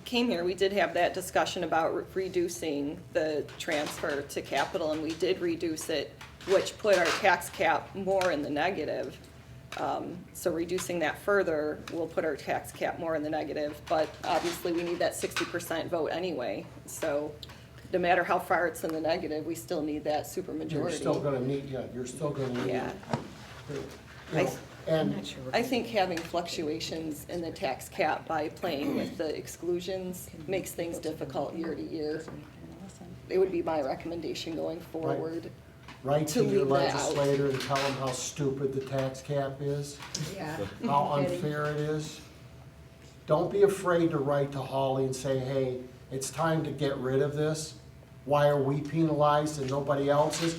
came here, we did have that discussion about reducing the transfer to capital, and we did reduce it, which put our tax cap more in the negative. So reducing that further will put our tax cap more in the negative, but obviously we need that 60% vote anyway. So no matter how far it's in the negative, we still need that supermajority. You're still gonna need, you're still gonna need. Yeah. You know, And not sure. I think having fluctuations in the tax cap by playing with the exclusions makes things difficult year to year. It would be my recommendation going forward. write To to your leave that out. legislator and tell them how stupid the tax cap is, Yeah. how unfair it is. Don't be afraid to write to Holly and say, hey, it's time to get rid of this. Why are we penalized and nobody else is?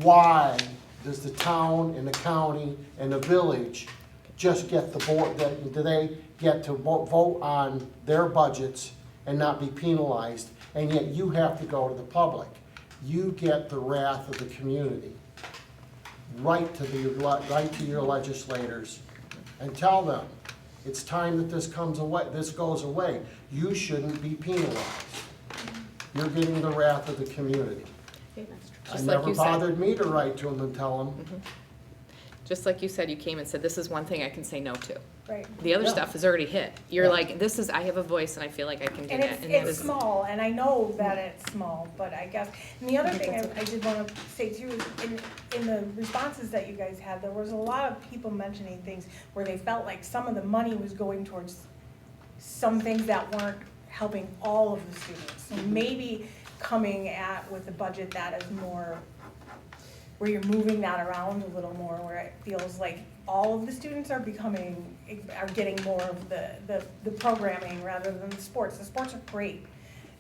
Why does the town and the county and the village just get the board, do they get to vote on their budgets and not be penalized? And yet you have to go to the public. You get the wrath of the community. Write to your legislators and tell them, it's time that this goes away. You shouldn't be penalized. You're getting the wrath of the community. It Just like never you said. bothered me to write to them and tell them, Just like you said, you came and said, this is one thing I can say no to. Right. The other Yeah. stuff is already hit. You're Yeah. like, this is, I have a voice and I feel like I can do And that. it's, And that it's is, small, and I know that it's small, but I guess, and the other thing I did wanna say too is in the responses that you guys had, there was a lot of people mentioning things where they felt like some of the money was going towards some things that weren't helping all of the students. So maybe coming at with a budget that is more, where you're moving that around a little more, where it feels like all of the students are getting more of the programming rather than the sports. The sports are great,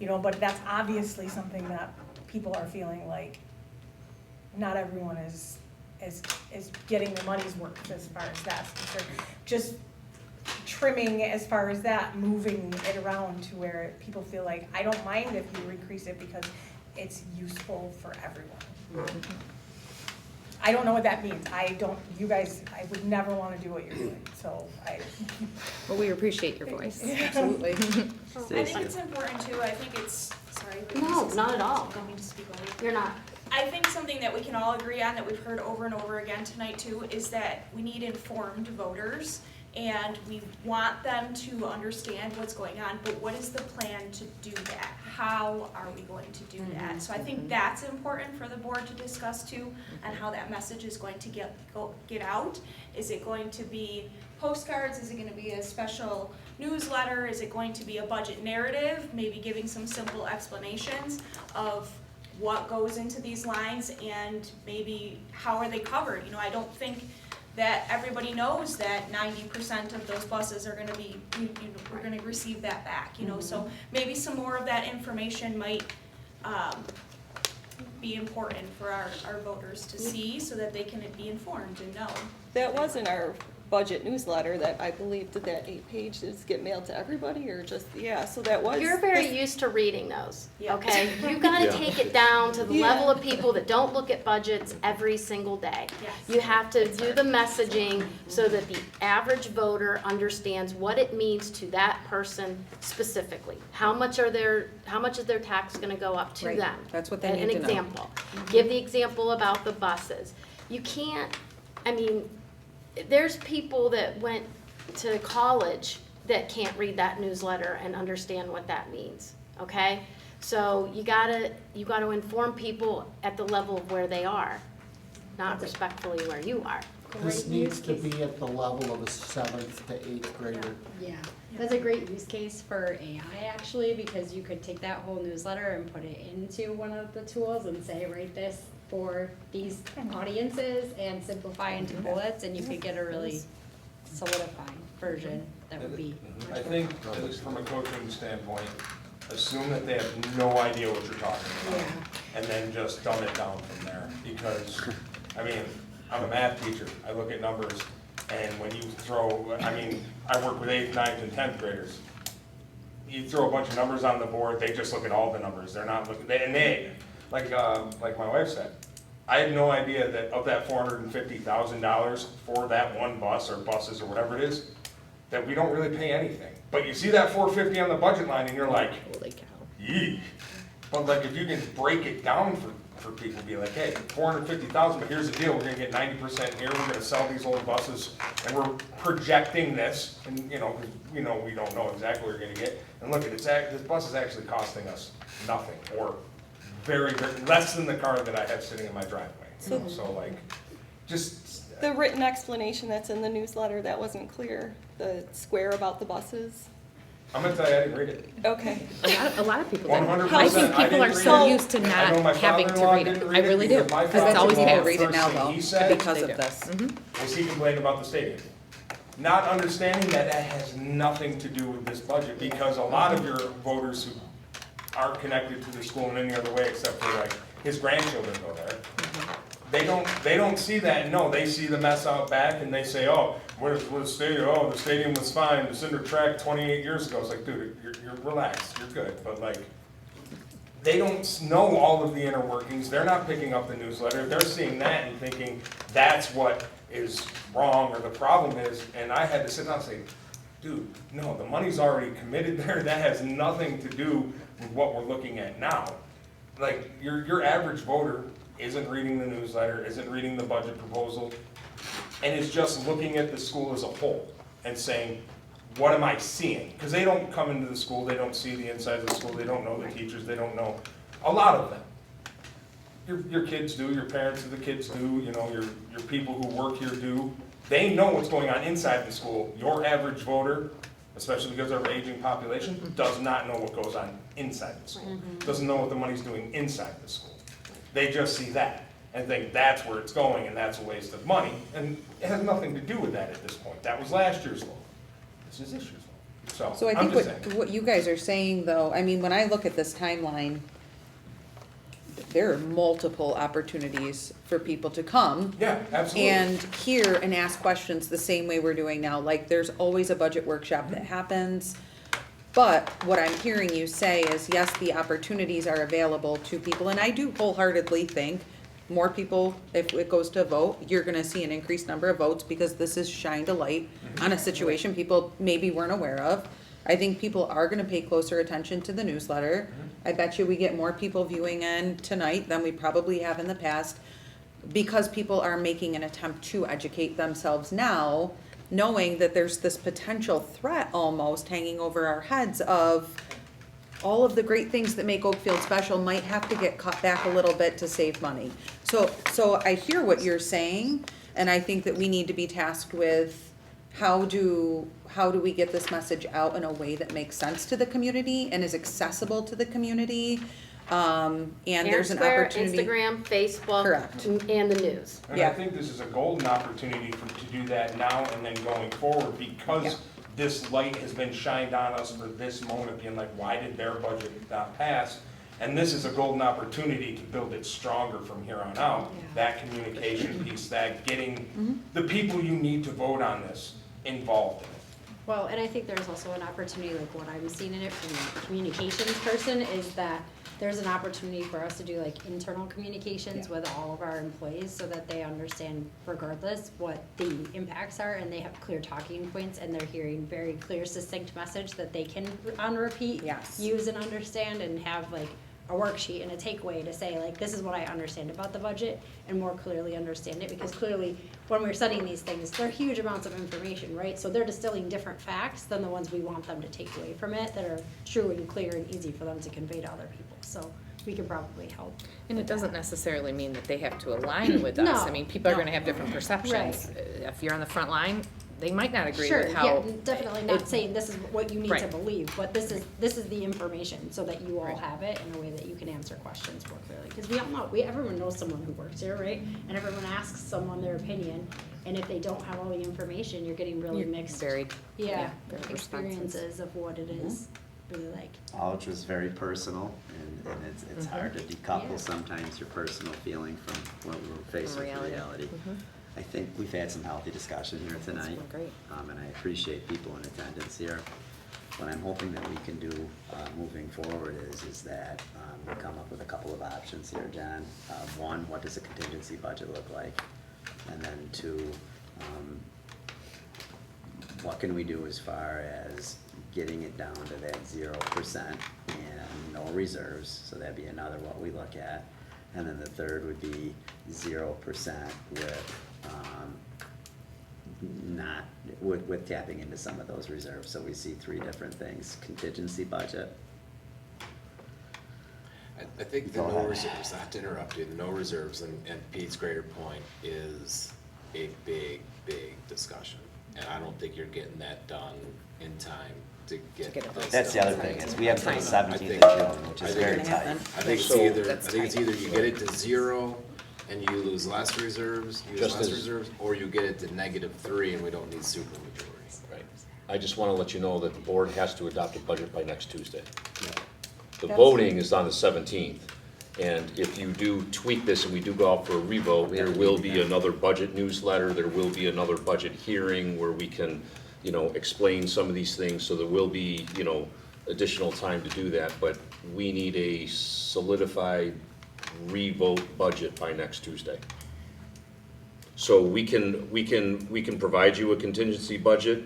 you know, but that's obviously something that people are feeling like not everyone is getting their money's worth as far as that's concerned. Just trimming as far as that, moving it around to where people feel like, I don't mind if you increase it because it's useful for everyone. I don't know what that means. You guys, I would never wanna do what you're doing, so well, we appreciate your voice. Absolutely. I think it's important too, I think it's, sorry. No, not at all. Don't mean to speak over you. You're not. I think something that we can all agree on, that we've heard over and over again tonight too, is that we need informed voters. And we want them to understand what's going on, but what is the plan to do that? How are we going to do that? So I think that's important for the board to discuss too, and how that message is going to get out. Is it going to be postcards? Is it gonna be a special newsletter? Is it going to be a budget narrative? Maybe giving some simple explanations of what goes into these lines and maybe how are they covered? You know, I don't think that everybody knows that 90% of those buses are gonna be, we're gonna receive that back, you know, so maybe some more of that information might, be important for our voters to see, so that they can be informed and know. That was in our budget newsletter that I believe, did that 8 pages get mailed to everybody or just, yeah, so that was. You're very used to reading those, Yeah. okay? You gotta Yeah. take it down to the Yeah. level of people that don't look at budgets every single day. Yes. You have to do the messaging so that the average voter understands what it means to that person specifically. How much is their tax gonna go up to Right. them? That's what they An need to know. example. Give the example about the buses. You can't, I mean, there's people that went to college that can't read that newsletter and understand what that means, okay? So you gotta inform people at the level of where they are, not respectfully where you are. this needs to be at the level of a 7th to 8th grader. Yeah, that's a great use case for AI actually, because you could take that whole newsletter and put it into one of the tools and say, write this for these audiences and simplify into bullets, and you could get a really solidified version that would be much more I think, at least from a coaching standpoint, assume that they have no idea what you're talking about. Yeah. And then just dumb it down from there, because, I mean, I'm a math teacher, I look at numbers, and when you throw, I mean, I work with 8th, 9th, and 10th graders. You throw a bunch of numbers on the board, they just look at all the numbers, they're not looking, like my wife said, I had no idea that of that $450,000 for that one bus or buses or whatever it is, that we don't really pay anything. But you see that $450 on the budget line and you're like, Holy cow. yee. But like if you can break it down for people, be like, hey, $450,000, but here's the deal, we're gonna get 90% here, we're gonna sell these old buses, and we're projecting this, and we don't know exactly what we're gonna get. And look, this bus is actually costing us nothing, or very, very, less than the car that I have sitting in my driveway. So like, just, The written explanation that's in the newsletter, that wasn't clear, the square about the buses. I'm gonna tell you, I didn't read it. Okay. A lot of people. 100%. I think I people are didn't so read it. used to I know not my having to father-in-law read it. didn't I really do. because my Because it's always father-in-law, been read it now, first thing though, he said because They of do. this. was he complained about the stadium. Not understanding that that has nothing to do with this budget, because a lot of your voters who aren't connected to the school in any other way except for like his grandchildren go there. They don't see that, no, they see the mess out back and they say, oh, where's the stadium? Oh, the stadium was fine, the cinder track 28 years ago. It's like, dude, you're relaxed, you're good, but like, they don't know all of the inner workings, they're not picking up the newsletter, they're seeing that and thinking that's what is wrong or the problem is, and I had to sit down and say, dude, no, the money's already committed there, that has nothing to do with what we're looking at now. Like, your average voter isn't reading the newsletter, isn't reading the budget proposal, and is just looking at the school as a whole and saying, what am I seeing? Because they don't come into the school, they don't see the inside of the school, they don't know the teachers, they don't know, a lot of them. Your kids do, your parents of the kids do, you know, your people who work here do. They know what's going on inside the school. Your average voter, especially because of our aging population, does not know what goes on inside the school. Doesn't know what the money's doing inside the school. They just see that and think that's where it's going and that's a waste of money. And it has nothing to do with that at this point. That was last year's law. This is this year's law. So I I'm think just saying. what you guys are saying, though, I mean, when I look at this timeline, there are multiple opportunities for people to come Yeah, absolutely. and hear and ask questions the same way we're doing now. Like, there's always a budget workshop that happens. But what I'm hearing you say is, yes, the opportunities are available to people, and I do wholeheartedly think more people, if it goes to a vote, you're gonna see an increased number of votes because this has shined a light on a situation people maybe weren't aware of. I think people are gonna pay closer attention to the newsletter. I bet you we get more people viewing in tonight than we probably have in the past, because people are making an attempt to educate themselves now, knowing that there's this potential threat almost hanging over our heads of all of the great things that make Oakfield special might have to get cut back a little bit to save money. So I hear what you're saying, and I think that we need to be tasked with how do we get this message out in a way that makes sense to the community and is accessible to the community? And there's an Square, opportunity. Instagram, Facebook. Correct. And the news. And Yeah. I think this is a golden opportunity to do that now and then going forward, because Yeah. this light has been shined on us for this moment, being like, why did their budget not pass? And this is a golden opportunity to build it stronger from here on out. That communication piece, that getting the people you need to vote on this involved in it. Well, and I think there's also an opportunity, like what I'm seeing in it from a communications person, is that there's an opportunity for us to do like internal communications with all of our employees so that they understand regardless what the impacts are, and they have clear talking points and they're hearing very clear, succinct message that they can on repeat, Yes. use and understand, and have like a worksheet and a takeaway to say like, this is what I understand about the budget, and more clearly understand it, because clearly when we're studying these things, they're huge amounts of information, right? So they're distilling different facts than the ones we want them to take away from it, that are true and clear and easy for them to convey to other people. So we can probably help. And it with doesn't that. necessarily mean that they have to align with us. No. I mean, people are No. gonna have different perceptions. If you're on the front line, they might not agree Sure, with how. yeah, definitely not it- saying this is what you need to Right. believe, but this is the information, so that you all have it in a way that you can answer questions more clearly. Because we all know, everyone knows someone who works here, right? And everyone asks someone their opinion, and if they don't have all the information, you're getting really You're mixed. varied. Yeah, varied experiences of what it is really like. All which is very personal, and it's hard to decouple Yeah. sometimes your personal feeling from what we're faced From with reality. reality. I think we've had some healthy discussion here tonight. been great. And I appreciate people in attendance here. What I'm hoping that we can do, moving forward is that, we come up with a couple of options here, John. One, what does a contingency budget look like? And then two, what can we do as far as getting it down to that 0% and no reserves? So that'd be another what we look at. And then the third would be 0% with tapping into some of those reserves. So we see three different things: contingency budget. I think the Go no ahead. reserves, not to interrupt you, the no reserves, and Pete's greater point is, a big, big discussion. And I don't think you're getting that done in time to get this That's the done. other thing, is we have until the I 17th think- of June, which I is think- very tight. I think it's So- either, I That's think it's tight. either you get it to 0 and you lose less reserves, Just as- or you get it to -3 and we don't need supermajority. Right. I just want to let you know that the board has to adopt a budget by next Tuesday. The That's- voting is on the 17th, and if you do tweak this and we do go out for a revote, We have there to will meet be again. another budget newsletter, there will be another budget hearing where we can, explain some of these things, so there will be, additional time to do that, but we need a solidified revote budget by next Tuesday. So we can provide you a contingency budget,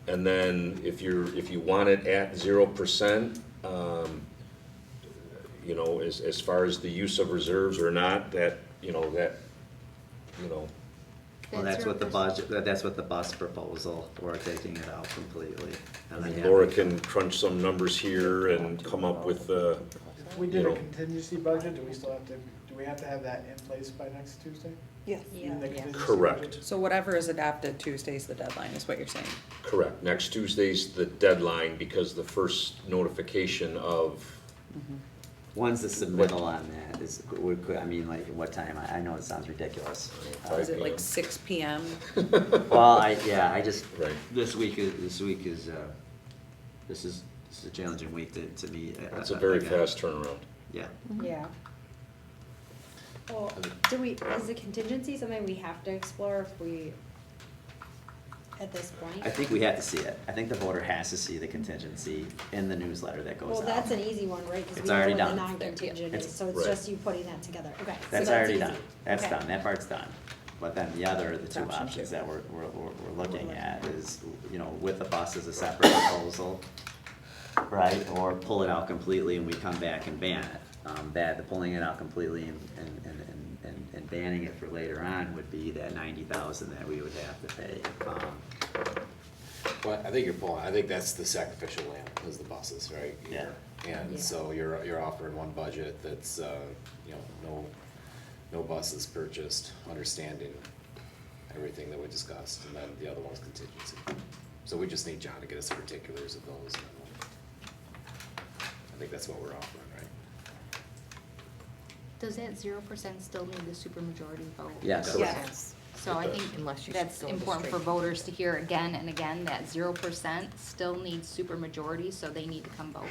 and then if you want it at 0%, as far as the use of reserves or not, Well, that's what the budget, that's what the bus proposal, we're taking it out completely. And then you have- Laura can crunch some numbers here and come up with, If we did You a know. contingency budget, do we have to have that in place by next Tuesday? Yes. In the contingency Correct. budget? So whatever is adopted Tuesday's the deadline, is what you're saying? correct, next Tuesday's the deadline, because the first notification of, When's the submittal on that? Like, what time? I know it sounds ridiculous. Is it like 6 PM? Well, I just, Right. this is a challenging week to me. it's a very again. fast turnaround. Yeah. Yeah. Well, is the contingency something we have to explore if we, at this point? I think we have to see it. I think the voter has to see the contingency in the newsletter that goes out. Well, that's an easy one, right? 'Cause It's we know already what the done. non-contingent It's- is, so it's Right. just you putting that together, okay. so That's already easy. done. That's Okay. done. That part's done. But then the two Option options two. that we're looking at is, with the bus as a separate proposal, right? Or pull it out completely and we come back and ban it. The pulling it out completely and banning it for later on would be that 90,000 that we would have to pay. Well, I think I think that's the sacrificial lamb, is the buses, right? Yeah. And Yeah. so you're offering one budget that's, no buses purchased, understanding everything that we discussed, and then the other one's contingency. So we just need John to get us the particulars of those, and then I think that's what we're offering, right? Does that 0% still need the supermajority vote? Yes. Yes. So I think Unless you that's go to important for straight. voters to hear again and again, that 0% still needs supermajority, so they need to come vote.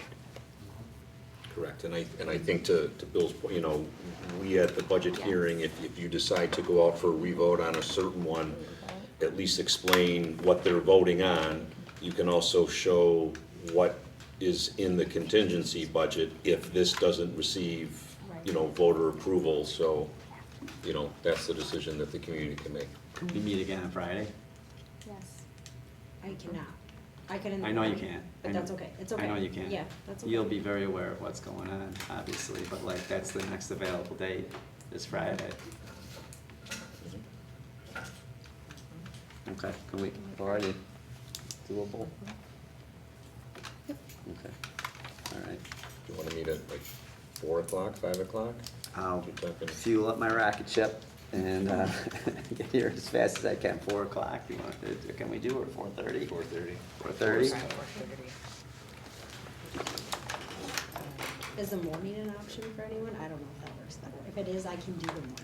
Correct, and I think to Bill's point, we at the budget hearing, if you decide to go out for a revote on a certain one, at least explain what they're voting on. You can also show what is in the contingency budget if this doesn't receive, voter approval, so, that's the decision that the community can make. We meet again on Friday? Yes. I cannot. I could in the I know you morning, can't. But that's okay, it's okay. I know you can't. Yeah, that's okay. You'll be very aware of what's going on, obviously, but that's the next available date, is Friday. Okay, can we, already doable? Okay, all right. You wanna meet at like 4 o'clock, 5 o'clock? I'll Keep talking. fuel up my rocket ship and get here as fast as I can, 4 o'clock. Can we do it 4:30? 4:30. 4:30? Is the morning an option for anyone? I don't know if that works better. If it is, I can do the morning.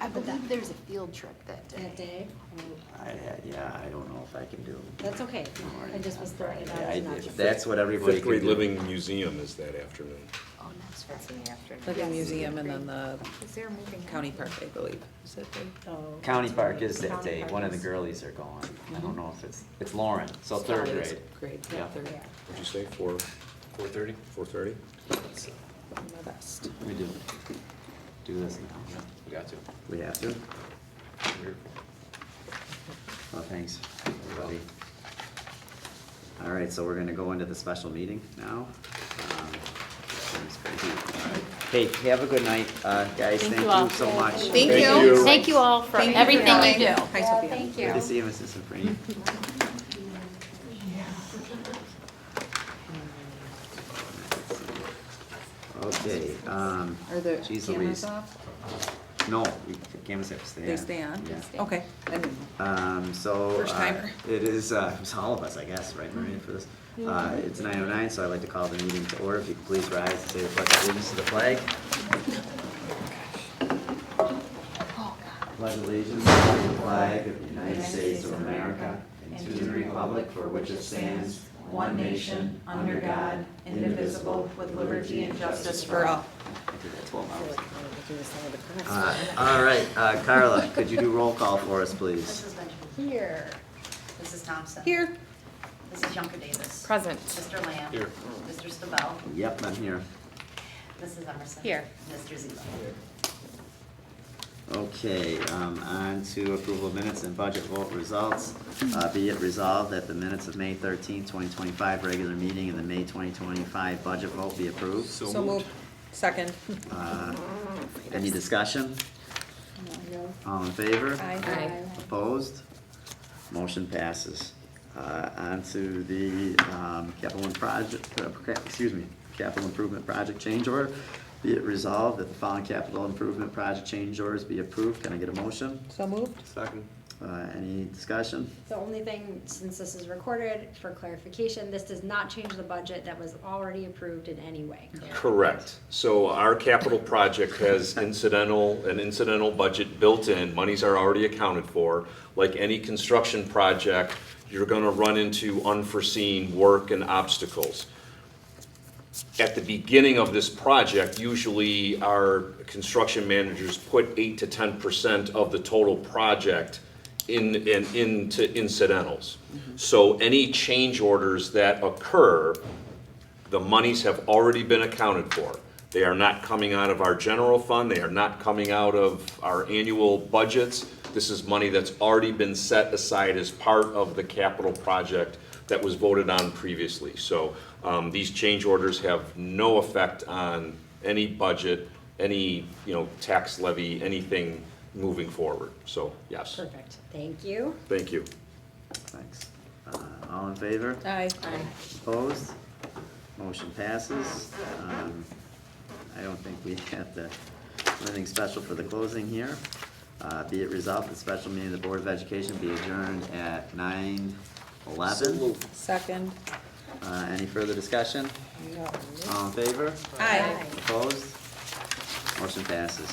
I believe there's a field trip that day. That day? I don't know if I can do. That's okay. I just was throwing it out Yeah, as an option. if that's what everybody Fifth can grade do. living museum is that afternoon. Oh, next That's in the afternoon. Like a museum and then the Is there a moving? county park, I believe. Is that the? Oh, County that's Park right. is that County day. Park One of the is- girlies are going. I don't know if it's Lauren, so third County's grade. Grade, Yeah. yeah, third. What'd you say, 4:30? 4:30? My best. We do this now. We got to. We have to? Well, thanks, everybody. All right, so we're gonna go into the special meeting now. Seems crazy. All right. Hey, have a good night, guys. Thank you all. you so much. Thank you. Thank you all for Thank you for everything coming. you do. Hi, Sophia. Thank Good to see you, Mrs. Sifrine. Okay, Are the Geez cameras Louise. off? No, you canvas have to stay on. They stay on? Yeah. Okay. I didn't know. So. First timer. It is, it's all of us, I guess, right, Maria, for this? It's 9:09, so I'd like to call the meeting to order. If you could please rise and say the pledge of allegiance to the flag. Pledge allegiance to the flag of the United States of America and to the republic for which it stands, one nation, under God, indivisible, with liberty and justice for all. I did that 12 hours. All right, Carla, could you do roll call for us, please? Mrs. Benjamin. Here. Mrs. Thompson. Here. Mrs. Junker Davis. Present. Mr. Lamb. Here. Mr. Stabell. Yep, I'm here. Mrs. Emerson. Here. Mr. Zila. Okay, on to approval of minutes and budget vote results. Be it resolved that the minutes of May 13th, 2025 regular meeting and the May 2025 budget vote be approved. So moved. Second. Any discussion? All in favor? Aye. Opposed? Motion passes. On to the capital improvement project change order. Be it resolved that the following capital improvement project change orders be approved. Can I get a motion? So moved. Second. Any discussion? The only thing, since this is recorded, for clarification, this does not change the budget that was already approved in any way. Correct. So our capital project has an incidental budget built in, monies are already accounted for. Like any construction project, you're gonna run into unforeseen work and obstacles. At the beginning of this project, usually our construction managers put 8 to 10% of the total project into incidentals. So any change orders that occur, the monies have already been accounted for. They are not coming out of our general fund, they are not coming out of our annual budgets. This is money that's already been set aside as part of the capital project that was voted on previously. So these change orders have no effect on any budget, any tax levy, anything moving forward. So yes. Perfect. Thank you. Thank you. Thanks. All in favor? Aye. Opposed? Motion passes. I don't think we have anything special for the closing here. Be it resolved, the special meeting of the Board of Education be adjourned at 9:11. Second. Any further discussion? All in favor? Aye. Opposed? Motion passes.